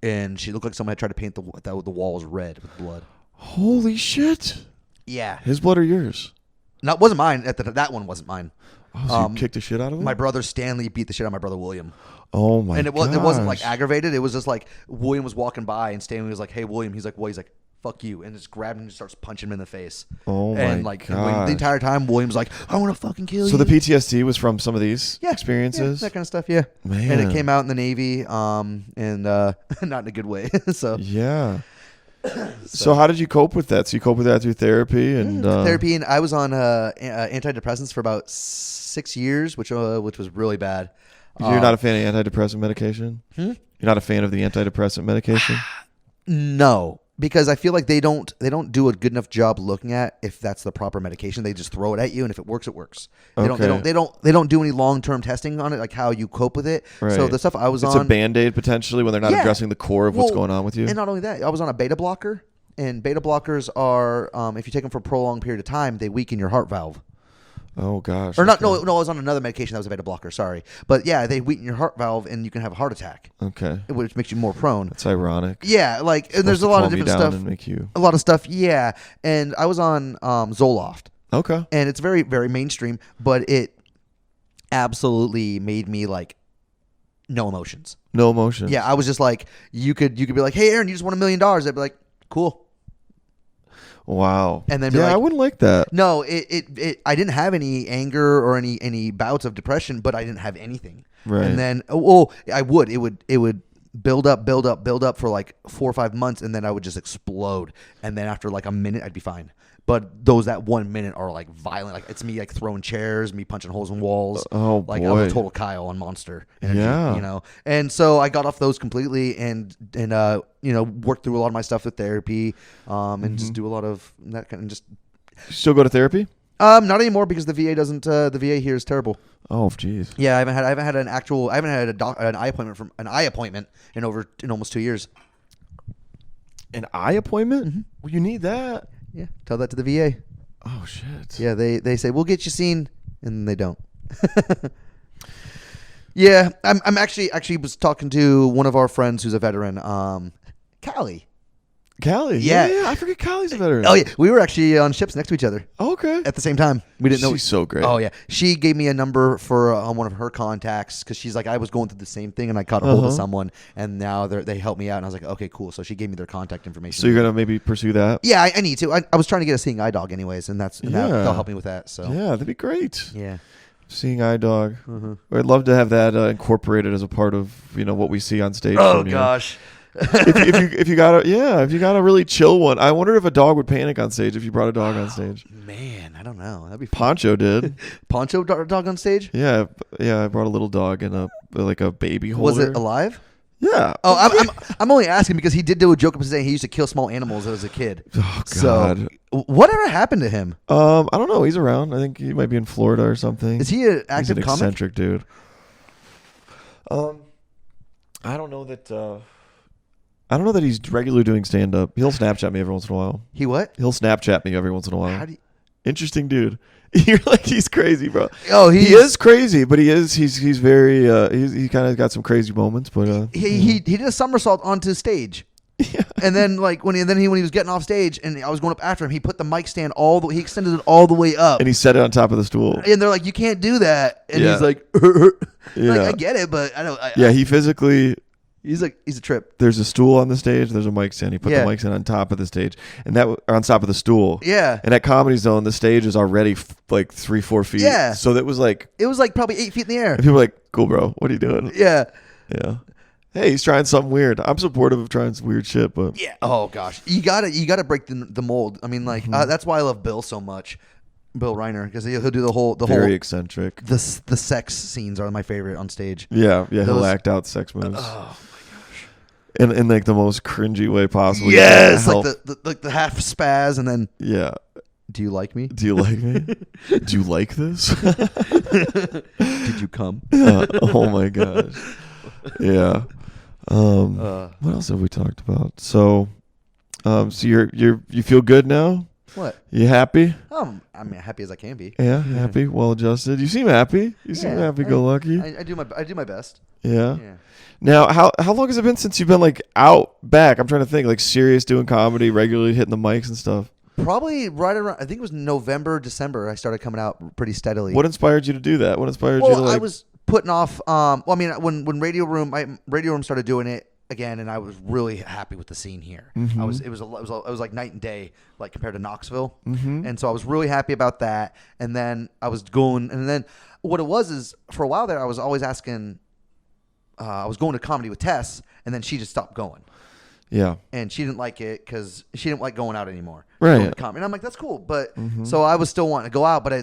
and she looked like someone had tried to paint the walls red with blood. Holy shit! Yeah. His blood or yours? No, it wasn't mine. That one wasn't mine. Oh, so you kicked the shit out of him? My brother Stanley beat the shit out of my brother William. Oh my! And it wasn't like aggravated. It was just like William was walking by and Stanley was like, "Hey, William." He's like, "What?" He's like, "Fuck you," and just grabbed him and starts punching him in the face. Oh and my the entire time William's like, "I want to fucking kill you." So the PTSD was from some of these experiences, that kind of stuff. Yeah, man. And it came out in the Navy, and not in a good way. So yeah. So how did you cope with that? So you cope with that through therapy and and I was on antidepressants for about 6 years, which was really bad. You're not a fan of antidepressant medication? You're not a fan of the antidepressant medication? No, because I feel like they don't do a good enough job looking at if that's the proper medication. They just throw it at you, and if it works, it works. They don't do any long-term testing on it, like how you cope with it. Right. So the stuff I was on, it's a Band-Aid potentially when they're not addressing the core of what's going on with you. And not only that, I was on a beta blocker, and beta blockers are if you take them for a prolonged period of time, they weaken your heart valve. Oh gosh. Or not? No, I was on another medication that was a beta blocker. Sorry, but yeah, they weaken your heart valve, and you can have a heart attack. Okay. Which makes you more prone. That's ironic. Yeah, and there's a lot of different stuff. And make you... A lot of stuff. Yeah, and I was on Zoloft. Okay. And it's very, very mainstream, but it absolutely made me like no emotions. No emotions. Yeah, I was just like, you could be like, "Hey, Aaron, you just won $1 million." I'd be like, "Cool." Wow. And then I wouldn't like that. No, it I didn't have any anger or any bouts of depression, but I didn't have anything. Right. And then it would build up for like 4 or 5 months, and then I would just explode. And then after like a minute, I'd be fine. But that 1 minute are like violent. Like it's me like throwing chairs, me punching holes in walls. Oh like boy. I'm a total Kyle on Monster Energy, yeah. You know. And so I got off those completely, and worked through a lot of my stuff with therapy, and just do a lot of that kind of just. You still go to therapy? Not anymore because the VA doesn't. The VA here is terrible. Oh, jeez. Yeah, I haven't had an eye appointment in almost 2 years. An eye appointment? Mm-hmm. Well, you need that. Yeah, tell that to the VA. Oh shit. Yeah, they say we'll get you seen, and they don't. Yeah, I'm actually was talking to one of our friends who's a veteran, Callie. Callie? Yeah. I forget Callie's a veteran. Oh yeah, we were actually on ships next to each other. Okay. At the same time, we didn't know. She's so great. Oh yeah, she gave me a number for one of her contacts because she's like, I was going through the same thing and I caught a hold of someone, and now they helped me out, and I was like, okay, cool. So she gave me their contact information. So you're gonna maybe pursue that? Yeah, I need to. I was trying to get a seeing eye dog anyways, and they'll help me with that. So yeah, that'd be great. Yeah. Seeing eye dog. I'd love to have that incorporated as a part of what we see on stage. Oh gosh. if you got a really chill one, I wonder if a dog would panic on stage if you brought a dog on stage. Man, I don't know. That'd be fun. Poncho did. Poncho dog on stage? Yeah. I brought a little dog and a baby holder. Was it alive? Yeah. Oh, I'm only asking because he did do a joke of saying he used to kill small animals as a kid. Oh God. So, whatever happened to him? I don't know. He's around. I think he might be in Florida or something. Is he an active He's an comic? eccentric dude. I don't know that. I don't know that he's regularly doing stand-up. He'll Snapchat me every once in a while. He what? He'll Snapchat me every once in a while. How do you... Interesting dude. You're like, he's crazy, bro. Oh, he is crazy, but he's very he kind of got some crazy moments, but he did a somersault onto stage. And then like when he was getting off stage and I was going up after him, he put the mic stand he extended it all the way up. And he set it on top of the stool. And they're like, you can't do that. And he's like, like, I get it, but I don't. He physically. He's a trip. There's a stool on the stage. There's a mic stand. He put the mic stand on top of the stage, and or on top of the stool. Yeah. And at Comedy Zone, the stage is already like 3-4 feet. Yeah. So that was like. It was like probably 8 feet in the air. And people were like, "Cool, bro. What are you doing?" Yeah. Yeah. Hey, he's trying something weird. I'm supportive of trying some weird shit, but yeah. Oh gosh, you gotta break the mold. I mean, like that's why I love Bill so much, Bill Reiner, because he'll do the whole very eccentric. The sex scenes are my favorite on stage. Yeah, he'll act out sex moves. Oh. In like the most cringy way possible. Yes, like the half spaz and then do you like me? Do you like me? Do you like this? Did you come? Oh my gosh. Yeah. What else have we talked about? So you feel good now? What? You happy? I'm happy as I can be. Yeah, happy, well adjusted. You seem happy. You seem happy-go-lucky. I do my best. Yeah. Now, how long has it been since you've been like out back? I'm trying to think, like serious doing comedy, regularly hitting the mics and stuff. Probably right around. I think it was November, December. I started coming out pretty steadily. What inspired you to do that? What inspired you to like? I was putting off. When Radio Room started doing it again, and I was really happy with the scene here. Mm-hmm. It was like night and day, like compared to Knoxville. Mm-hmm. And so I was really happy about that. And then I was going, and then what it was is for a while there, I was always asking. I was going to comedy with Tess, and then she just stopped going. Yeah. And she didn't like it because she didn't like going out anymore. Right. Going to comedy. And I'm like, that's cool. But so I was still wanting to go out, but I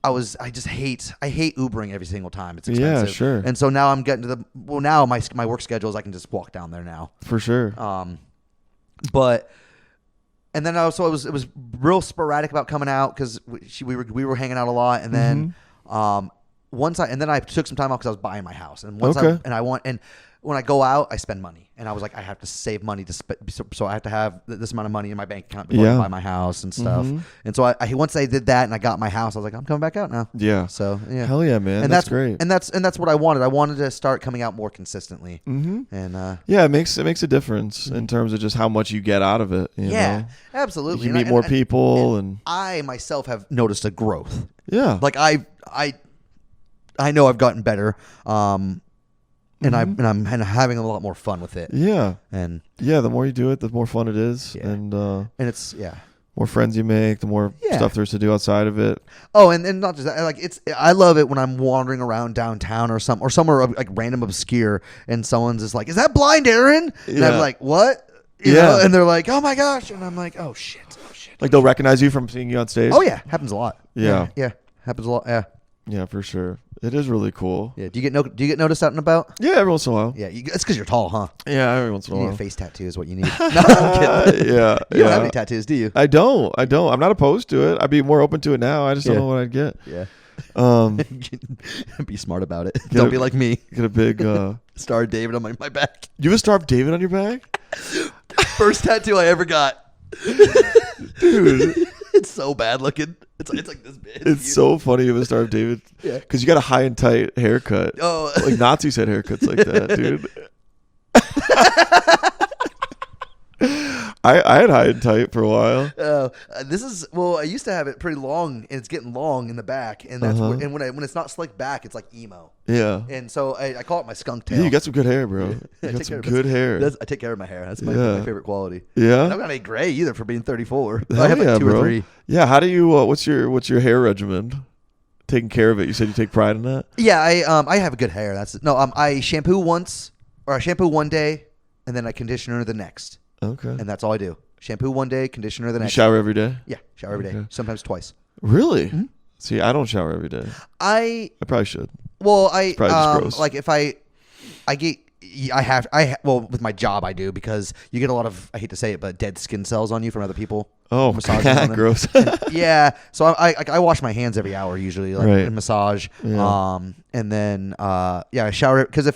hate Ubering every single time. It's expensive. Yeah, sure. And so now I'm getting to now my work schedule is I can just walk down there now. For sure. But and then also it was real sporadic about coming out because we were hanging out a lot, and then then I took some time off because I was buying my house, and when I go out, I spend money, and I was like, I have to save money to so I have to have this amount of money in my bank account before I buy my house and stuff. And so I once I did that and I got my house, I was like, I'm coming back out now. Yeah. So yeah. Hell yeah, man. And that's great. And that's what I wanted. I wanted to start coming out more consistently. Mm-hmm. And it makes a difference in terms of just how much you get out of it. You know? Absolutely. You meet more people, and I myself have noticed a growth. Yeah. Like I know I've gotten better. And I'm having a lot more fun with it. Yeah. And the more you do it, the more fun it is. Yeah. And it's more friends you make, the more stuff there's to do outside of it. Oh, and not just that, like I love it when I'm wandering around downtown or somewhere like random obscure and someone's just like, "Is that Blind Aaron?" And I'm like, "What?" You know? And they're like, "Oh my gosh." And I'm like, "Oh shit. Like they'll recognize you from seeing you on stage? Oh yeah, happens a lot. Yeah. Happens a lot. Yeah. Yeah, for sure. It is really cool. Yeah. Do you get noticed out and about? Yeah, every once in a while. Yeah, it's because you're tall, huh? Yeah, every once in a while. You need a face tattoo is what you need. No, I'm kidding. Yeah. You don't have any tattoos, do you? I don't. I'm not opposed to it. I'd be more open to it now. I just don't know what I'd get. Yeah. Be smart about it. Don't be like me. Get a big Star of David on my back. You have a Star of David on your back? First tattoo I ever got. Dude. It's so bad looking. It's like this big. It's so funny you have a Star of David. Yeah. Because you got a high and tight haircut. Oh. Like Nazis had haircuts like that, dude. I had high and tight for a while. I used to have it pretty long, and it's getting long in the back, and that's and when it's not slicked back, it's like emo. Yeah. And so I call it my skunk tail. Yeah, you got some good hair, bro. You got some good hair. I take care of my hair. That's my favorite quality. Yeah. And I'm not any gray either for being 34. Hell I have like 2 bro. or 3. Yeah. How do you? What's your hair regimen? Taking care of it. You said you take pride in that. Yeah. I have good hair. I shampoo once, or I shampoo one day, and then I conditioner the next. Okay. And that's all I do. Shampoo one day, conditioner the next. You shower every day? Yeah, shower every day. Sometimes twice. Really? Mm-hmm. See, I don't shower every day. I probably should. Well, it's probably just gross. Like if with my job I do, because you get a lot of, I hate to say it, but dead skin cells on you from other people. Oh, gross. Yeah. So I wash my hands every hour usually, and massage. Yeah. And then I shower, because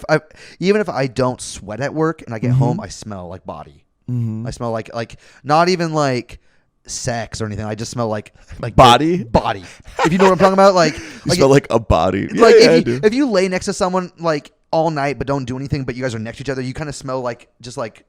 even if I don't sweat at work and I get home, I smell like body. Mm-hmm. I smell like not even like sex or anything. I just smell like body. If you know what I'm talking about, you smell like a body. Like if you lay next to someone like all night but don't do anything, but you guys are next to each other, you kind of smell like just like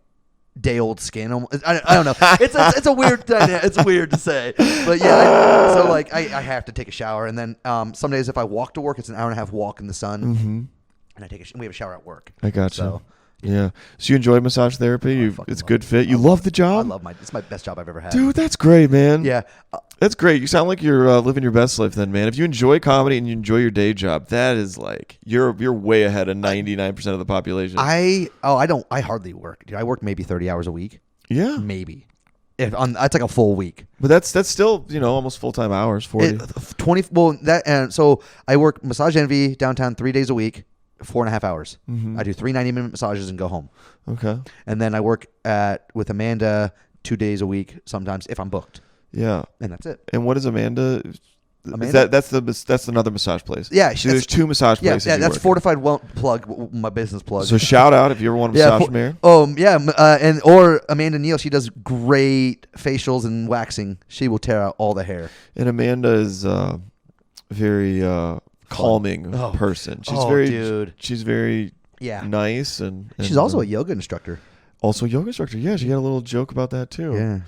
day old skin. I don't know. It's a weird it's weird to say, but yeah. So like I have to take a shower, and then some days if I walk to work, it's an hour and a half walk in the sun, and we have a shower at work. I got you. So, yeah. So you enjoy massage therapy? It's a good fit. You love the job? It's my best job I've ever had. Dude, that's great, man. Yeah. That's great. You sound like you're living your best life then, man. If you enjoy comedy and you enjoy your day job, that is like you're way ahead of 99% of the population. I hardly work. Dude, I work maybe 30 hours a week. Yeah. Maybe. That's like a full week. But that's still, almost full-time hours, 40. 20 well that and so I work Massage Envy downtown 3 days a week. 4.5 hours. I do 3 90-minute massages and go home. Okay. And then I work with Amanda 2 days a week sometimes if I'm booked. Yeah. And that's it. And what is Amanda? Amanda? That's another massage place. Yeah. There's 2 massage places. Yeah, that's Fortified plug, my business plug. So shout out if you ever want to massage me. Or Amanda Neal, she does great facials and waxing. She will tear out all the hair. And Amanda is very calming person. She's very nice and she's also a yoga instructor. Also a yoga instructor. Yeah, she had a little joke about that too. Yeah.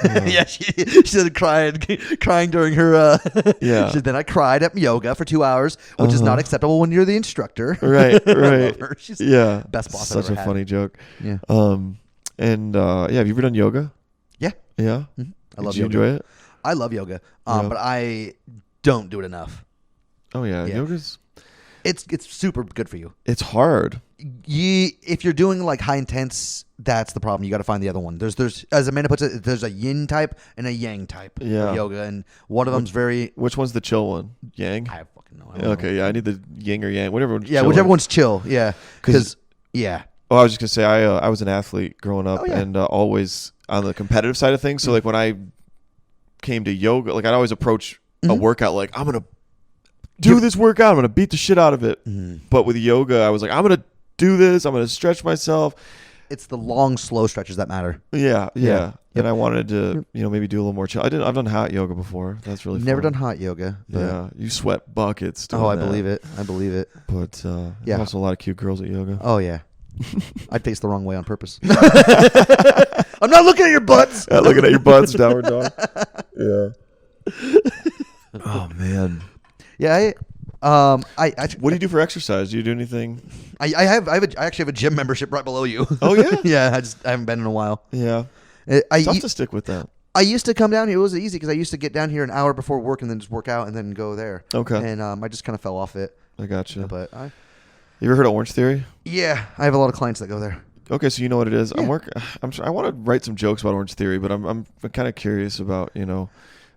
Yeah, she started crying during her yeah. She said, then I cried at yoga for 2 hours, which is not acceptable when you're the instructor. Right. I love her. She's best boss I've Such ever a had. funny joke. Yeah. Have you ever done yoga? Yeah. Yeah. Mm-hmm. I love yoga. yoga. Enjoy it? I love yoga. But I don't do it enough. Oh yeah. Yoga's it's super good for you. It's hard. If you're doing like high intense, that's the problem. You got to find the other one. There's as Amanda puts it, there's a yin type and a yang type of yoga, and one of them's very. Which one's the chill one? Yang. I fucking know. Okay, yeah, I need the yin or yang, whatever. Whichever one's chill. Yeah, because Oh, I was just gonna say I was an athlete growing up and always on the competitive side of things. So like when I came to yoga, like I'd always approach a workout like I'm gonna do this workout. I'm gonna beat the shit out of it. But with yoga, I was like I'm gonna do this. I'm gonna stretch myself. It's the long, slow stretches that matter. Yeah. And I wanted to, maybe do a little more chill. I've done hot yoga before. That's really never fun. done hot yoga. But Yeah, you sweat buckets. I believe it. But there's also a lot of cute girls at yoga. Oh yeah. I face the wrong way on purpose. I'm not looking at your butts. Looking at your butts, downward dog. Yeah. Oh man. Yeah. What do you do for exercise? Do you do anything? I actually have a gym membership right below you. Oh yeah. Yeah. I haven't been in a while. Yeah. It's tough to stick with that. I used to come down here. It was easy because I used to get down here an hour before work and then just work out and then go there. Okay. And I just kind of fell off it. I gotcha. But you ever heard of Orange Theory? Yeah, I have a lot of clients that go there. Okay, so you know what it is. Yeah. I want to write some jokes about Orange Theory, but I'm kind of curious about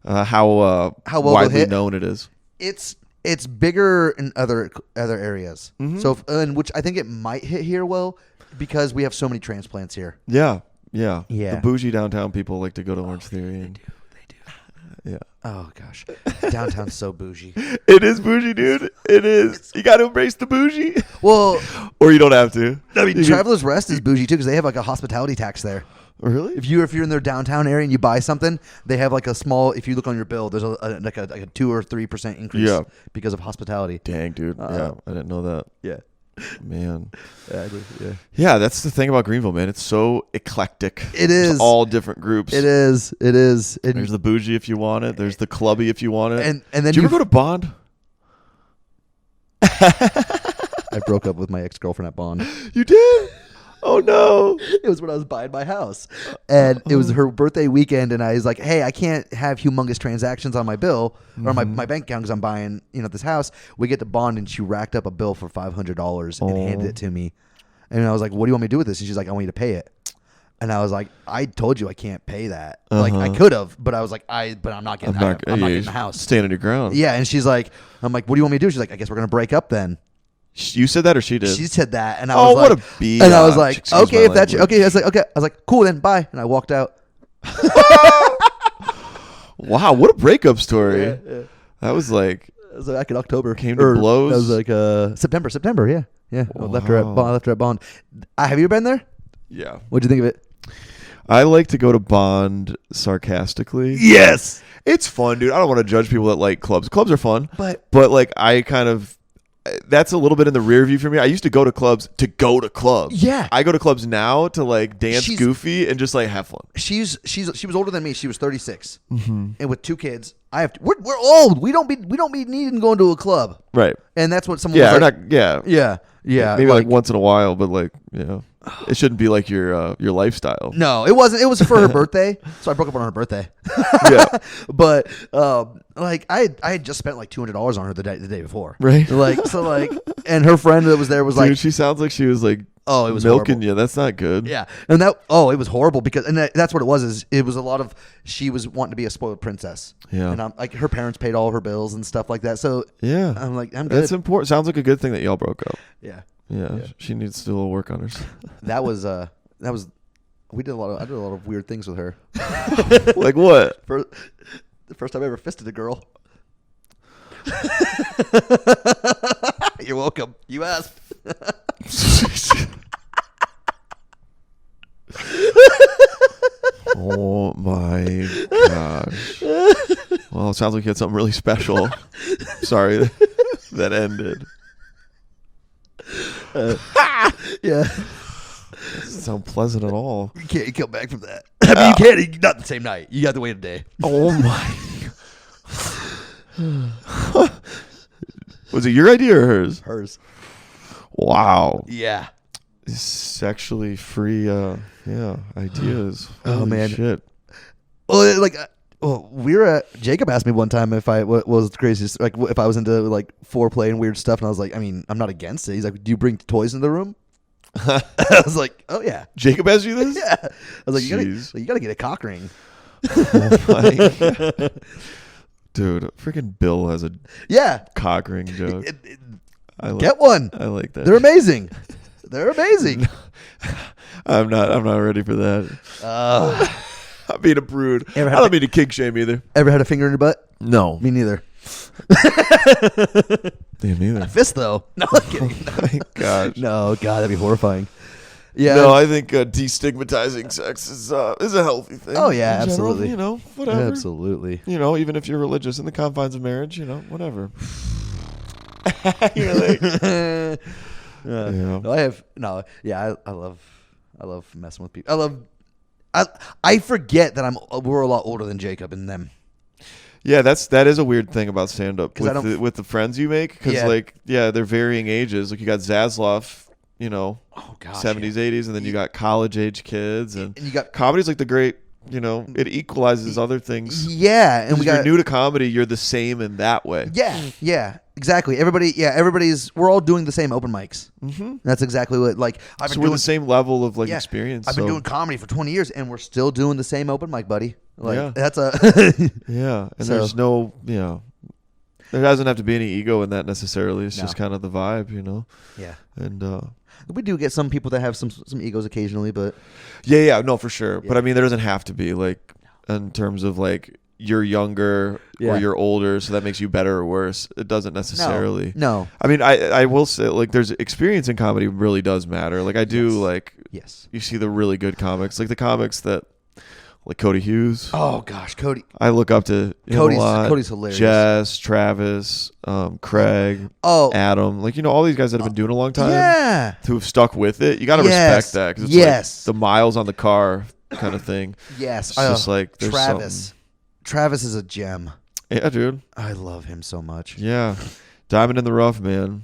how well widely known it is. It's bigger in other areas. Mm-hmm. So which I think it might hit here well because we have so many transplants here. Yeah. The bougie downtown people like to go to Orange Theory. They do. Yeah. Oh gosh, downtown's so bougie. It is bougie, dude. It is. You got to embrace the bougie. Well, or you don't have to. I mean, Travelers Rest is bougie too because they have like a hospitality tax there. Really? If you're in their downtown area and you buy something, they have like a small. If you look on your bill, there's like a 2 or 3% increase because of hospitality. Dang, dude. Yeah, I didn't know that. Yeah. Man. Yeah, that's the thing about Greenville, man. It's so eclectic. It is. There's all different groups. It is. There's the bougie if you want it. There's the clubby if you want it. And then did you ever go to Bond? I broke up with my ex-girlfriend at Bond. You did? Oh no! It was when I was buying my house, and it was her birthday weekend, and I was like, "Hey, I can't have humongous transactions on my bill or my bank account because I'm buying this house." We get to Bond, and she racked up a bill for $500 and handed it to me, and I was like, "What do you want me to do with this?" And she's like, "I want you to pay it." And I was like, "I told you I can't pay that. Like I could have, but I was like, but I'm not getting. I'm not getting the house. Stand on your ground." Yeah, and she's like, "I'm like, what do you want me to do?" She's like, "I guess we're gonna break up then." You said that or she did? She said that, and I was like, what a B. And I was like, okay, if that's okay. I was like, okay. I was like, cool then, bye. And I walked out. Wow, what a breakup story. Yeah. That was like back in October. Came to blows. That was like September. Yeah. Wow. I left her at Bond. Have you been there? Yeah. What'd you think of it? I like to go to Bond sarcastically. Yes. It's fun, dude. I don't want to judge people that like clubs. Clubs are fun, but like I kind of that's a little bit in the rear view for me. I used to go to clubs to go to clubs. Yeah. I go to clubs now to like dance goofy and just like have fun. She was older than me. She was 36, and with 2 kids. We're old. We don't be needing going to a club. Right. And that's what someone was like. Yeah. Maybe like once in a while, but like, it shouldn't be like your lifestyle. No, it wasn't. It was for her birthday, so I broke up on her birthday. Yeah. But like I had just spent like $200 on her the day before. Right. And her friend that was there was Dude, she sounds like she was like, oh, it was milking horrible. you. That's not good. Yeah, and it was horrible because that's what it was. Is it was a lot of she was wanting to be a spoiled princess. Yeah, and I'm like her parents paid all her bills and stuff like that. So yeah, I'm like I'm good. That's important. Sounds like a good thing that y'all broke up. Yeah. She needs to do a little work on herself. That was I did a lot of weird things with her. Like what? The first time I ever fisted a girl. You're welcome. You asked. Oh my gosh. Well, it sounds like you had something really special. Sorry that ended. Yeah. Doesn't sound pleasant at all. You can't come back from that. I mean, you can't. Not the same night. You got to wait a day. Oh my. Was it your idea or hers? Hers. Wow. Yeah. Sexually free ideas. Oh, Holy man. Shit. Well, we were at Jacob asked me one time if what was the craziest, like if I was into like foreplay and weird stuff, and I was like, I mean, I'm not against it. He's like, do you bring toys in the room? I was like, oh yeah. Jacob asked you this? Yeah. I was like, you gotta get a cock ring. Oh my God. Dude, freaking Bill has a cock ring joke. Get one. I like that. They're amazing. They're amazing. I'm not ready for that. I'm being a prude. I don't mean to kink shame either. Ever had a finger in your butt? No. Me neither. Damn, neither. A fist though. No, I'm kidding. Oh my gosh. No, God, that'd be horrifying. Yeah. No, I think destigmatizing sex is a healthy thing. Oh yeah, in general, absolutely. Whatever. Yeah, absolutely. Even if you're religious in the confines of marriage, whatever. You're like, I love messing with people. I forget that we're a lot older than Jacob and them. Yeah, that is a weird thing about stand up with the friends you make, because they're varying ages. Like you got Zaslav, 70s, 80s, and then you got college age kids, and you got comedy's like the great. It equalizes other things. Yeah, and you're new to comedy, you're the same in that way. Yeah, exactly. We're all doing the same open mics. Mm-hmm. That's exactly what. Like we're the same level of experience. I've been doing comedy for 20 years, and we're still doing the same open mic, buddy. That's yeah. And there's no there doesn't have to be any ego in that necessarily. It's just kind of the vibe, Yeah. And we do get some people that have some egos occasionally, but no, for sure. Yeah. But I mean, there doesn't have to be in terms of you're younger or you're older, so that makes you better or worse. It doesn't necessarily. No. I mean, I will say there's experience in comedy really does matter. I do yes. You see the really good comics, the comics that Cody Hughes. Oh gosh, Cody. I look up to him a lot. Cody's hilarious. Jess, Travis, Craig, Adam, all these guys that have been doing a long time. Yeah. Who have stuck with it. You got to respect that because it's the miles on the car kind of thing. Yes. It's just there's Travis. Something. Travis is a gem. Yeah, dude. I love him so much. Yeah. Diamond in the rough, man.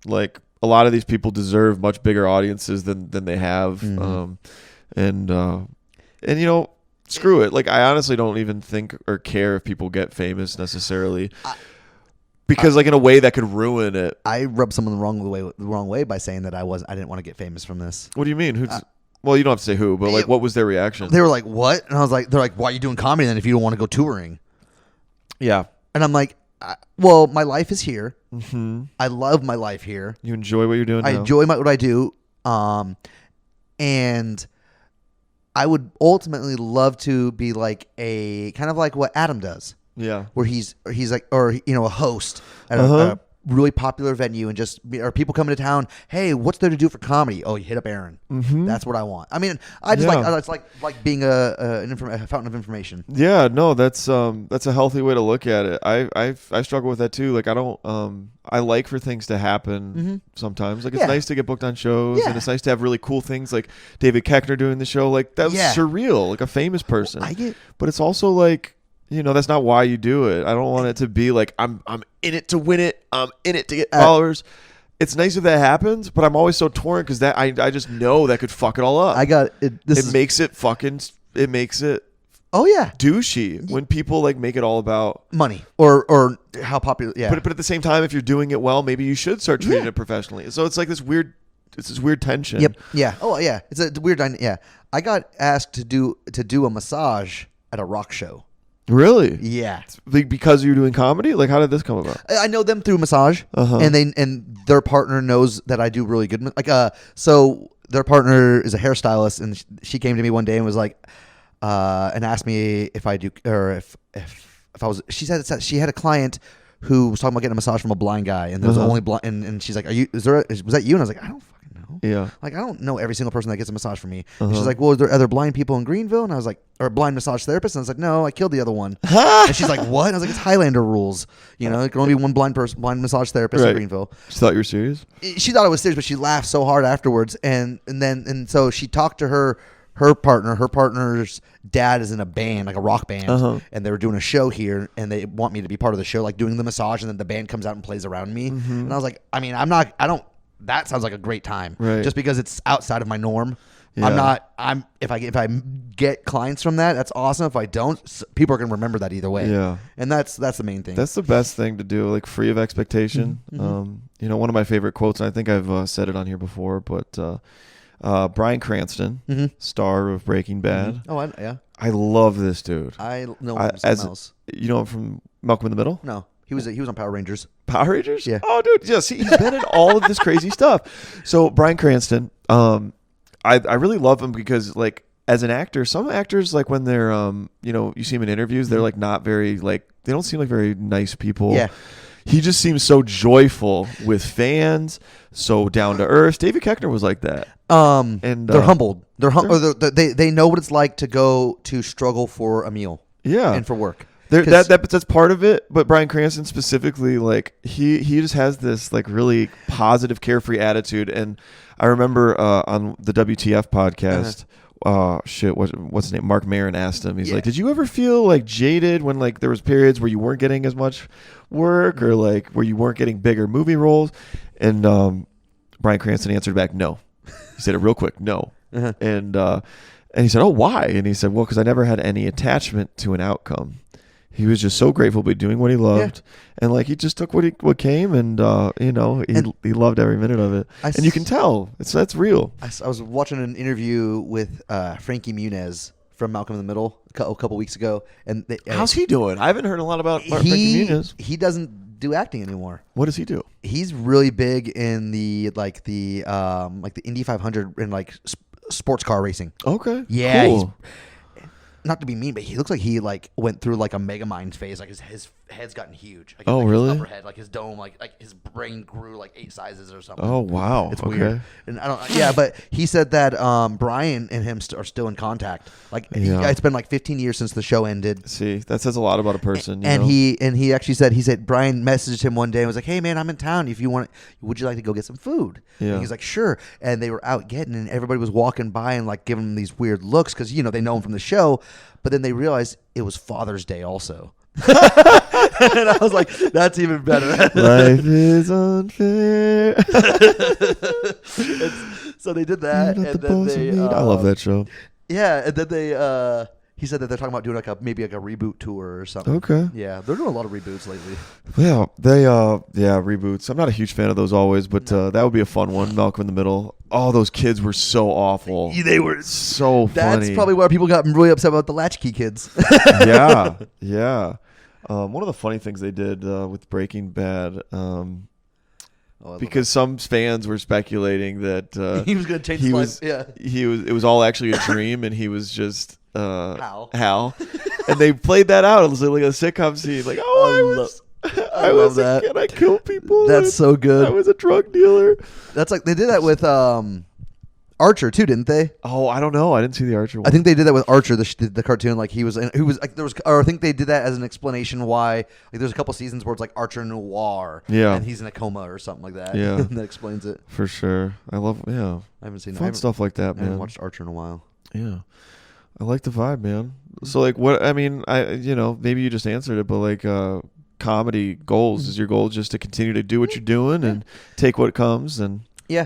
A lot of these people deserve much bigger audiences than they have. Mm-hmm. And screw it. I honestly don't even think or care if people get famous necessarily. Because in a way that could ruin it. I rubbed someone the wrong way by saying that I didn't want to get famous from this. What do you mean? Well, you don't have to say who, but what was their reaction? They were like, "What?" And I was like, "They're like, why are you doing comedy then if you don't want to go touring?" Yeah. And I'm like, "Well, my life is here. Mm-hmm. I love my life here. You enjoy what you're doing. I enjoy what I do. And I would ultimately love to be a kind of like what Adam does. Yeah. Where he's a host at really popular venue and just or people coming to town. Hey, what's there to do for comedy? Oh, you hit up Aaron. That's what I want. I mean, I just it's like being a fountain of information. Yeah, no, that's a healthy way to look at it. I struggle with that too. Like I don't I like for things to happen sometimes. Like it's nice to get booked on shows and it's nice to have really cool things like David Koechner doing the show. Like that was surreal, like a famous person. But it's also like, you know, that's not why you do it. I don't want it to be like I'm in it to win it. I'm in it to get followers. It's nice if that happens, but I'm always so torn because that I just know that could fuck it all up. It makes it douchey when people like make it all about money or how popular. Yeah, but at the same time, if you're doing it well, maybe you should start treating it professionally. So it's like this weird tension. Yep. Yeah. Oh yeah. It's a weird. Yeah. I got asked to do a massage at a rock show. Really? Yeah. Because you're doing comedy? Like, how did this come about? I know them through massage, and their partner knows that I do really good. So their partner is a hairstylist, and she came to me one day and was like, and asked me if I do, or if I was. She said she had a client who was talking about getting a massage from a blind guy, and there was only blind, and she's like, was that you? And I was like, I don't fucking know. Yeah. Like, I don't know every single person that gets a massage from me. She's like, well, are there other blind people in Greenville? And I was like, or blind massage therapists? And I was like, no, I killed the other one. And she's like, what? And I was like, it's Highlander rules. You know, there can only be one blind massage therapist in Greenville. She thought you were serious? She thought I was serious, but she laughed so hard afterwards. And so she talked to her partner. Her partner's dad is in a band, like a rock band, and they were doing a show here, and they want me to be part of the show, like doing the massage, and then the band comes out and plays around me. And I was like, I mean, that sounds like a great time, just because it's outside of my norm. Yeah. If I get clients from that, that's awesome. If I don't, people are gonna remember that either way. Yeah, and that's the main thing. That's the best thing to do, like free of expectation. You know, one of my favorite quotes, and I think I've said it on here before, but Bryan Cranston, star of Breaking Bad. Oh, yeah. I love this dude. I know him from something else. You know him from Malcolm in the Middle? No. He was on Power Rangers. Power Rangers? Yeah. Oh, dude. Yeah, see, he's been in all of this crazy stuff. So Bryan Cranston, I really love him because, like, as an actor, some actors, like when they're, you know, you see them in interviews, they're like not very, like, they don't seem like very nice people. Yeah. He just seems so joyful with fans, so down to earth. David Koechner was like that. And they're humbled. They know what it's like to go to struggle for a meal. Yeah. And for work. That's part of it, but Bryan Cranston specifically, like he just has this like really positive, carefree attitude. And I remember on the WTF podcast, what's his name? Mark Maron asked him. He's like, "Did you ever feel like jaded when like there was periods where you weren't getting as much work or like where you weren't getting bigger movie roles?" And Bryan Cranston answered back, "No." He said it real quick, "No." And he said, "Oh, why?" And he said, "Well, because I never had any attachment to an outcome." He was just so grateful to be doing what he loved, and like he just took what came, and you know, he loved every minute of it, and you can tell that's real. I was watching an interview with Frankie Muniz from Malcolm in the Middle a couple weeks ago, and how's he doing? I haven't heard a lot about Frankie Muniz. He doesn't do acting anymore. What does he do? He's really big in the Indy 500 and like sports car racing. Okay, yeah. Cool. Not to be mean, but he looks like he like went through like a Megamind phase. Like his head's gotten huge. Like, really? His upper head, like his dome, like his brain grew like 8 sizes or something. Oh wow, it's weird. And I don't. Yeah, but he said that Brian and him are still in contact. Like it's been like 15 years since the show ended. See, that says a lot about a person. And he actually said Brian messaged him one day and was like, "Hey man, I'm in town. If you want, would you like to go get some food?" Yeah. And he's like, "Sure." And they were out getting, and everybody was walking by and like giving him these weird looks because you know they know him from the show. But then they realized it was Father's Day also. And I was like, that's even better. Life is unfair. So they did that. And then I love that show. Yeah. And then he said that they're talking about doing maybe a reboot tour or something. Okay. Yeah. They're doing a lot of reboots lately. Yeah. Reboots. I'm not a huge fan of those always, but that would be a fun one. Malcolm in the Middle. Oh, those kids were so awful. They were so funny. That's probably why people got really upset about the Latchkey Kids. Yeah. One of the funny things they did with Breaking Bad, because some fans were speculating that he was going to change his life. Yeah. It was all actually a dream, and he was just Hal. And they played that out. It was like a sitcom scene. Like, I love that. Can I kill people? That's so good. I was a drug dealer. That's like they did that with Archer too, didn't they? Oh, I don't know. I didn't see the Archer one. I think they did that with Archer, the cartoon. Like he was like there was, or I think they did that as an explanation why. Like there's a couple seasons where it's like Archer Noir, and he's in a coma or something like that. Yeah, that explains it for sure. I love. Yeah, I haven't seen fun stuff like that, man. I haven't watched Archer in a while. Yeah, I like the vibe, man. So like, what I mean, maybe you just answered it, but like, comedy goals, is your goal just to continue to do what you're doing and take what comes and yeah.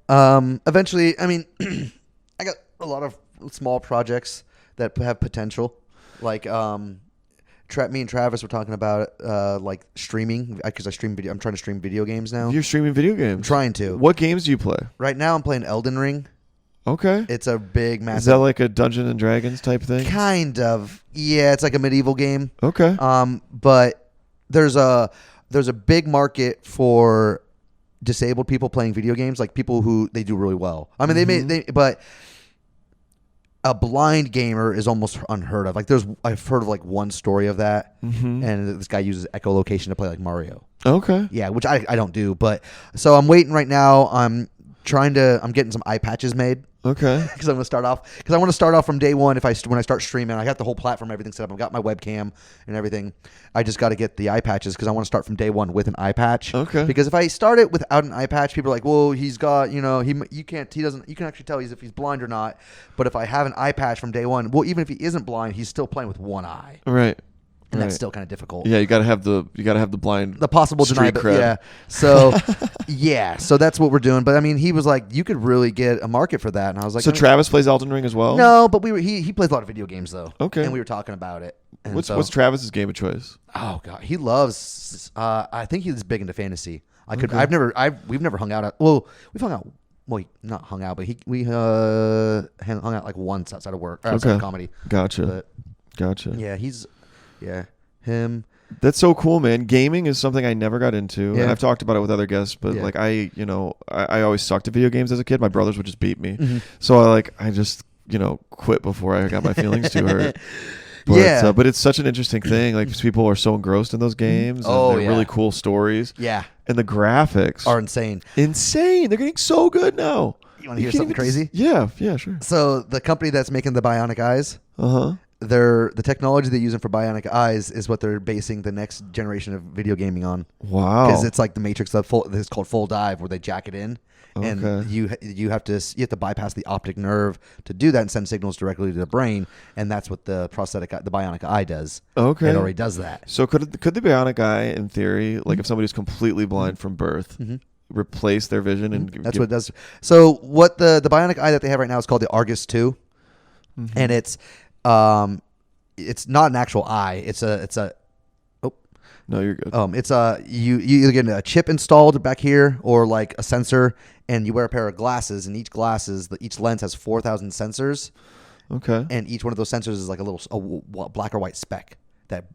Eventually, I mean, I got a lot of small projects that have potential. Like, me and Travis were talking about like streaming, because I stream video. I'm trying to stream video games now. You're streaming video games. I'm trying to. What games do you play? Right now, I'm playing Elden Ring. Okay. It's a big, massive. Is that like a Dungeons and Dragons type thing? Kind of. Yeah, it's like a medieval game. Okay. But there's a big market for disabled people playing video games, like people who they do really well. I mean, but a blind gamer is almost unheard of. Like I've heard of like one story of that, and this guy uses echolocation to play like Mario. Okay. Yeah, which I don't do, but so I'm waiting right now. I'm getting some eye patches made. Okay. Because I'm going to start off. Because I want to start off from day one. When I start streaming, I got the whole platform, everything set up. I've got my webcam and everything. I just got to get the eye patches because I want to start from day one with an eye patch. Okay. Because if I start it without an eye patch, people are like, well, he's got, you can actually tell if he's blind or not. But if I have an eye patch from day one, well, even if he isn't blind, he's still playing with one eye. Right. And that's still kind of difficult. Yeah, you gotta have the the possible street cred. Yeah. So so that's what we're doing. But I mean, he was like, you could really get a market for that, and I was like, so Travis plays Elden Ring as well? No, but he plays a lot of video games though. Okay. And we were talking about it. And what's Travis's game of choice? Oh God, he loves. I think he's big into fantasy. We've never hung out. We've hung out. Well, not hung out, but we hung out like once outside of work, or outside of comedy. Gotcha. Yeah, him. That's so cool, man. Gaming is something I never got into, and I've talked about it with other guests. But like I always sucked at video games as a kid. My brothers would just beat me, so I just quit before I got my feelings too hurt. But, but it's such an interesting thing. Like people are so engrossed in those games. And they're really cool stories. Yeah, and the graphics are insane. Insane. They're getting so good now. You want to hear something crazy? Yeah, sure. So the company that's making the bionic eyes, the technology they're using for bionic eyes is what they're basing the next generation of video gaming on. Wow. Because it's like the Matrix. It's called full dive, where they jack it in, and you have to bypass the optic nerve to do that and send signals directly to the brain, and that's what the bionic eye does. Okay. It already does that. So could the bionic eye, in theory, like if somebody's completely blind from birth, replace their vision and that's what it does. So what the bionic eye that they have right now is called the Argus 2, and it's not an actual eye. It's a. Oh, no, you're good. It's you either get a chip installed back here or like a sensor, and you wear a pair of glasses, and each lens has 4,000 sensors. Okay. And each one of those sensors is like a black or white speck.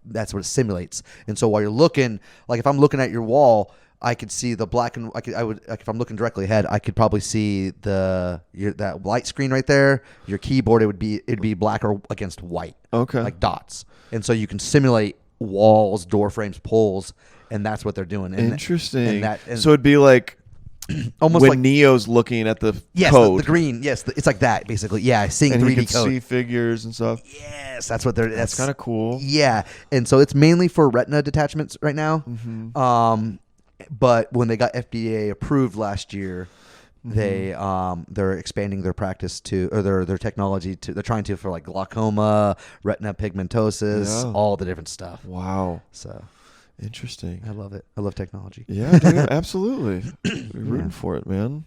That's what it simulates. And so while you're looking, like if I'm looking at your wall, I could see the black and if I'm looking directly ahead, I could probably see that light screen right there. Your keyboard, it'd be black or against white. Okay. Like dots. And so you can simulate walls, door frames, poles, and that's what they're doing. And interesting. So it'd be like almost when like Neo's looking at the code. The green. Yes, it's like that basically. Yeah, seeing 3D he can code. See figures and stuff. Yes, that's what they're. That's kind of cool. Yeah, and so it's mainly for retina detachments right now. But when they got FDA approved last year, they're expanding their practice to, or their technology to. They're trying to for like glaucoma, retina pigmentosis, all the different stuff. Wow. So interesting. I love it. I love technology. Yeah, dude, absolutely. We're rooting for it, man.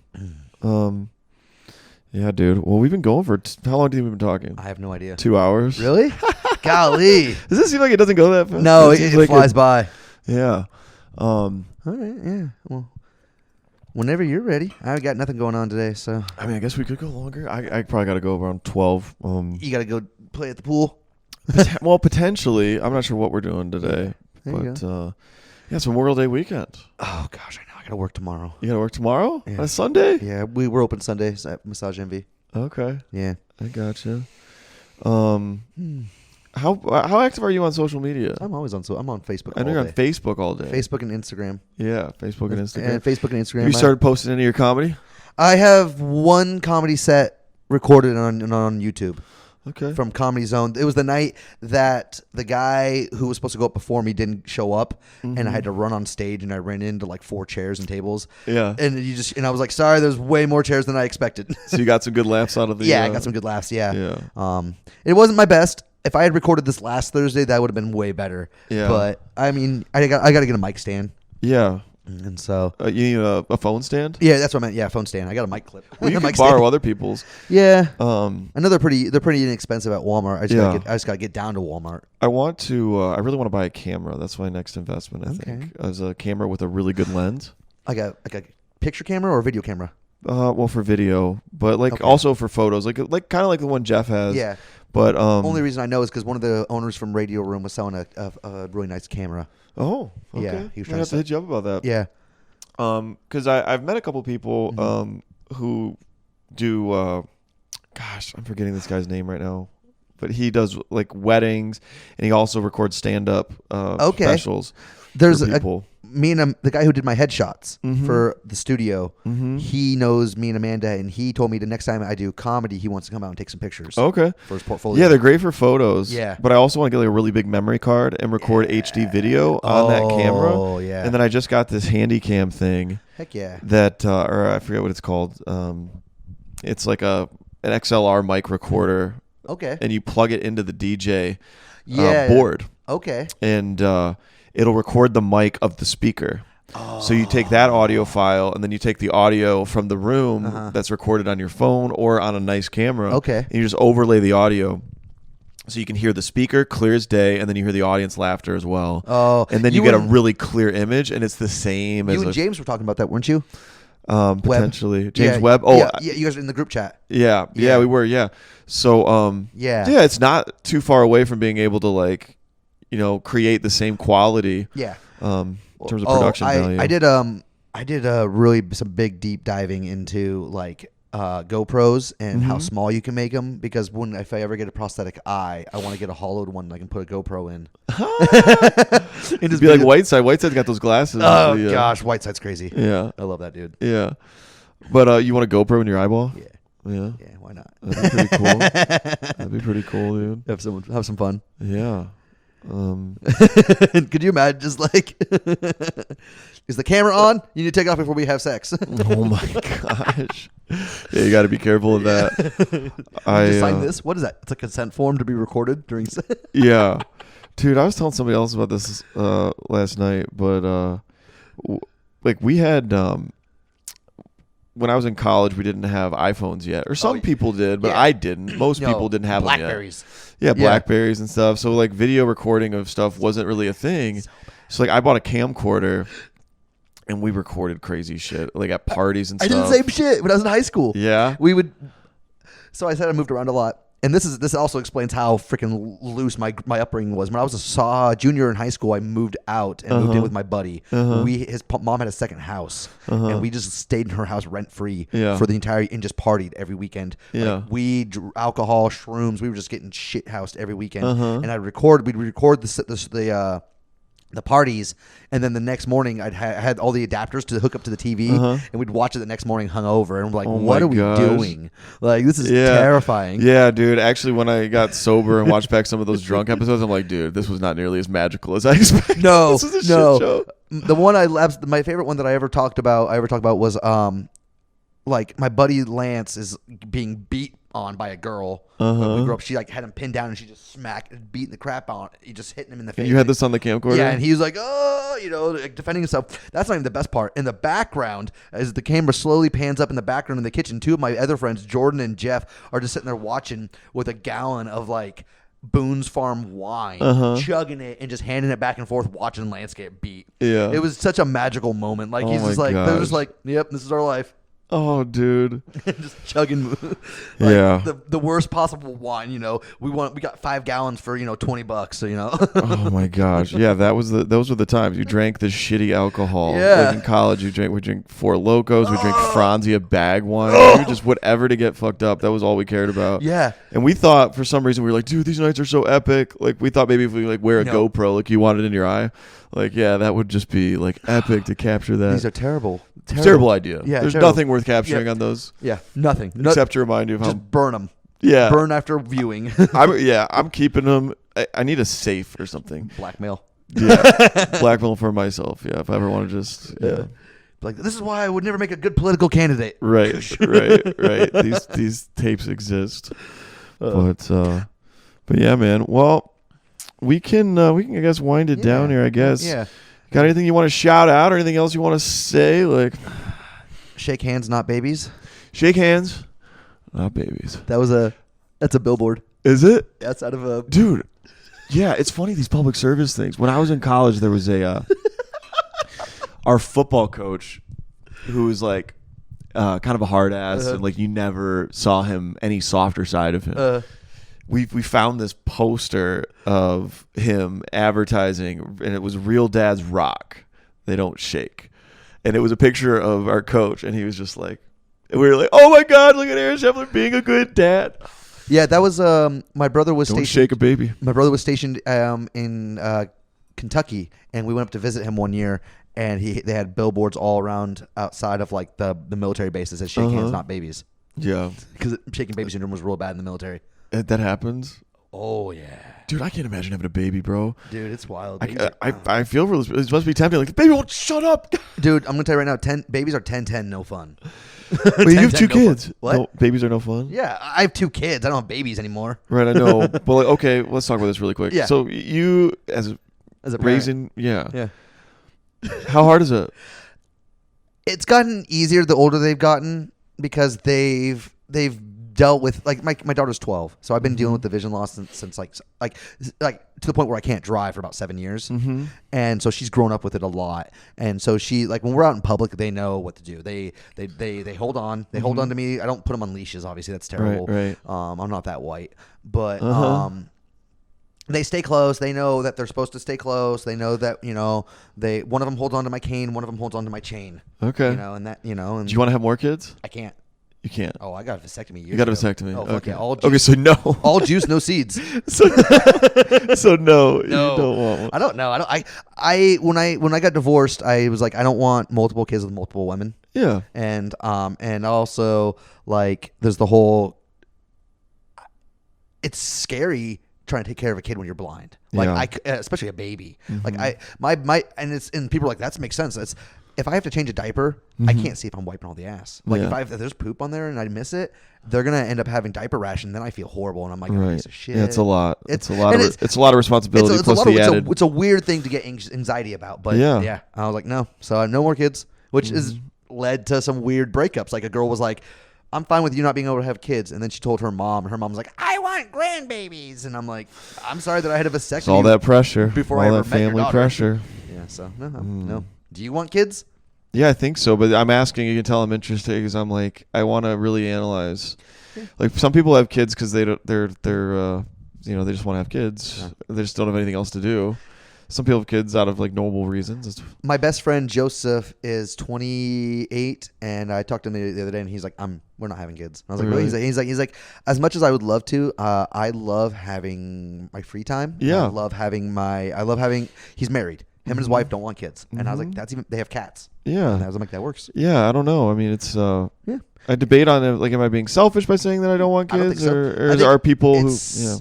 Yeah, dude. Well, we've been going for how long have we been talking? I have no idea. 2 hours. Really? Golly. Does it seem like it doesn't go that fast? No, it flies by. Yeah. All right, yeah. Well, whenever you're ready. I've got nothing going on today, so. I mean, I guess we could go longer. I probably got to go around 12. You got to go play at the pool? Well, potentially. I'm not sure what we're doing today. But, it's Memorial Day weekend. Oh, gosh, I know. I got to work tomorrow. You got to work tomorrow? Yeah. On a Sunday? Yeah, we're open Sundays at Massage Envy. Okay. Yeah. I gotcha. How active are you on social media? I'm always on. So I'm on Facebook. I know you're on Facebook all day. Facebook and Instagram. Yeah, Facebook and Instagram. And Facebook and Instagram. Have you started posting any of your comedy? I have one comedy set recorded on YouTube. Okay. From Comedy Zone. It was the night that the guy who was supposed to go up before me didn't show up, and I had to run on stage, and I ran into like 4 chairs and tables. Yeah. And I was like, sorry, there's way more chairs than I expected. So you got some good laughs out of the. Yeah, I got some good laughs. Yeah. Yeah. It wasn't my best. If I had recorded this last Thursday, that would have been way better. Yeah. But I mean, I got to get a mic stand. Yeah. And so you need a phone stand? Yeah, that's what I meant. Yeah, phone stand. I got a mic clip. Well, you can mic borrow stand. other people's. Yeah. I know they're pretty inexpensive at Walmart. I just got to get down to Walmart. I want to. I really want to buy a camera. That's my next investment. I think as a camera with a really good lens. Like a picture camera or a video camera. Well, for video, but also for photos, like kind of like the one Jeff has. Yeah. But only reason I know is because one of the owners from Radio Room was selling a really nice camera. Oh, okay. Yeah, he was trying to hit you up about that. Yeah. Because I've met a couple people who do. Gosh, I'm forgetting this guy's name right now, but he does like weddings, and he also records stand-up specials. There's people. Me and the guy who did my headshots for the studio. He knows me and Amanda, and he told me the next time I do comedy, he wants to come out and take some pictures. Okay. For his portfolio. Yeah, they're great for photos. Yeah. But I also want to get like a really big memory card and record HD video on that camera. Oh yeah. And then I just got this handy cam thing. Heck yeah. That or I forget what it's called. It's like an XLR mic recorder. Okay. And you plug it into the DJ board. Okay. And it'll record the mic of the speaker. Oh. So you take that audio file, and then you take the audio from the room that's recorded on your phone or on a nice camera. Okay. And you just overlay the audio. So you can hear the speaker clear as day, and then you hear the audience laughter as well. Oh. And then you get a really clear image, and it's the same as... You and James were talking about that, weren't you? Potentially. Webb. James Webb. Oh, yeah, you guys are in the group chat. Yeah, we were, yeah. So, yeah, it's not too far away from being able to, like, create the same quality. Yeah. In terms of production value. I did some big deep diving into like GoPros and how small you can make them, because if I ever get a prosthetic eye, I want to get a hollowed one that I can put a GoPro in. And just be like Whiteside. Whiteside's got those glasses. Oh gosh, Whiteside's crazy. Yeah, I love that dude. Yeah, but you want a GoPro in your eyeball? Yeah, why not? That'd be pretty cool. That'd be pretty cool, dude. Have some fun. Yeah. Could you imagine just like, is the camera on? You need to take it off before we have sex. Oh my gosh. Yeah, you got to be careful of that. Just sign this. What is that? It's a consent form to be recorded during sex. Yeah. Dude, I was telling somebody else about this last night, but like we had when I was in college, we didn't have iPhones yet, or some people did, but I didn't. Most people didn't have Blackberries. them yet. Yeah, Blackberries and stuff. So like video recording of stuff wasn't really a thing. So like I bought a camcorder, and we recorded crazy shit like at parties and stuff. I did the same shit when I was in high school. Yeah, we would. So I said I moved around a lot. And this also explains how freaking loose my upbringing was. When I was a junior in high school, I moved out and moved in with my buddy. His mom had a second house, and we just stayed in her house rent free for the entire and just partied every weekend. Yeah, like weed, alcohol, shrooms. We were just getting shit housed every weekend. And We'd record the parties, and then the next morning I had all the adapters to hook up to the TV, and we'd watch it the next morning hungover, and we're like, what are we doing? Like, this is terrifying. Yeah, dude. Actually, when I got sober and watched back some of those drunk episodes, I'm like, dude, this was not nearly as magical as I expected. No, this is a shit show. The one my favorite one that I ever talked about was like my buddy Lance is being beat on by a girl. We grew up. She like had him pinned down, and she just beating the crap out. He just hitting him in the face. You had this on the camcorder? Yeah, and he was like, like defending himself. That's not even the best part. In the background, as the camera slowly pans up in the background in the kitchen, two of my other friends, Jordan and Jeff, are just sitting there watching with a gallon of like Boone's Farm wine, chugging it and just handing it back and forth, watching Lance get beat. Yeah, it was such a magical moment. Like he's just like, they're just like, yep, this is our life. Oh, dude. Just chugging. Yeah. The worst possible wine. We got 5 gallons for $20. So Oh my gosh. Yeah, those were the times you drank the shitty alcohol. Yeah. Like in college, we drink Four Locos, we drink Franzia bag wine. We just whatever to get fucked up. That was all we cared about. Yeah. And we thought for some reason we were like, dude, these nights are so epic. Like we thought maybe if we like wear a GoPro, like you want it in your eye, like yeah, that would just be like epic to capture that. These are terrible. Terrible idea. Yeah, there's terrible. nothing worth capturing on those. Yeah, nothing. Except to remind you of how. Just burn them. Yeah. Burn after viewing. I'm keeping them. I need a safe or something. Blackmail. Yeah. Blackmail for myself. Yeah. If I ever want to just. Yeah. Like, this is why I would never make a good political candidate. Right. These tapes exist. But yeah, man. Well, we can I guess wind it down here. I guess. Yeah. Got anything you want to shout out or anything else you want to say? Like, shake hands, not babies. Shake hands, not babies. That's a billboard. Is it? That's out of a dude. Yeah, it's funny these public service things. When I was in college, there was our football coach who was like kind of a hard ass and like you never saw him any softer side of him. We found this poster of him advertising, and it was Real Dads Rock. They don't shake. And it was a picture of our coach, and he was just like, we were like, oh my God, look at Aaron Scheffler being a good dad. Yeah, that was my brother was Don't stationed. shake a baby. My brother was stationed in Kentucky, and we went up to visit him one year, and they had billboards all around outside of like the military bases that said shake hands, not babies. Yeah. Because shaking baby syndrome was real bad in the military. That happens? Oh, yeah. Dude, I can't imagine having a baby, bro. Dude, it's wild. I feel for this. It must be tempting. Like, the baby won't shut up. Dude, I'm going to tell you right now, babies are 10-10, no fun. Wait, you have 2 kids. What? No, babies are no fun? Yeah, I have 2 kids. I don't have babies anymore. Right, I know. But like, okay, let's talk about this really quick. Yeah. So you, as a raising, Yeah. How hard is it? It's gotten easier the older they've gotten because they've dealt with, like, my daughter's 12, so I've been dealing with the vision loss since like to the point where I can't drive for about 7 years, and so she's grown up with it a lot, and so she, like, when we're out in public, they know what to do. They hold on, hold on to me. I don't put them on leashes, obviously that's terrible. Right. I'm not that white, but they stay close. They know that they're supposed to stay close. They know that one of them holds on to my cane, one of them holds on to my chain. Okay. And that And do you want to have more kids? I can't. You can't. Oh, I got a vasectomy years You got a ago. vasectomy. Oh, fuck okay. yeah. All juice, okay, so no. all juice, no seeds. so no, you don't want one. I don't know. When I got divorced, I was like, I don't want multiple kids with multiple women. Yeah. And also, like, there's the whole, it's scary trying to take care of a kid when you're blind. Like, especially a baby. Like, and people are like, that makes sense. If I have to change a diaper, I can't see if I'm wiping all the ass. Like, if there's poop on there and I miss it, they're gonna end up having diaper rash, and then I feel horrible, and I'm like, a piece of shit. Yeah, it's a lot. It's a lot of responsibility. It's a weird thing to get anxiety about, but yeah, I was like, no. So I have no more kids, which is led to some weird breakups. Like, a girl was like, I'm fine with you not being able to have kids, and then she told her mom, and her mom was like, I want grandbabies, and I'm like, I'm sorry that I had a vasectomy. It's all that pressure before all I ever that met your family daughter. pressure. Yeah, so no. Do you want kids? Yeah, I think so, but I'm asking. You can tell I'm interested because I'm like, I want to really analyze. Like, some people have kids because they're they just want to have kids. Yeah. They just don't have anything else to do. Some people have kids out of like noble reasons. My best friend Joseph is 28, and I talked to him the other day, and he's like, we're not having kids. And I was like, really? He's like, as much as I would love to, I love having my free time. Yeah, I love having. He's married. Him and his wife don't want kids, and I was like, they have cats. Yeah, and I was like, that works. Yeah, I don't know. I mean, it's I debate on it. Like, am I being selfish by saying that I don't want kids, I don't think so. Or are people who? Yeah.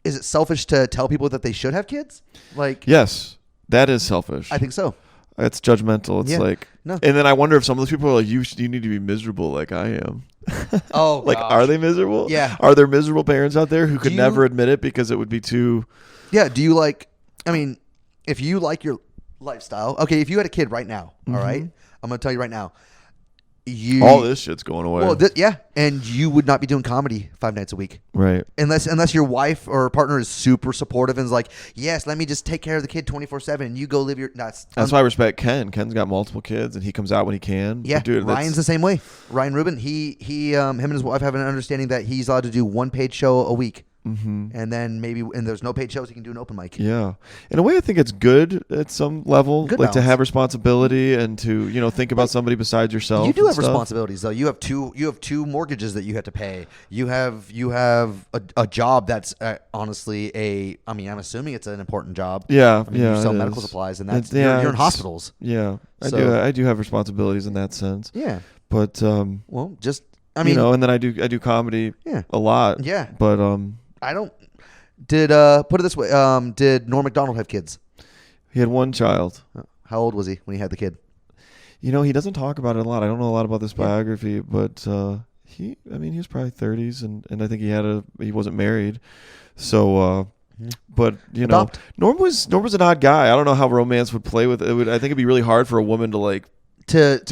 Is it selfish to tell people that they should have kids? Like, yes, that is selfish. I think so. It's judgmental. It's like, no. And then I wonder if some of those people are like, you need to be miserable like I am. Oh, like, gosh. Are they miserable? Yeah. Are there miserable parents out there who could never admit it because it would be too? Yeah. Do you like? I mean, if you like your lifestyle, okay. If you had a kid right now, all right, I'm gonna tell you right now. all this shit's going away. Well, yeah, and you would not be doing comedy 5 nights a week, right? Unless your wife or partner is super supportive and is like, yes, let me just take care of the kid 24/7, and you go live your. That's why I respect Ken. Ken's got multiple kids, and he comes out when he can. Yeah, but dude, Ryan's the same way. Ryan Rubin, him and his wife have an understanding that he's allowed to do one paid show a week. Mm-hmm. And then and there's no paid shows, he can do an open mic. Yeah, in a way, I think it's good at some level, Good like balance. to have responsibility and to think about somebody besides yourself. You do have stuff. responsibilities though. You have two mortgages that you have to pay. You have a job that's honestly I'm assuming it's an important job. Yeah, you sell medical supplies, and that's you're in hospitals. Yeah, I do have responsibilities in that sense. Yeah, but and then I do comedy a lot. Yeah, but I don't. Put it this way. Did Norm Macdonald have kids? He had one child. How old was he when he had the kid? He doesn't talk about it a lot. I don't know a lot about this biography, but he was probably 30s, and I think he wasn't married. So, but Adopt. Norm was an odd guy. I don't know how romance would play with it. I think it'd be really hard for a woman to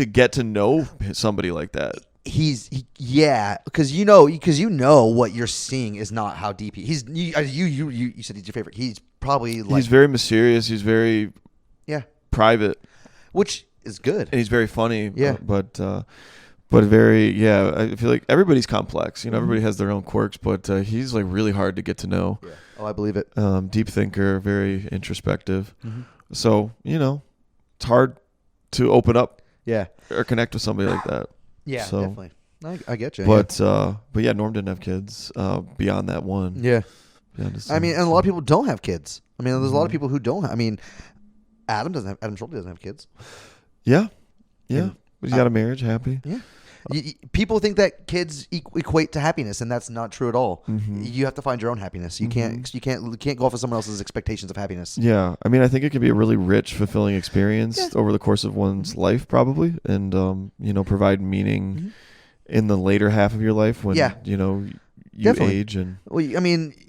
get to know somebody like that. Because you know what you're seeing is not how deep you said he's your favorite. He's probably he's very mysterious. He's very private, which is good, and he's very funny. Yeah, but very I feel like everybody's complex. Everybody has their own quirks, but he's like really hard to get to know. Yeah. Oh, I believe it. Deep thinker, very introspective. Mm-hmm. So it's hard to open up. Yeah, or connect with somebody like that. Yeah, so, definitely. I get you. But Norm didn't have kids beyond that one. Yeah. And a lot of people don't have kids. There's a lot of people who don't. Adam Schultz doesn't have kids. Yeah. Yeah. But he's got a marriage, happy. Yeah. People think that kids equate to happiness, and that's not true at all. Mm-hmm. You have to find your own happiness. You can't go off of someone else's expectations of happiness. Yeah, I think it can be a really rich, fulfilling experience over the course of one's life, probably, and provide meaning in the later half of your life when you Definitely. age and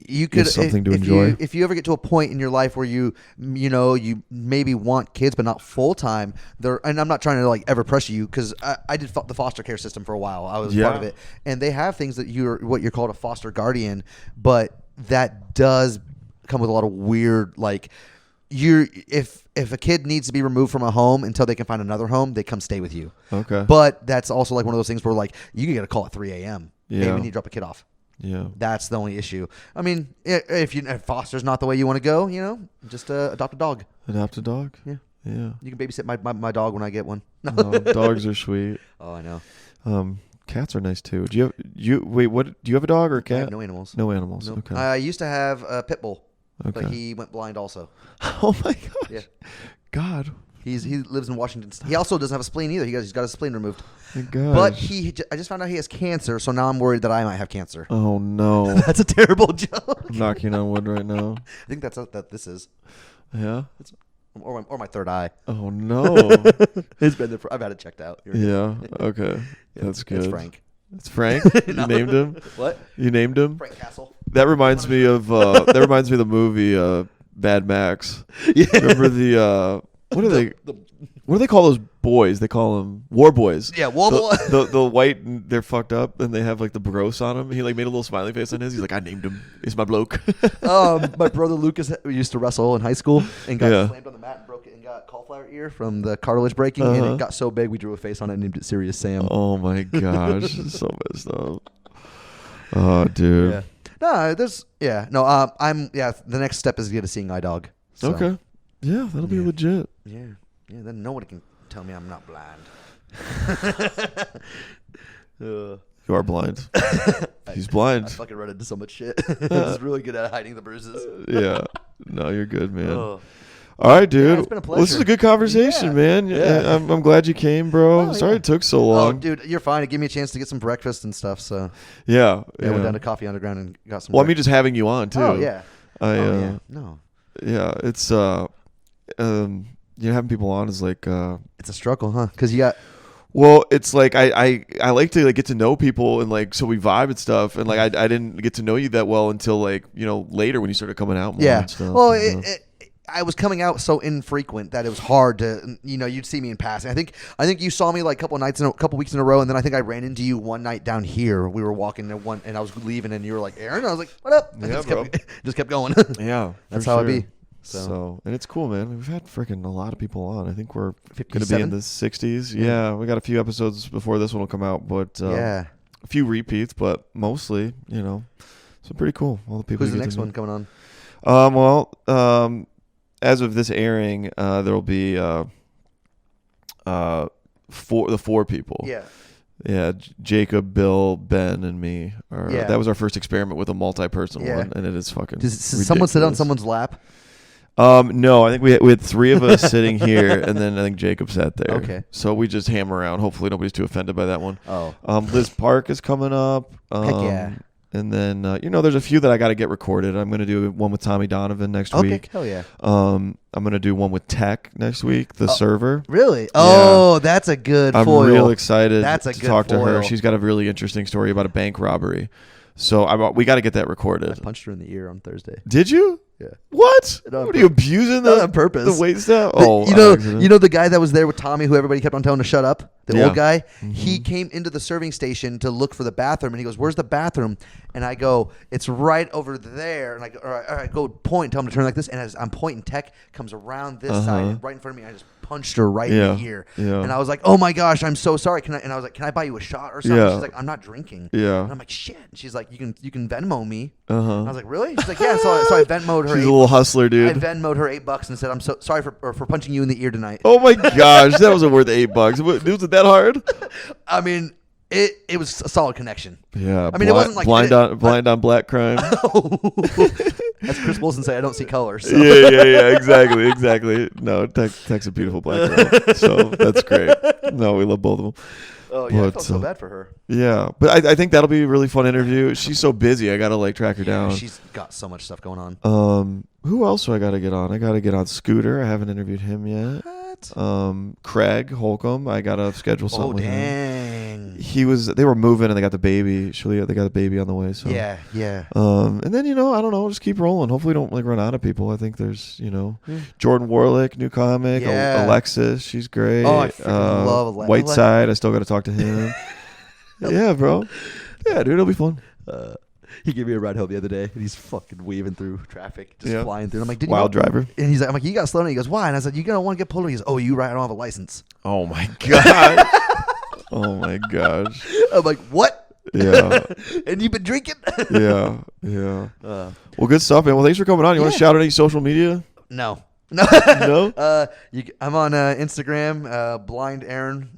you could something to enjoy. If you ever get to a point in your life where you maybe want kids but not full time. And I'm not trying to ever pressure you, because I did the foster care system for a while. I was part of it, and they have things that what you're called a foster guardian, but that does come with a lot of weird if a kid needs to be removed from a home until they can find another home, they come stay with you. Okay, but that's also one of those things where you can get a call at 3 a.m. Yeah, hey, we need to drop a kid off. Yeah, that's the only issue. If foster's not the way you want to go, just adopt a dog. Adopt a dog. Yeah, yeah. You can babysit my dog when I get one. Dogs are sweet. Oh, I know. Cats are nice too. Do you have a dog or a cat? I have no animals. No animals. Nope. Okay. I used to have a pit bull, but he went blind also. Oh my gosh. Yeah. God. He lives in Washington. He also doesn't have a spleen either. He's got his spleen removed. Thank God. But I just found out he has cancer, so now I'm worried that I might have cancer. Oh no. That's a terrible joke. I'm knocking on wood right now. I think that's what this is. Yeah. Or my third eye. Oh no. It's been there. I've had it checked out. Yeah. Okay. That's good. It's Frank. It's Frank. You named him. What? You named him. Frank Castle. That reminds me of the movie Mad Max. Yeah. Remember the what are they? What do they call those boys? They call them war boys. Yeah, war boy. The white, they're fucked up, and they have the bros on them. He made a little smiley face on his. He's like, I named him. He's my bloke. My brother Lucas used to wrestle in high school and got slammed on the mat and broke it and got cauliflower ear from the cartilage breaking, and it got so big we drew a face on it and named it Serious Sam. Oh my gosh, so messed up. Oh, dude. Yeah. The next step is to get a seeing eye dog. So. Okay. Yeah, that'll be legit. Yeah. Yeah, then nobody can tell me I'm not blind. You are blind. He's blind. I fucking run into so much shit. I'm just really good at hiding the bruises. Yeah. No, you're good, man. All right, dude. Yeah, it's been a pleasure. Well, this is a good conversation, man. Yeah. I'm glad you came, bro. Sorry it took so long. Oh, dude, you're fine. It gave me a chance to get some breakfast and stuff. So yeah. I went down to Coffee Underground and got some. Well, just having you on too. Oh yeah. No. Yeah, it's having people on is it's a struggle, huh? Because you got. Well, it's I like to get to know people and so we vibe and stuff, and I didn't get to know you that well until later when you started coming out more. Yeah. And stuff, Well, I was coming out so infrequent that it was hard to, you'd see me in passing. I think you saw me like a couple weeks in a row, and then I think I ran into you one night down here. We were walking and I was leaving, and you were like, Aaron. I was like, what up? And just kept going. Yeah, that's how it be. So, and it's cool, man. We've had freaking a lot of people on. I think we're 57? going to be in the 60s. Yeah, we got a few episodes before this one will come out, but a few repeats, but mostly, so pretty cool. All the people. Who's the next one coming on? As of this airing, there will be four people. Yeah. Yeah, Jacob, Bill, Ben, and me. That was our first experiment with a multi-person one, and it is fucking. Does someone sit on someone's lap? No, I think we had three of us sitting here, and then I think Jacob sat there. Okay. So we just hammer around. Hopefully nobody's too offended by that one. Oh. Liz Park is coming up. Heck yeah. And then, there's a few that I got to get recorded. I'm going to do one with Tommy Donovan next week. Hell yeah. I'm going to do one with Tech next week, the server. Really? Yeah. Oh, that's a good foil. I'm real excited to talk to her. foil. She's got a really interesting story about a bank robbery. So we got to get that recorded. I punched her in the ear on Thursday. Did you? Yeah. What? What are you abusing on purpose? The wait staff? The guy that was there with Tommy, who everybody kept on telling to shut up. The old guy. Mm-hmm. He came into the serving station to look for the bathroom, and he goes, "Where's the bathroom?" And I go, "It's right over there." And I go, "All right, go point. Tell him to turn like this." And as I'm pointing, Tech comes around this side, and right in front of me. I just punched her right in the ear. Yeah. And I was like, "Oh my gosh, I'm so sorry." And I was like, "Can I buy you a shot or something?" Yeah. She's like, "I'm not drinking." Yeah. And I'm like, "Shit." And she's like, "You can Venmo me." And I was like, "Really?" She's like, "Yeah." So I Venmo'd her. She's a little hustler, dude. I Venmo'd her $8 and said, "I'm so sorry for punching you in the ear tonight." Oh my gosh, that wasn't worth $8. Was it that hard? I mean, it was a solid connection. Yeah. I mean, it wasn't like blind on black crime. As Chris Wilson say, I don't see color. So. Yeah. Exactly. No, Tech's a beautiful black girl, so that's great. No, we love both of them. Oh yeah, I felt so bad for her. Yeah, but I think that'll be a really fun interview. She's so busy. I gotta track her down. She's got so much stuff going on. Who else do I gotta get on? I gotta get on Scooter. I haven't interviewed him yet. What? Craig Holcomb. I gotta schedule something with him. Dang. They were moving and they got the baby. They got a baby on the way. So yeah. And then I don't know. Just keep rolling. Hopefully, don't run out of people. I think there's Jordan Warlick, new comic. Yeah. Alexis, she's great. Oh, I freaking love Alexis. Whiteside. I still got to talk to him. Yeah, bro. Yeah, dude, it'll be fun. He gave me a ride home the other day, and he's fucking weaving through traffic, just flying through. And I'm like, wild driver. And he's like, I'm like, you got slow down. He goes, why? And I said, you're gonna want to get pulled over. He goes, oh, you right? I don't have a license. Oh my god. Oh my gosh. I'm like, what? Yeah. And you've been drinking? Yeah. Well, good stuff, man. Well, thanks for coming on. You want to shout out any social media? No. No. I'm on Instagram, blind_Aaron.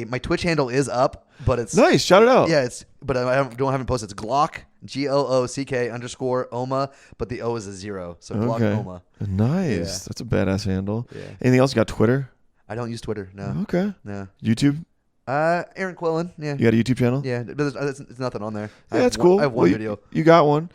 My Twitch handle is up, but it's nice. Shout it out. Yeah, but I don't have it posted. It's Glock GOOCK_OMA, but the O is a 0, so Glock OMA. Nice. Yeah. That's a badass handle. Yeah. Anything else? You got Twitter? I don't use Twitter. No. Okay. No. YouTube? Aaron Quillen. Yeah. You got a YouTube channel? Yeah, but there's nothing on there. Yeah, that's cool. I have one video. You got one.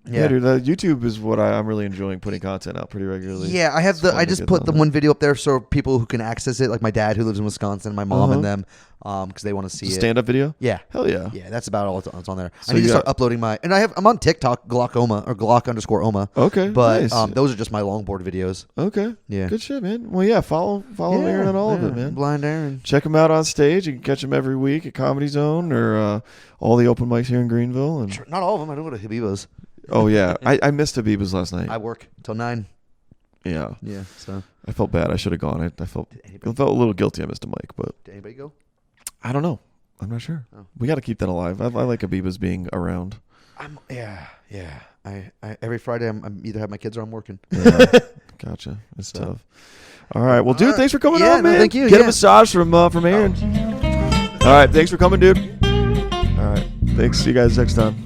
Yeah, dude. YouTube is what I'm really enjoying, putting content out pretty regularly. Yeah, I just put the one video up there so people who can access it, like my dad who lives in Wisconsin, my mom and them, because they want to see it. Stand-up video? Yeah. Hell yeah. Yeah, that's about all that's on there. So I need to start uploading I'm on TikTok, Glockoma or Glock_Oma. Okay. But nice. those are just my longboard videos. Okay. Yeah. Good shit, man. Well, yeah, follow Aaron on all of it, man. Blind Aaron. Check him out on stage. You can catch him every week at Comedy Zone or all the open mics here in Greenville. And not all of them. I don't go to Habiba's. Oh yeah, I missed Habiba's last night. I work till 9. Yeah. Yeah. So I felt bad. I should have gone. I felt a little guilty. I missed a mic, but did anybody go? I don't know. I'm not sure. Oh. We got to keep that alive. I like Habiba's being around. Yeah. I every Friday I'm either have my kids or I'm working. Yeah. Gotcha. It's tough. All right. Well, dude, thanks for coming on, man. Thank you. Get a massage from Aaron. All right. Thanks for coming, dude. All right. Thanks. See you guys next time.